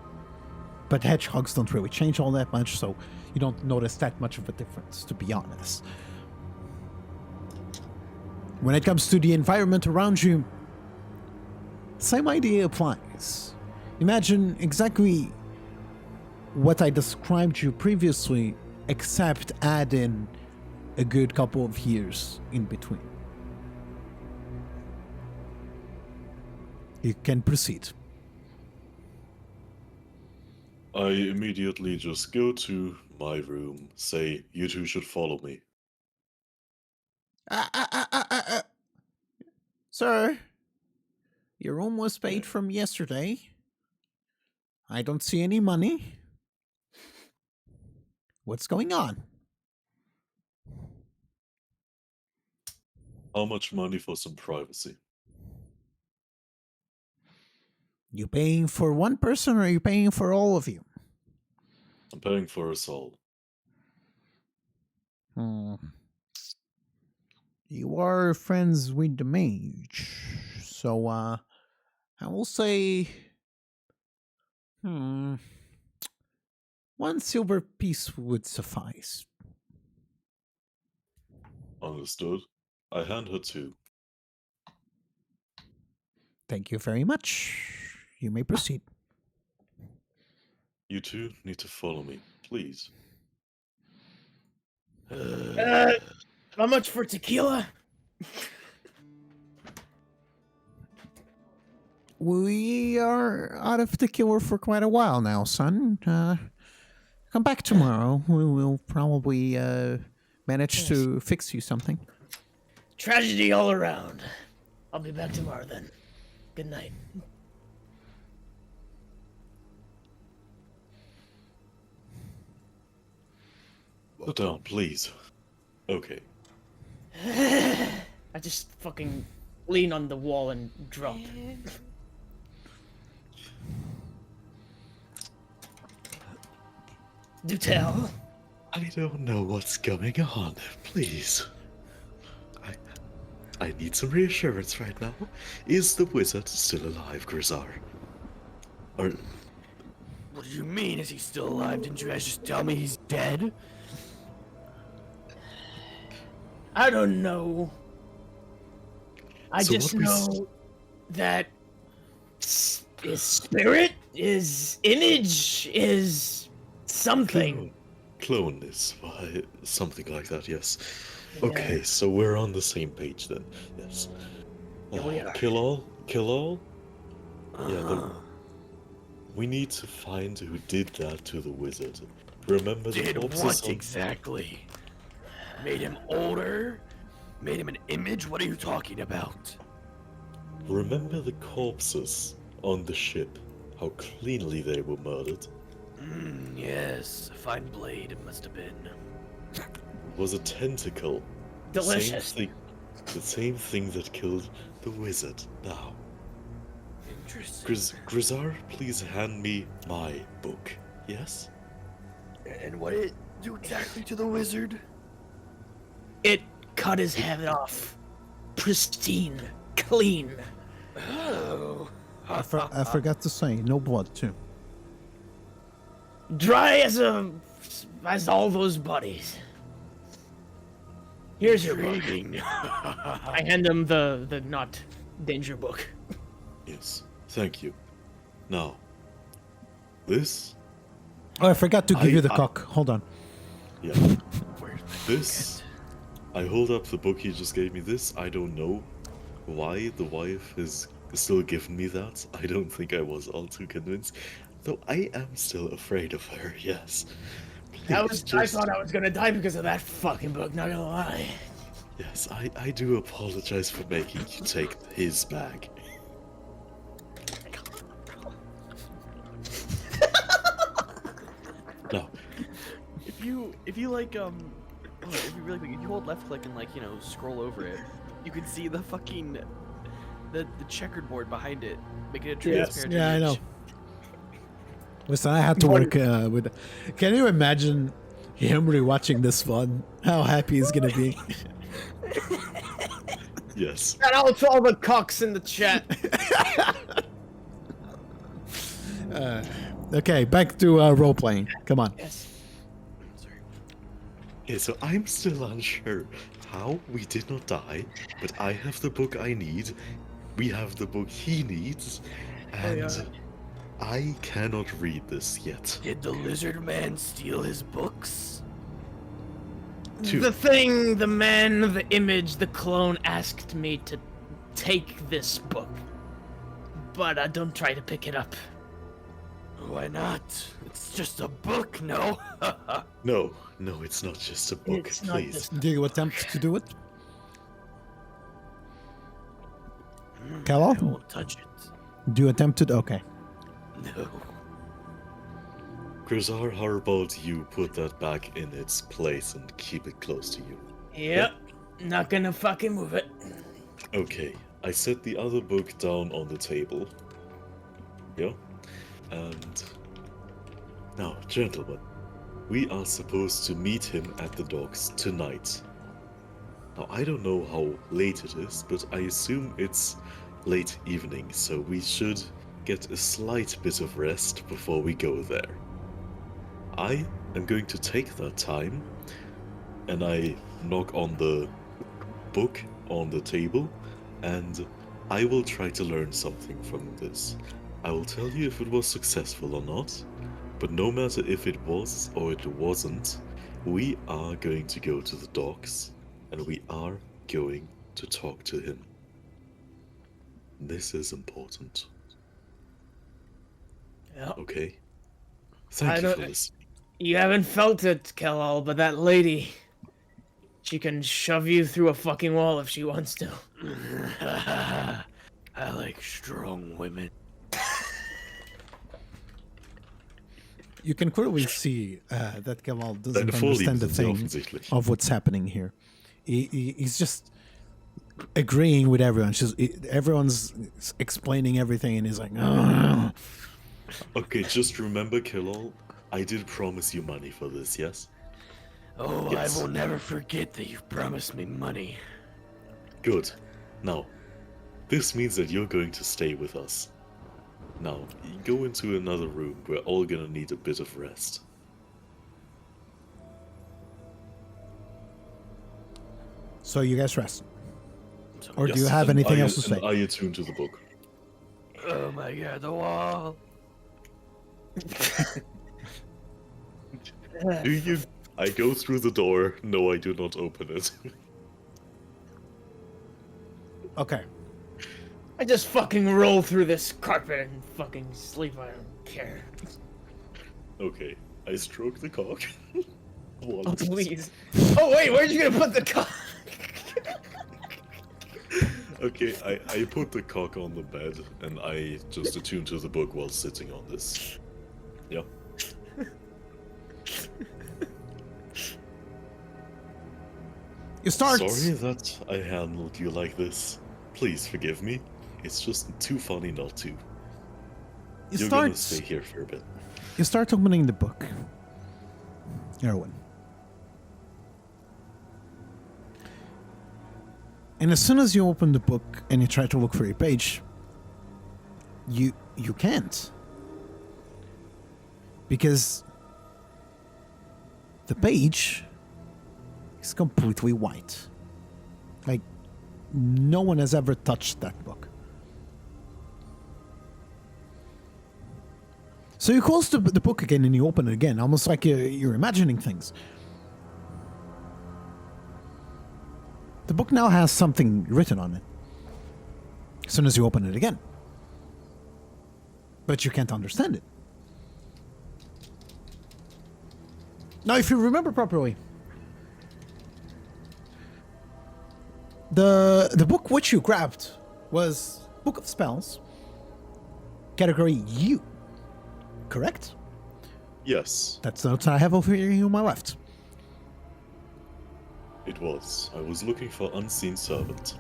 A: But hedgehogs don't really change all that much, so you don't notice that much of a difference, to be honest. When it comes to the environment around you, same idea applies. Imagine exactly what I described to you previously, except add in a good couple of years in between. You can proceed.
D: I immediately just go to my room, say, you two should follow me.
A: Sir, your room was paid from yesterday. I don't see any money. What's going on?
D: How much money for some privacy?
A: You paying for one person or are you paying for all of you?
D: I'm paying for us all.
A: You are friends with the mage. So, I will say... one silver piece would suffice.
D: Understood. I hand her two.
A: Thank you very much. You may proceed.
D: You two need to follow me, please.
C: How much for tequila?
A: We are out of tequila for quite a while now, son. Come back tomorrow. We will probably manage to fix you something.
C: Tragedy all around. I'll be back tomorrow then. Good night.
D: Sit down, please. Okay.
C: I just fucking lean on the wall and drop. Do tell.
D: I don't know what's going on. Please. I need some reassurance right now. Is the wizard still alive, Grisar? Or
B: What do you mean? Is he still alive? Didn't you guys just tell me he's dead?
C: I don't know. I
D: So
C: just
D: what we
C: know that his spirit, his image, is something.
D: clone this? Why, something like that, yes. Okay, so we're on the same page then. Yes.
C: Yeah, we are.
D: Kill all? Kill all? Yeah,
B: Uh,
D: we need to find who did that to the wizard. Remember the
B: did
D: corpses
B: what
D: on-
B: exactly? Made him older? Made him an image? What are you talking about?
D: Remember the corpses on the ship? How cleanly they were murdered?
B: Yes, a fine blade it must have been.
D: Was a tentacle.
C: Delicious.
D: The same thing that killed the wizard. Now,
B: Interesting.
D: Grisar, please hand me my book. Yes?
B: And what did it do exactly to the wizard?
C: It cut his head off. Pristine. Clean.
B: Oh.
A: I forgot to say, no blood too.
C: Dry as all those bodies. Here's your book.
B: Intriguing.
C: I hand him the not danger book.
D: Yes. Thank you. Now, this,
A: Oh, I forgot to give you the
D: I-
A: cock. Hold on.
D: yeah,
B: Where's my
D: this, I hold up the book he just gave me. This, I don't know why the wife has still given me that. I don't think I was all too convinced. Though I am still afraid of her, yes.
C: I
D: Please,
C: thought I was gonna die because of that fucking book, not gonna lie.
D: Yes, I do apologize for making you take his bag.
E: if you like if you really quick, if you hold left click and like scroll over it, you can see the fucking the checkered board behind it, making it
C: Yes.
E: transparent.
A: Yeah, I
E: image.
A: know. Listen, I had to work with. Can you imagine him rewatching this one? How happy he's gonna be.
D: Yes.
C: Shout out to all the cocks in the chat.
A: Okay, back to role playing. Come on.
C: Yes.
D: Yeah, so I'm still unsure how we did not die, but I have the book I need. We have the book he needs, and
C: yeah.
D: I cannot read this yet.
B: Did the lizard man steal his books?
D: Two.
C: The thing, the man, the image, the clone asked me to take this book. But don't try to pick it up.
B: Why not? It's just a book, no?
D: No, it's not just a book,
C: It's not
D: please.
C: just-
A: Do you attempt to do it?
B: I
A: Kellogg?
B: won't touch it.
A: Do you attempt it? Okay.
B: No.
D: Grizar, how about you put that back in its place and keep it close to you?
C: Yep. Not gonna fucking move it.
D: Okay, I set the other book down on the table. Yeah? And now, gentlemen, we are supposed to meet him at the docks tonight. Now, I don't know how late it is, but I assume it's late evening, so we should get a slight bit of rest before we go there. I am going to take that time, and I knock on the book on the table, and I will try to learn something from this. I will tell you if it was successful or not, but no matter if it was or it wasn't, we are going to go to the docks, and we are going to talk to him. This is important,
C: Yep.
D: okay?
C: I
D: Thank you
C: don't-
D: for listening.
C: You haven't felt it, Kellall, but that lady, she can shove you through a fucking wall if she wants to.
B: I like strong women.
A: You can clearly see that Kamal doesn't
D: Deine Vorlieben
A: understand the
D: sind sehr
A: thing
D: offensichtlich.
A: of what's happening here. He's just agreeing with everyone. Everyone's explaining everything, and he's like, "Oh."
D: Okay, just remember, Killall, I did promise you money for this, yes?
B: Oh,
D: Yes.
B: I will never forget that you promised me money.
D: Good. Now, this means that you're going to stay with us. Now, go into another room. We're all gonna need a bit of rest.
A: So you guys rest,
B: So-
A: or do you
D: Yes,
A: have
D: and
A: anything
D: are
A: else to
D: you-
A: say?
D: and Are you tuned to the book?
B: Oh my god, the wall.
D: Do you? I go through the door. No, I do not open it.
A: Okay.
C: I just fucking roll through this carpet and fucking sleep. I don't care.
D: Okay, I stroke the cock.
C: Oh,
D: Once.
C: please. Oh, wait, where'd you gonna put the cock?
D: Okay, I put the cock on the bed and I just attune to the book while sitting on this. Yeah.
A: You start.
D: Sorry that I handled you like this. Please forgive me. It's just too funny not to.
A: You
D: You're gonna
A: start.
D: stay here for a bit.
A: You start opening the book. Erwin. And as soon as you open the book and you try to look for a page, you can't. Because the page is completely white. Like no one has ever touched that book. So you close the book again and you open it again, almost like you're imagining things. The book now has something written on it. As soon as you open it again. But you can't understand it. Now, if you remember properly, the book which you grabbed was Book of Spells, category U. Correct?
D: Yes,
A: That's the notes I have over here on my left.
D: it was. I was looking for Unseen Servant.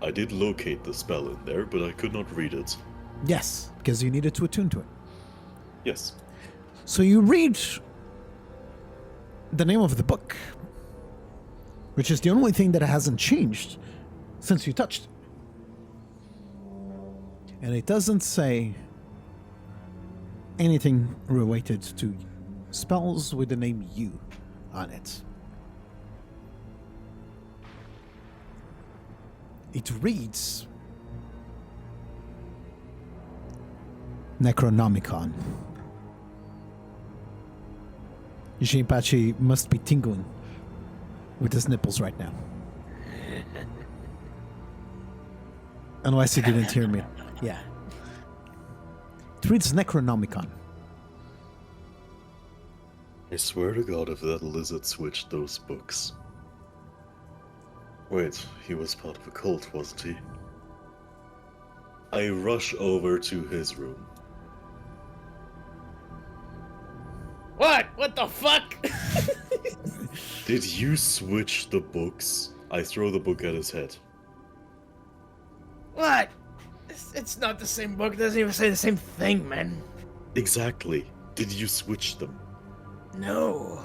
D: I did locate the spell in there, but I could not read it.
A: Yes, because you needed to attune to it.
D: Yes.
A: So you read the name of the book, which is the only thing that hasn't changed since you touched it. And it doesn't say anything related to spells with the name you on it. It reads Necronomicon. Jinpachi must be tingling with his nipples right now. Unless he didn't hear me. Yeah. It reads Necronomicon.
D: I swear to God if that lizard switched those books. Wait, he was part of a cult, wasn't he? I rush over to his room.
C: What? What the fuck?
D: Did you switch the books? I throw the book at his head.
C: What? It's not the same book. It doesn't even say the same thing, man.
D: Exactly. Did you switch them?
C: No.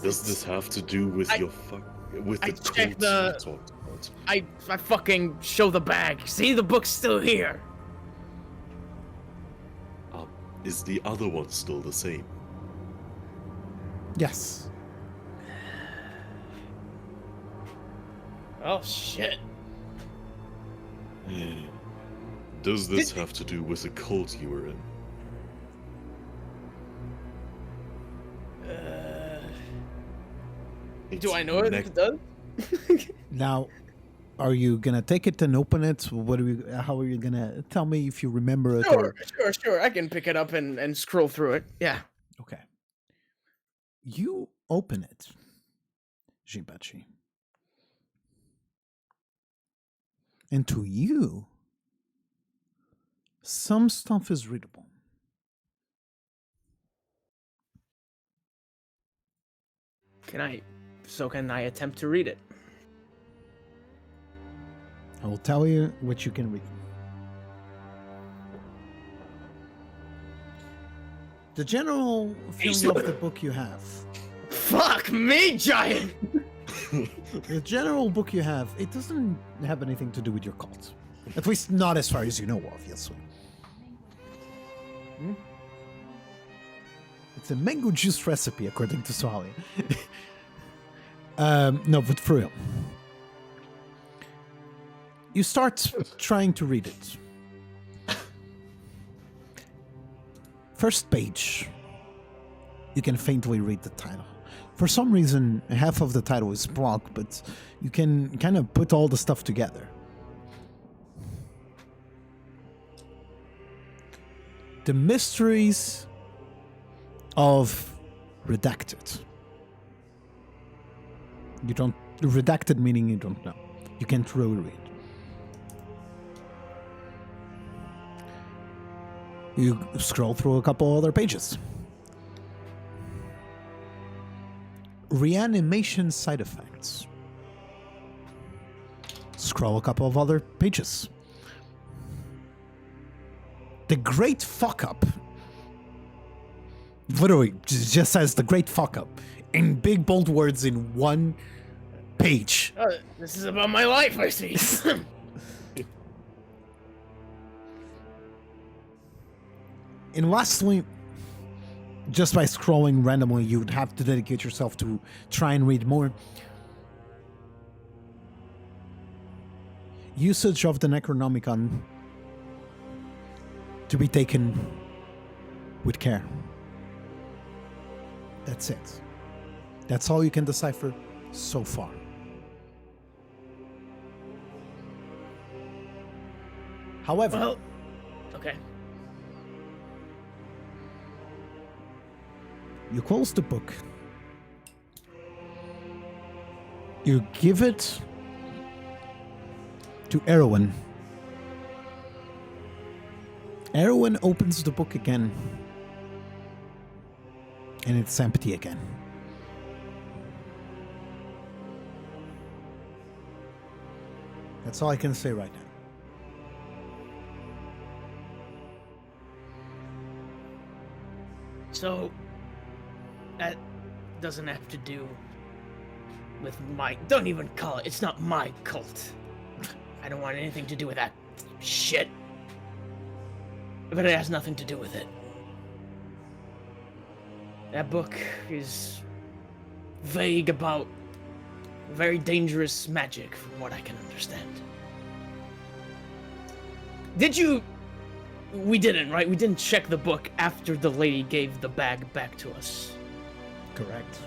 D: Does this have to do with
C: I-
D: your with
C: I
D: the
C: checked
D: cult
C: the-
D: you talked about?
C: I fucking show the bag. See, the book's still here.
D: Is the other one still the same?
A: Yes.
C: Oh shit.
D: Does this have to do with the cult you were in?
C: Do I know it if it does?
A: Now, are you gonna take it and open it? What are you? How are you gonna tell me if you remember it?
C: Sure. I can pick it up and scroll through it. Yeah.
A: Okay. You open it, Jinpachi. And to you, some stuff is readable.
C: Can I attempt to read it?
A: I will tell you what you can read. The general feeling of the book you have.
C: Fuck me, giant.
A: The general book you have, it doesn't have anything to do with your cult. At least not as far as you know, obviously. It's a mango juice recipe, according to Sohalia. No, but for real. You start trying to read it. First page, you can faintly read the title. For some reason, half of the title is blocked, but you can kind of put all the stuff together. The Mysteries of Redacted. You don't... Redacted meaning you don't know. You can't really read. You scroll through a couple other pages. Reanimation side effects. Scroll a couple of other pages. The Great Fuck Up. Literally, just says the Great Fuck Up in big bold words in one page.
C: This is about my life, I see.
A: And lastly, just by scrolling randomly, you'd have to dedicate yourself to try and read more. Usage of the Necronomicon to be taken with care. That's it. That's all you can decipher so far. However,
C: Well, okay.
A: you close the book. You give it to Erwin. Erwin opens the book again. and it's empty again. That's all I can say right now.
C: So, that doesn't have to do with my... Don't even call it. It's not my cult. I don't want anything to do with that shit. But it has nothing to do with it. That book is vague about very dangerous magic, from what I can understand. Did you... We didn't, right? We didn't check the book after the lady gave the bag back to us.
A: Correct.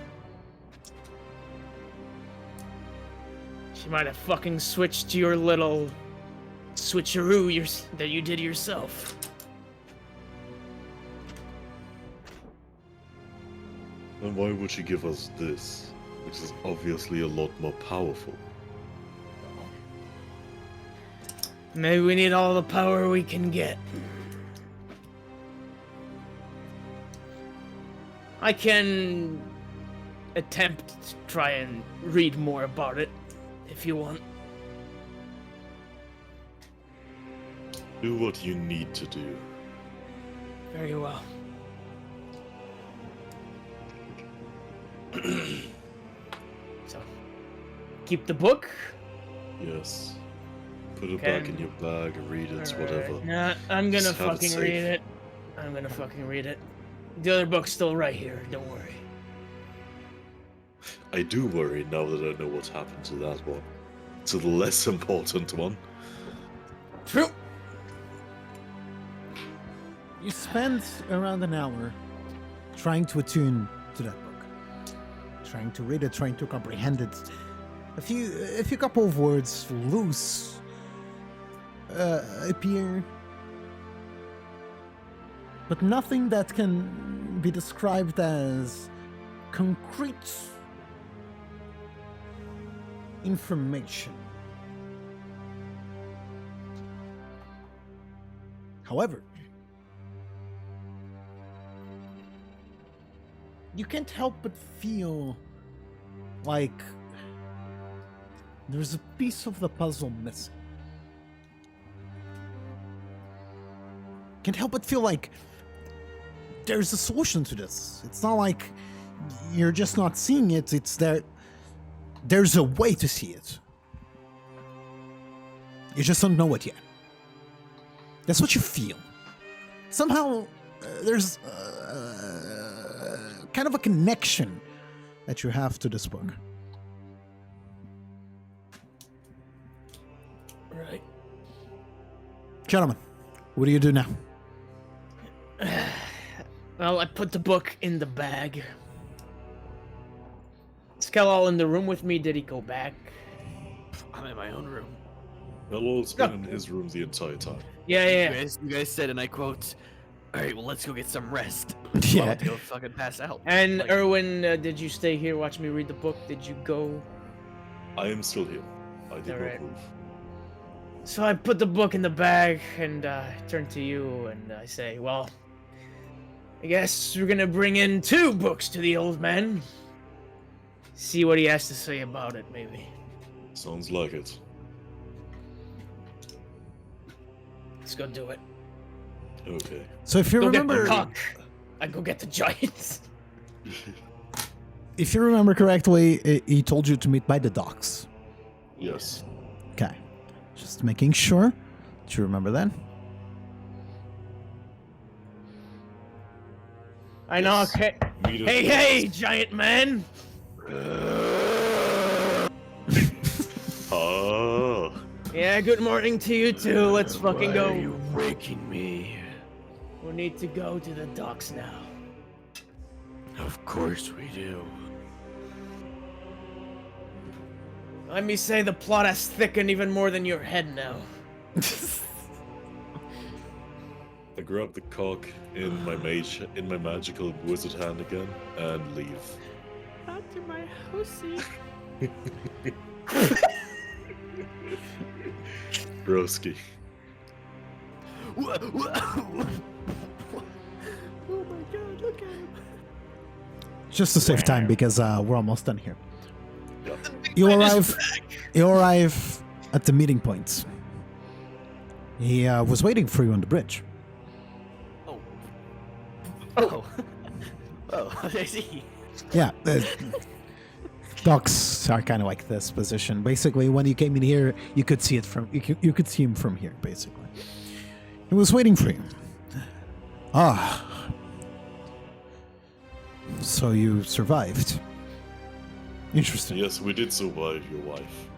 C: She might have fucking switched your little switcheroo that you did yourself.
D: And why would she give us this, which is obviously a lot more powerful?
C: Maybe we need all the power we can get. I can attempt to try and read more about it, if you want.
D: Do what you need to do.
C: Very well. So, keep the book.
D: Yes. Put it back in
C: Can-
D: your bag, read it,
C: Alright.
D: whatever.
C: Nah, I'm gonna
D: Just have it
C: fucking
D: safe.
C: read it. I'm gonna fucking read it. The other book's still right here, don't worry.
D: I do worry now that I know what happened to that one. To the less important one.
C: True!
A: You spend around an hour trying to attune to that book, trying to read it, trying to comprehend it. A few couple of words loose appear, but nothing that can be described as concrete information. However, you can't help but feel like there's a piece of the puzzle missing. Can't help but feel like there's a solution to this. It's not like you're just not seeing it, it's that there's a way to see it. You just don't know it yet. That's what you feel. Somehow, there's kind of a connection that you have to this book.
C: Right.
A: Gentlemen, what do you do now?
C: Well, I put the book in the bag. Is Kellall in the room with me? Did he go back?
E: I'm in my own room.
D: Hello's been in his room the entire time.
C: Yeah.
E: You guys said, and I quote, "Alright, well, let's go get some rest."
A: Yeah.
E: I'm about to go fucking pass out.
C: And
E: Like,
C: Erwin, did you stay here, watch me read the book? Did you go?
D: I am still here. I did
C: Alright.
D: not move.
C: So I put the book in the bag and turn to you and I say, well, I guess we're gonna bring in 2 books to the old man. See what he has to say about it, maybe.
D: Sounds like it.
C: Let's go do it.
D: Okay.
A: So if you
C: Go
A: remember,
C: get the cock. I go get the giants.
A: if you remember correctly, he told you to meet by the docks.
D: Yes.
A: Okay, just making sure that you remember that.
C: I knock. Hey,
D: Meet at
C: hey,
D: the
C: hey,
D: docks.
C: giant man.
D: Ah.
C: Yeah, good morning to you too. Let's fucking
B: Why
C: go.
B: are you waking me?
C: We need to go to the docks now.
B: Of course we do.
C: Let me say the plot has thickened even more than your head now.
D: I grab the cock in my magical wizard hand again and leave.
E: Not to my housey.
D: Broski.
E: Oh my god, look at him.
A: Just to save time because we're almost done here.
D: Yeah.
A: You arrive at the meeting point. He was waiting for you on the bridge.
E: Oh. Oh. Oh, I see.
A: Yeah, docks are kind of like this position. Basically, when you came in here, you could see it from you could see him from here. Basically, he was waiting for you. Ah, so you survived. Interesting.
D: Yes, we did survive your wife.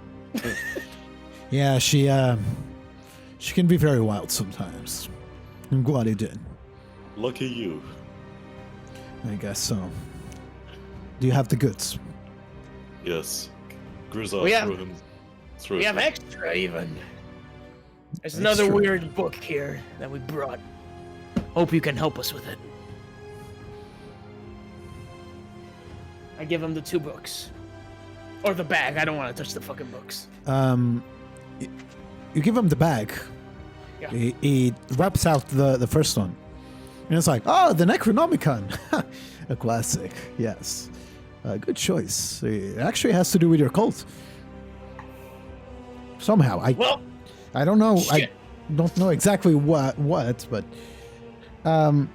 A: Yeah, she can be very wild sometimes. I'm glad he did.
D: Lucky you.
A: I guess so. Do you have the goods?
D: Yes. Grizzard,
C: We have-
D: throw him. Throw
C: We have
D: him.
C: extra even. There's another
A: Extra.
C: weird book here that we brought. Hope you can help us with it. I give him the 2 books. Or the bag. I don't want to touch the fucking books.
A: You give him the bag.
C: Yeah.
A: He wraps out the first one. And it's like, oh, the Necronomicon. A classic, yes. Good choice. It actually has to do with your cult. Somehow.
C: Well,
A: I don't know.
C: shit.
A: I don't know exactly what, but have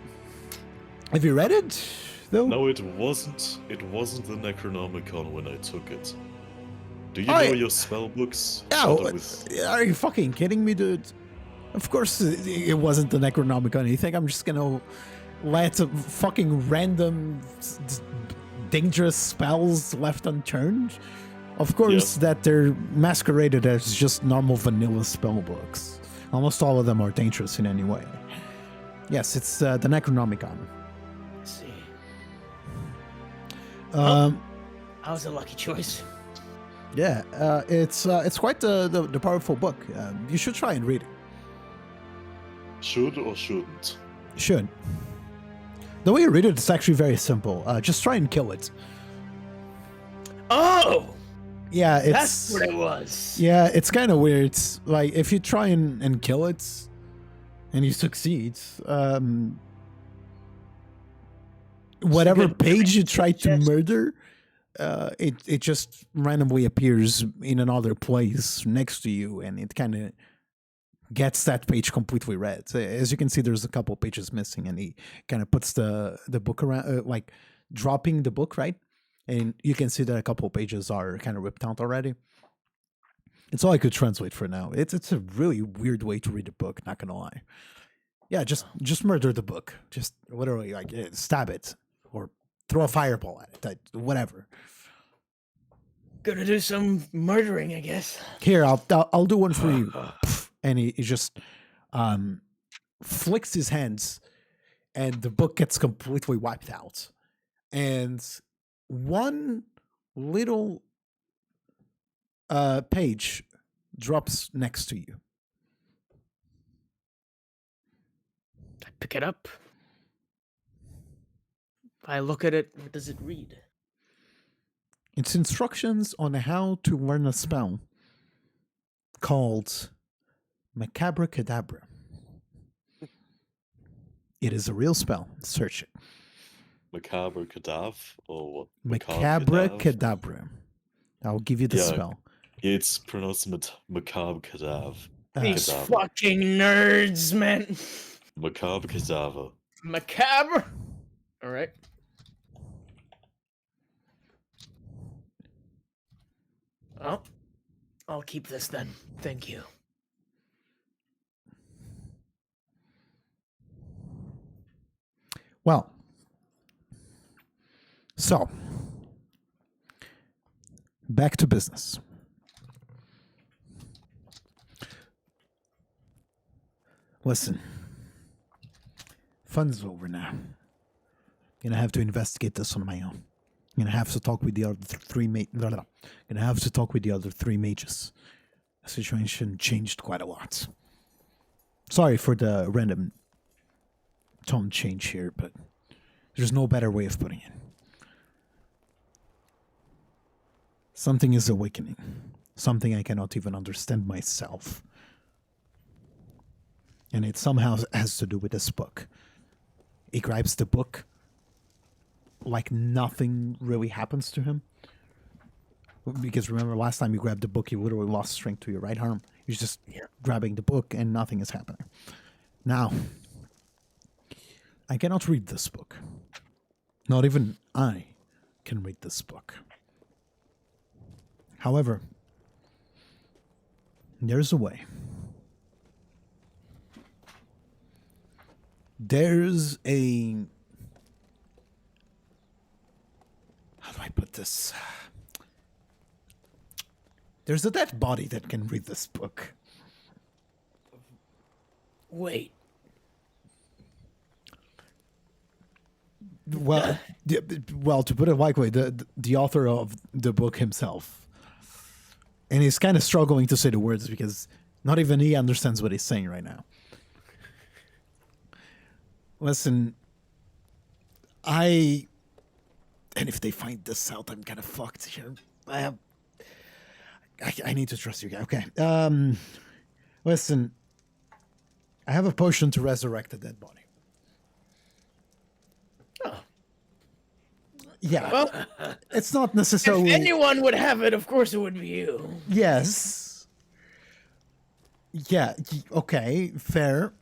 A: you read it though?
D: No, it wasn't. It wasn't the Necronomicon when I took it. Do you
A: Oh,
D: know
A: yeah.
D: your spell books?
A: Yeah,
D: started with-
A: are you fucking kidding me, dude? Of course it wasn't the Necronomicon. You think I'm just gonna let a fucking random dangerous spells left unturned? Of course that they're masqueraded as just normal vanilla spell books. Almost all of them are dangerous in any way. Yes, it's the Necronomicon.
C: let's see.
A: Um,
C: That was a lucky choice.
A: yeah, it's quite the powerful book. You should try and read it.
D: Should or shouldn't?
A: You should. The way you read it, it's actually very simple. Just try and kill it.
C: Oh!
A: Yeah, it's
C: That's what it was.
A: yeah, it's kind of weird. Like if you try and kill it, and you succeed, whatever
C: good
A: page you try to
C: Yes.
A: murder, it just randomly appears in another place next to you, and it kind of gets that page completely red. So, as you can see, there's a couple pages missing, and he kind of puts the book around, like dropping the book, right? And you can see that a couple pages are kind of ripped out already. It's all I could translate for now. It's a really weird way to read a book, not gonna lie. Yeah, just murder the book. Just literally like stab it or throw a fireball at it. Whatever.
C: Gonna do some murdering, I guess.
A: Here, I'll do one for you. And he just flicks his hands, and the book gets completely wiped out. And one little page drops next to you.
C: I pick it up. I look at it. What does it read?
A: It's instructions on how to learn a spell called Macabre Cadabra. It is a real spell. Search it.
D: Macabre Cadav or what?
A: Macabre
D: Cadav?
A: Cadabra. I'll give you the
D: Yeah.
A: spell.
D: It's pronounced Macabre Cadav.
C: These
D: Cadaver.
C: fucking nerds, man.
D: Macabre Cadaver.
C: Macabre. All right. Oh, I'll keep this then. Thank you.
A: Well, so back to business. Listen, fun's over now. Gonna have to investigate this on my own. Gonna have to talk with the other Gonna have to talk with the other 3 mages. The situation changed quite a lot. Sorry for the random tone change here, but there's no better way of putting it. Something is awakening. Something I cannot even understand myself. And it somehow has to do with this book. He grabs the book like nothing really happens to him. Because remember, last time you grabbed the book, you literally lost strength to your right arm. You're just grabbing the book and nothing is happening. Now, I cannot read this book. Not even I can read this book. However, there's a way. There's a... How do I put this? There's a dead body that can read this book.
C: Wait.
A: Well, well, to put it lightly, the author of the book himself, and he's kind of struggling to say the words because not even he understands what he's saying right now. Listen, and if they find this out, I'm kind of fucked here. I need to trust you guys. Okay. Listen, I have a potion to resurrect a dead body.
C: Oh.
A: Yeah.
C: Well,
A: It's not
C: if
A: necessarily...
C: anyone would have it, of course it would be you.
A: Yes. Yeah. Okay. Fair.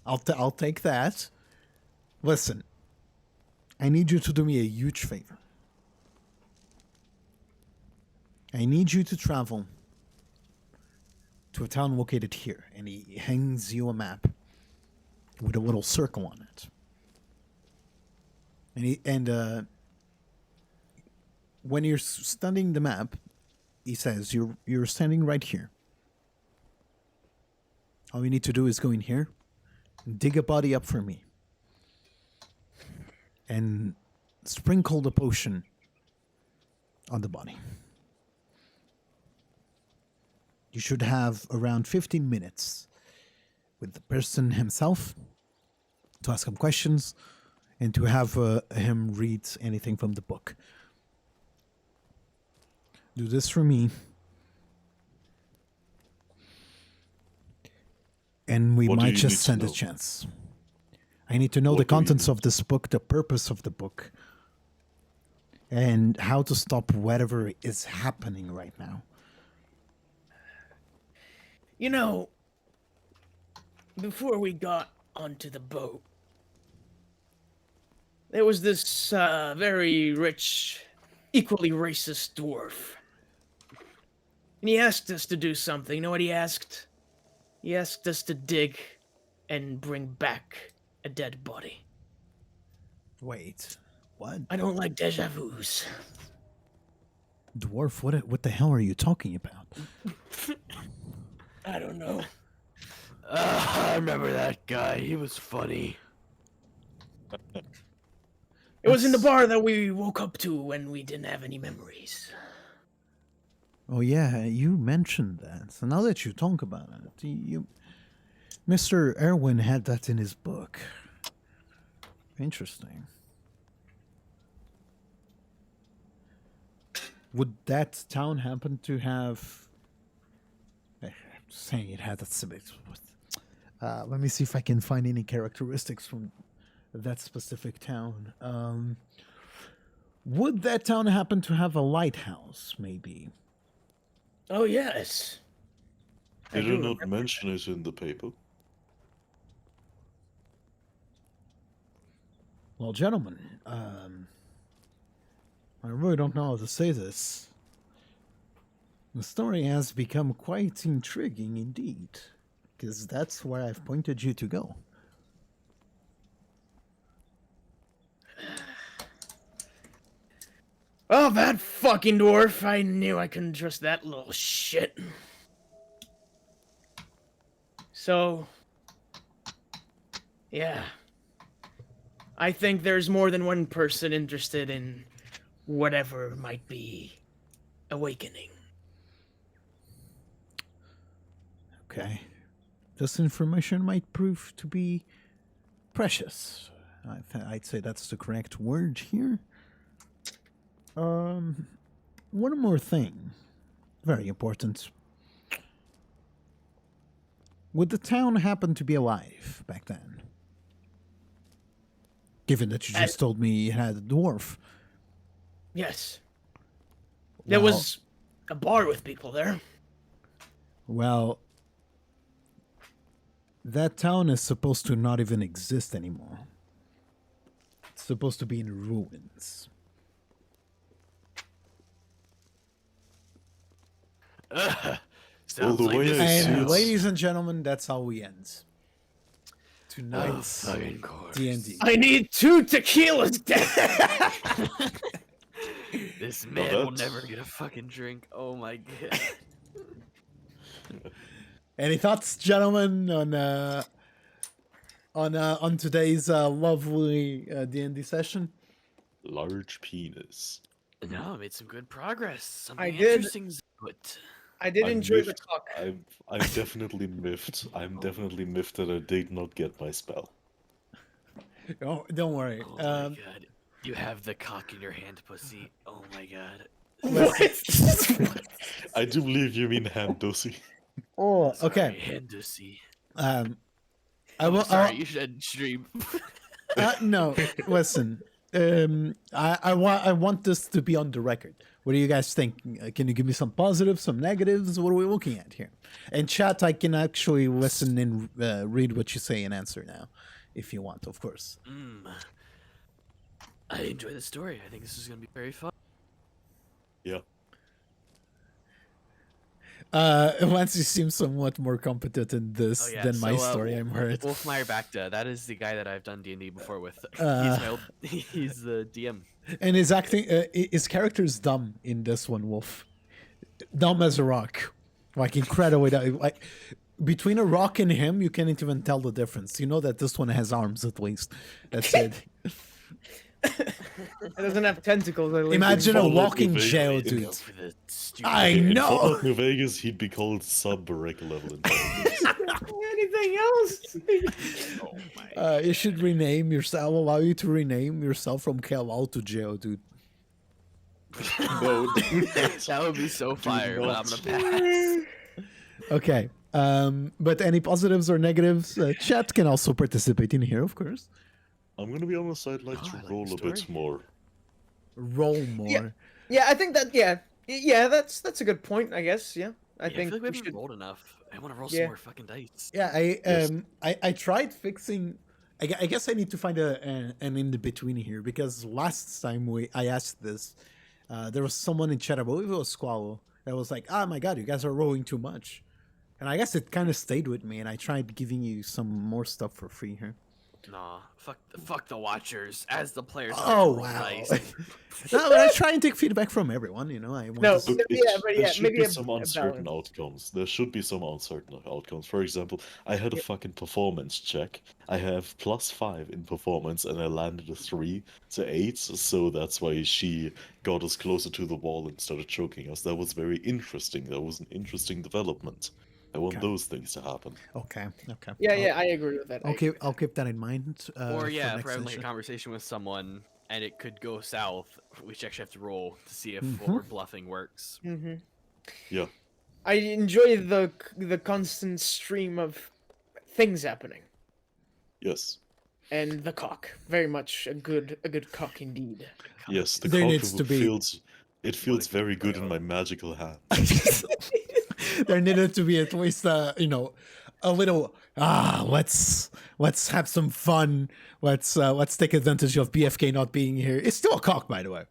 A: I'll take that. Listen, I need you to do me a huge favor. I need you to travel to a town located here, and he hangs you a map with a little circle on it. And when you're studying the map, he says you're standing right here. All you need to do is go in here, dig a body up for me, and sprinkle the potion on the body. You should have around 15 minutes with the person himself to ask him questions and to have him read anything from the book. Do this for me. And we
D: What do
A: might
D: you need
A: just
D: to
A: stand a
D: know?
A: chance. I need to know
D: What
A: the
D: do you
A: contents
D: need?
A: of this book, the purpose of the book, and how to stop whatever is happening right now.
C: You know, before we got onto the boat, there was this very rich, equally racist dwarf. And he asked us to do something. You know what he asked? He asked us to dig and bring back a dead body.
A: Wait, what?
C: I don't like deja vus.
A: Dwarf, what the hell are you talking about?
C: I don't know.
B: I remember that guy. He was funny.
C: It was in the bar that we woke up to when we didn't have any memories.
A: Oh yeah, you mentioned that. So now that you talk about it, Mr. Erwin had that in his book. Interesting. Would that town happen to have... I'm saying it had that similar... let me see if I can find any characteristics from that specific town. Would that town happen to have a lighthouse, maybe?
C: Oh, yes. I
D: Did
C: do
D: you not
C: remember.
D: mention it in the paper?
A: Well, gentlemen, I really don't know how to say this. The story has become quite intriguing indeed, because that's where I've pointed you to go.
C: Oh, that fucking dwarf. I knew I couldn't trust that little shit. So, yeah. I think there's more than one person interested in whatever might be awakening.
A: Okay. This information might prove to be precious. I'd say that's the correct word here. One more thing. Very important. Would the town happen to be alive back then? Given that you just told me you had a dwarf.
C: Yes. There
A: Well-
C: was a bar with people there.
A: Well, that town is supposed to not even exist anymore. It's supposed to be in ruins.
B: Sounds
D: the
B: like
D: way
B: this
D: I
B: is
D: see
A: And
D: it-
A: ladies and gentlemen, that's how we end tonight's
B: fucking course.
A: D&D.
C: I need 2 tequilas.
B: This man will
D: that's-
B: never get a fucking drink. Oh my god.
A: Any thoughts, gentlemen, on today's lovely D&D session?
D: Large penis.
B: No, I made some good progress. Something
C: I did.
B: interesting's afoot.
C: I did
D: I'm
C: enjoy the
D: miffed.
C: cock.
D: I'm definitely miffed. I'm definitely miffed that I did not get my spell.
A: Oh, don't worry.
B: Oh my god. You have the cock in your hand, pussy. Oh my god.
D: I do believe you mean ham dossy.
A: Oh,
B: Sorry,
A: okay.
B: Handussy.
A: I will.
B: Sorry, you should stream.
A: No, listen. I want this to be on the record. What do you guys think? Can you give me some positives, some negatives? What are we looking at here? And chat, I can actually listen and read what you say and answer now, if you want, of course.
B: I enjoy the story. I think this is gonna be very fun.
D: Yeah.
A: Lance, you seem somewhat more competent in this
B: Oh, yeah,
A: than my
B: so,
A: story. I'm hurt.
B: Wolfmeyer Bacta, that is the guy that I've done D&D before with.
A: Uh,
B: He's the DM.
A: And his acting, his character is dumb in this one, Wolf. Dumb as a rock, like incredibly dumb. Like between a rock and him, you can't even tell the difference. You know that this one has arms at least. That's it.
C: It doesn't have tentacles. At least.
A: Imagine a
D: Fallout
A: walking
D: New
A: jail,
D: Vegas.
A: dude.
B: Go for the stupid
A: I
D: In
A: know.
D: Fallout New Vegas, he'd be called sub-Barrick level intelligence.
C: Anything else?
B: Oh my.
A: You should rename yourself. I'll allow you to rename yourself from Kal to Jail, dude.
D: No, dude,
B: That would be so fire, but I'm
D: not.
B: gonna pass.
A: Okay. But any positives or negatives? Chat can also participate in here, of course.
D: I'm gonna be honest, I'd like
B: Oh,
D: to
B: I like
D: roll
B: the
D: a bit
B: story.
D: more.
A: Roll more.
C: Yeah, I think that. Yeah, that's a good point. I guess. Yeah, I
B: I
C: think
B: feel like we
C: we
B: haven't
C: should.
B: rolled enough. I want to roll
C: Yeah.
B: some more fucking dice.
A: Yeah,
D: Yes.
A: I tried fixing. I guess I need to find an in the between here because last time I asked this, there was someone in chat, I believe it was Squallow, that was like, "Oh my god, you guys are rolling too much," and I guess it kind of stayed with me, and I tried giving you some more stuff for free here.
B: Nah, fuck the watchers. As the players.
A: Oh
B: roll
A: wow!
B: dice.
A: No, but I try and take feedback from everyone. You know, I want
C: No,
A: to.
D: Look,
C: yeah, but
D: there
C: yeah,
D: should
C: maybe
D: be
C: a-
D: some
C: a
D: uncertain
C: balance.
D: outcomes. There should be some uncertain outcomes. For example, I had a fucking performance check. I have +5 in performance, and I landed a 3 to 8. So that's why she got us closer to the wall and started choking us. That was very interesting. That was an interesting development. I want
A: Okay.
D: those things to happen.
A: Okay. Okay.
C: Yeah, I agree with that.
A: Okay, I'll keep that in mind.
B: Or yeah,
A: next
B: if we're having like a
A: session.
B: conversation with someone and it could go south, we should actually have to roll to see if
A: Mhm.
B: what we're bluffing works.
C: Mm-hmm.
D: Yeah.
C: I enjoy the constant stream of things happening,
D: Yes.
C: and the cock. Very much a good cock indeed.
D: Yes. The
A: There
D: cock
A: needs to be-
D: feels very good in my magical hand.
A: There needed to be at least a little let's have some fun. Let's take advantage of BFK not being here. It's still a cock, by the way.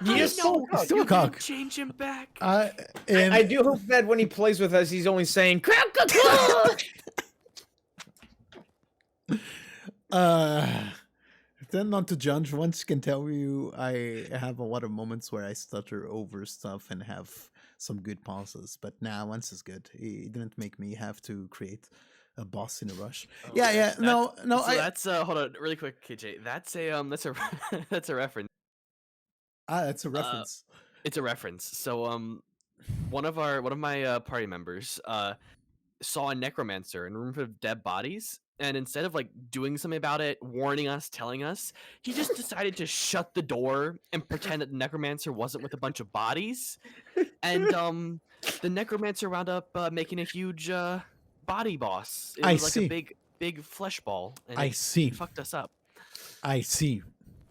C: Yes,
B: no,
A: It's still a
B: you can
A: cock.
B: change him back.
A: And
C: I do hope that when he plays with us, he's only saying "Crack
A: then not to judge. Once can tell you, I have a lot of moments where I stutter over stuff and have some good pauses. But nah, once is good. He didn't make me have to create a boss in a rush. Yeah. No.
B: So
A: I
B: that's hold on, really quick, KJ. That's a that's a reference.
A: that's a reference.
B: It's a reference. So one of my party members saw a necromancer in a room full of dead bodies, and instead of like doing something about it, warning us, telling us, he just decided to shut the door and pretend that the necromancer wasn't with a bunch of bodies. And the necromancer wound up making a huge body boss. It
A: I
B: was like
A: see.
B: a big flesh ball. And
A: I
B: it
A: see.
B: fucked us up.
A: I see.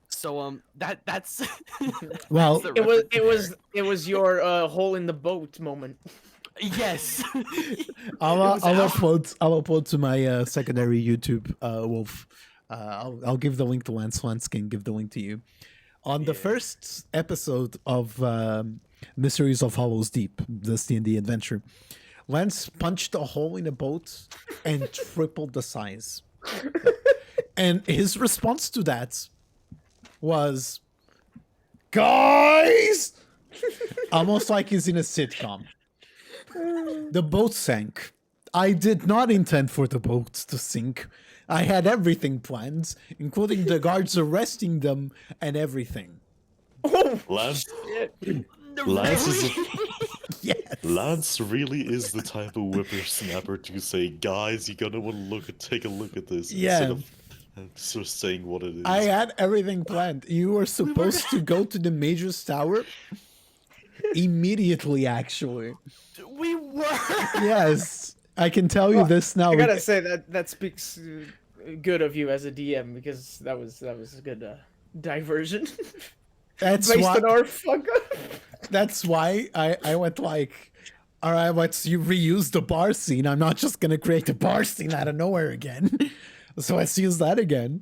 E: So that's
A: Well,
E: that's the
C: It was your hole in the boat moment.
E: yes.
A: I'll
E: It was
A: I'll upload to my secondary YouTube, Wolf. I'll give the link to Lance. Lance can give the link to you. On the
E: Yeah.
A: first episode of Mysteries of Hollows Deep, this D&D adventure, Lance punched a hole in a boat and tripled the size. And his response to that was, "Guys!" Almost like he's in a sitcom. The boat sank. I did not intend for the boat to sink. I had everything planned, including the guards arresting them and everything.
D: Lance, Lance is a,
A: Yes.
D: Lance really is the type of whippersnapper to say, "Guys, you're gonna want to take a look at this,"
A: Yeah.
D: instead of just saying what it is.
A: I had everything planned. You were supposed to go to the Major's Tower immediately, actually.
E: We were.
A: Yes. I can tell you this now.
C: I gotta say that speaks good of you as a DM, because that was a good diversion
A: That's
C: based
A: why,
C: on our fuck up.
A: that's why I went like, all right, let's reuse the bar scene. I'm not just going to create a bar scene out of nowhere again. So let's use that again.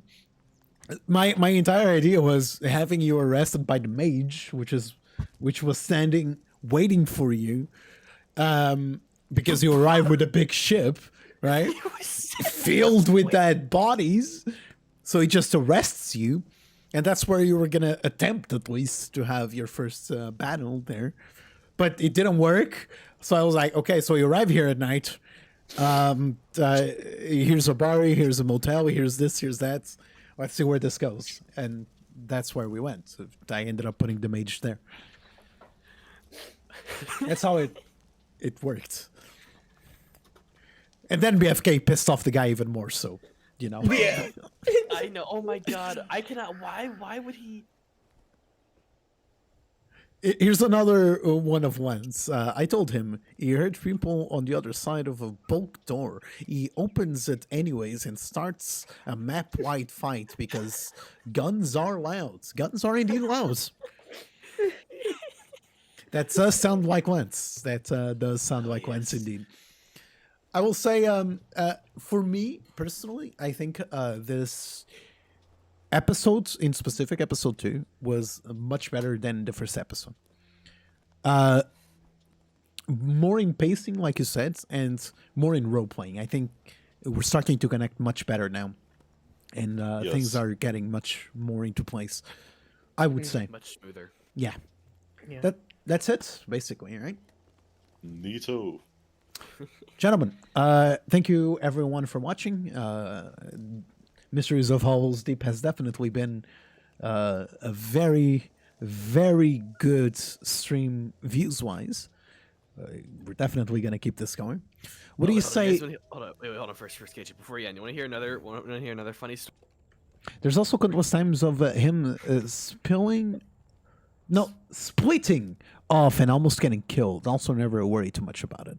A: My entire idea was having you arrested by the mage, which was standing waiting for you, because you arrived with a big ship, right? Filled with dead bodies. So he just arrests you, and that's where you were gonna attempt at least to have your first battle there, but it didn't work. So I was like, okay, so you arrive here at night. Here's a bar, here's a motel, here's this, here's that. Let's see where this goes, and that's where we went. So I ended up putting the mage there. That's how it worked. And then BFK pissed off the guy even more, so you know.
C: Yeah.
E: I know. Oh my god. I cannot. Why would he?
A: Here's another one of Lens. I told him he heard people on the other side of a bulk door. He opens it anyways and starts a map-wide fight because guns are loud. Guns are indeed loud. That does sound like Lens. That does sound like Lens indeed. I will say, for me personally, I think this episode, in specific, episode 2, was much better than the first episode. More in pacing, like you said, and more in role playing. I think we're starting to connect much better now, and things
D: Yes.
A: are getting much more into place. I would say,
E: Much smoother.
A: yeah.
C: Yeah.
A: That's it, basically, right?
D: Neato.
A: Gentlemen, thank you everyone for watching. Mysteries of Hollows Deep has definitely been a very, very good stream views-wise. We're definitely going to keep this going. What do you say?
E: Hold on. Wait, hold on. First, KJ. Before you end, you want to hear another? Want to hear another funny story?
A: There's also countless times of him splitting off and almost getting killed. Also, never worry too much about it.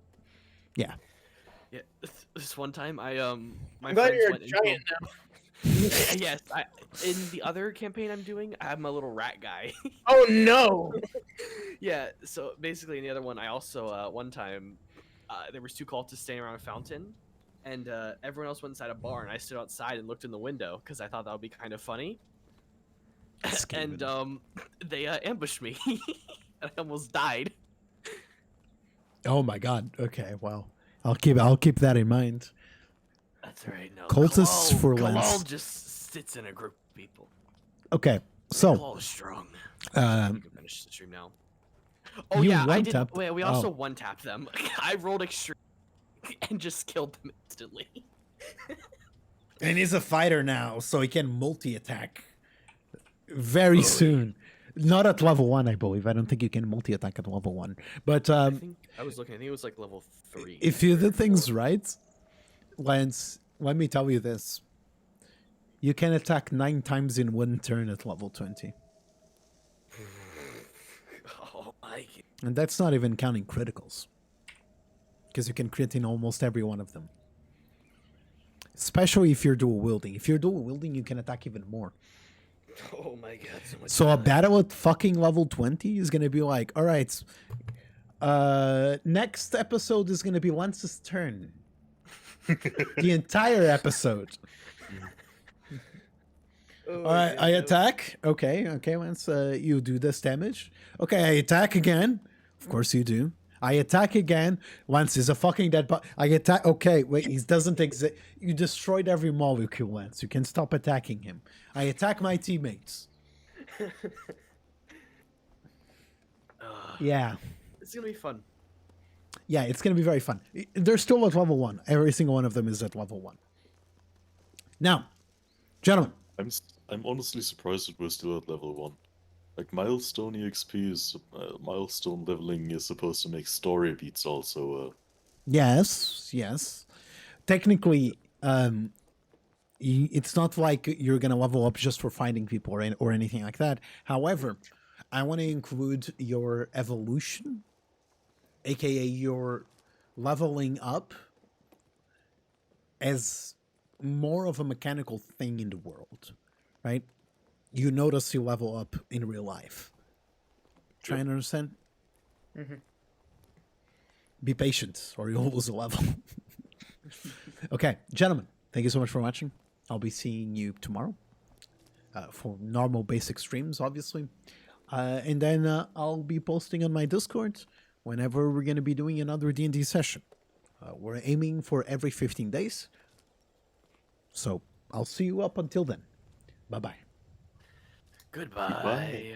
A: Yeah.
E: Yeah. This one time, my
C: I'm glad
E: friends
C: you're a
E: went
C: giant
E: into-
C: now.
E: Yes. In the other campaign I'm doing, I have my little rat guy.
C: Oh no!
E: Yeah, so basically in the other one, I also one time there was 2 cultists standing around a fountain, and everyone else went inside a bar, and I stood outside and looked in the window because I thought that would be kind of funny. And they ambushed me, and I almost died.
A: Oh my God. Okay. Well, I'll keep that in mind.
E: That's right. No,
A: Cultists for
E: Kalal
A: Lance.
E: just sits in a group of people.
A: Okay. So,
E: Kalal is strong.
A: um,
E: You can finish the stream now. Oh
A: you
E: yeah, I did.
A: one-tapped-
E: Wait, we also
A: oh.
E: one-tapped them. I rolled extreme and just killed them instantly.
A: and he's a fighter now, so he can multi-attack very soon. Not at level 1, I believe. I don't think you can multi-attack at level 1. But
E: I think I was looking. I think it was like level 3.
A: if you do things right, Lance, let me tell you this. You can attack 9 times in 1 turn at level 20.
E: Oh my.
A: And that's not even counting criticals. Because you can crit in almost every one of them. especially if you're dual wielding. If you're dual wielding, you can attack even more.
B: Oh my god, so much.
A: So a battle at fucking level 20 is gonna be like, all right, next episode is gonna be Lance's turn. The entire episode.
B: Oh,
A: All right, I attack. Okay, Lance, you do this damage. Okay, I attack again. Of course you do. I attack again. Lance is a fucking dead body. I attack. Okay, wait, he doesn't exist. You destroyed every molecule, Lance. You can stop attacking him. I attack my teammates. Yeah.
E: It's gonna be fun.
A: Yeah, it's going to be very fun. They're still at level 1. Every single one of them is at level 1. Now, gentlemen.
D: I'm honestly surprised that we're still at level 1. Like, milestone EXP is milestone leveling is supposed to make story beats also.
A: Yes. Technically, it's not like you're gonna level up just for finding people or anything like that. However, I want to include your evolution, aka your leveling up, as more of a mechanical thing in the world, right? You notice you level up in real life. Trying to understand?
C: Mm-hmm.
A: Be patient or you'll lose a level. Okay, gentlemen, thank you so much for watching. I'll be seeing you tomorrow for normal basic streams, obviously. And then I'll be posting on my Discord whenever we're going to be doing another D&D session. We're aiming for every 15 days. So I'll see you up until then. Bye-bye.
B: Goodbye.
D: Goodbye.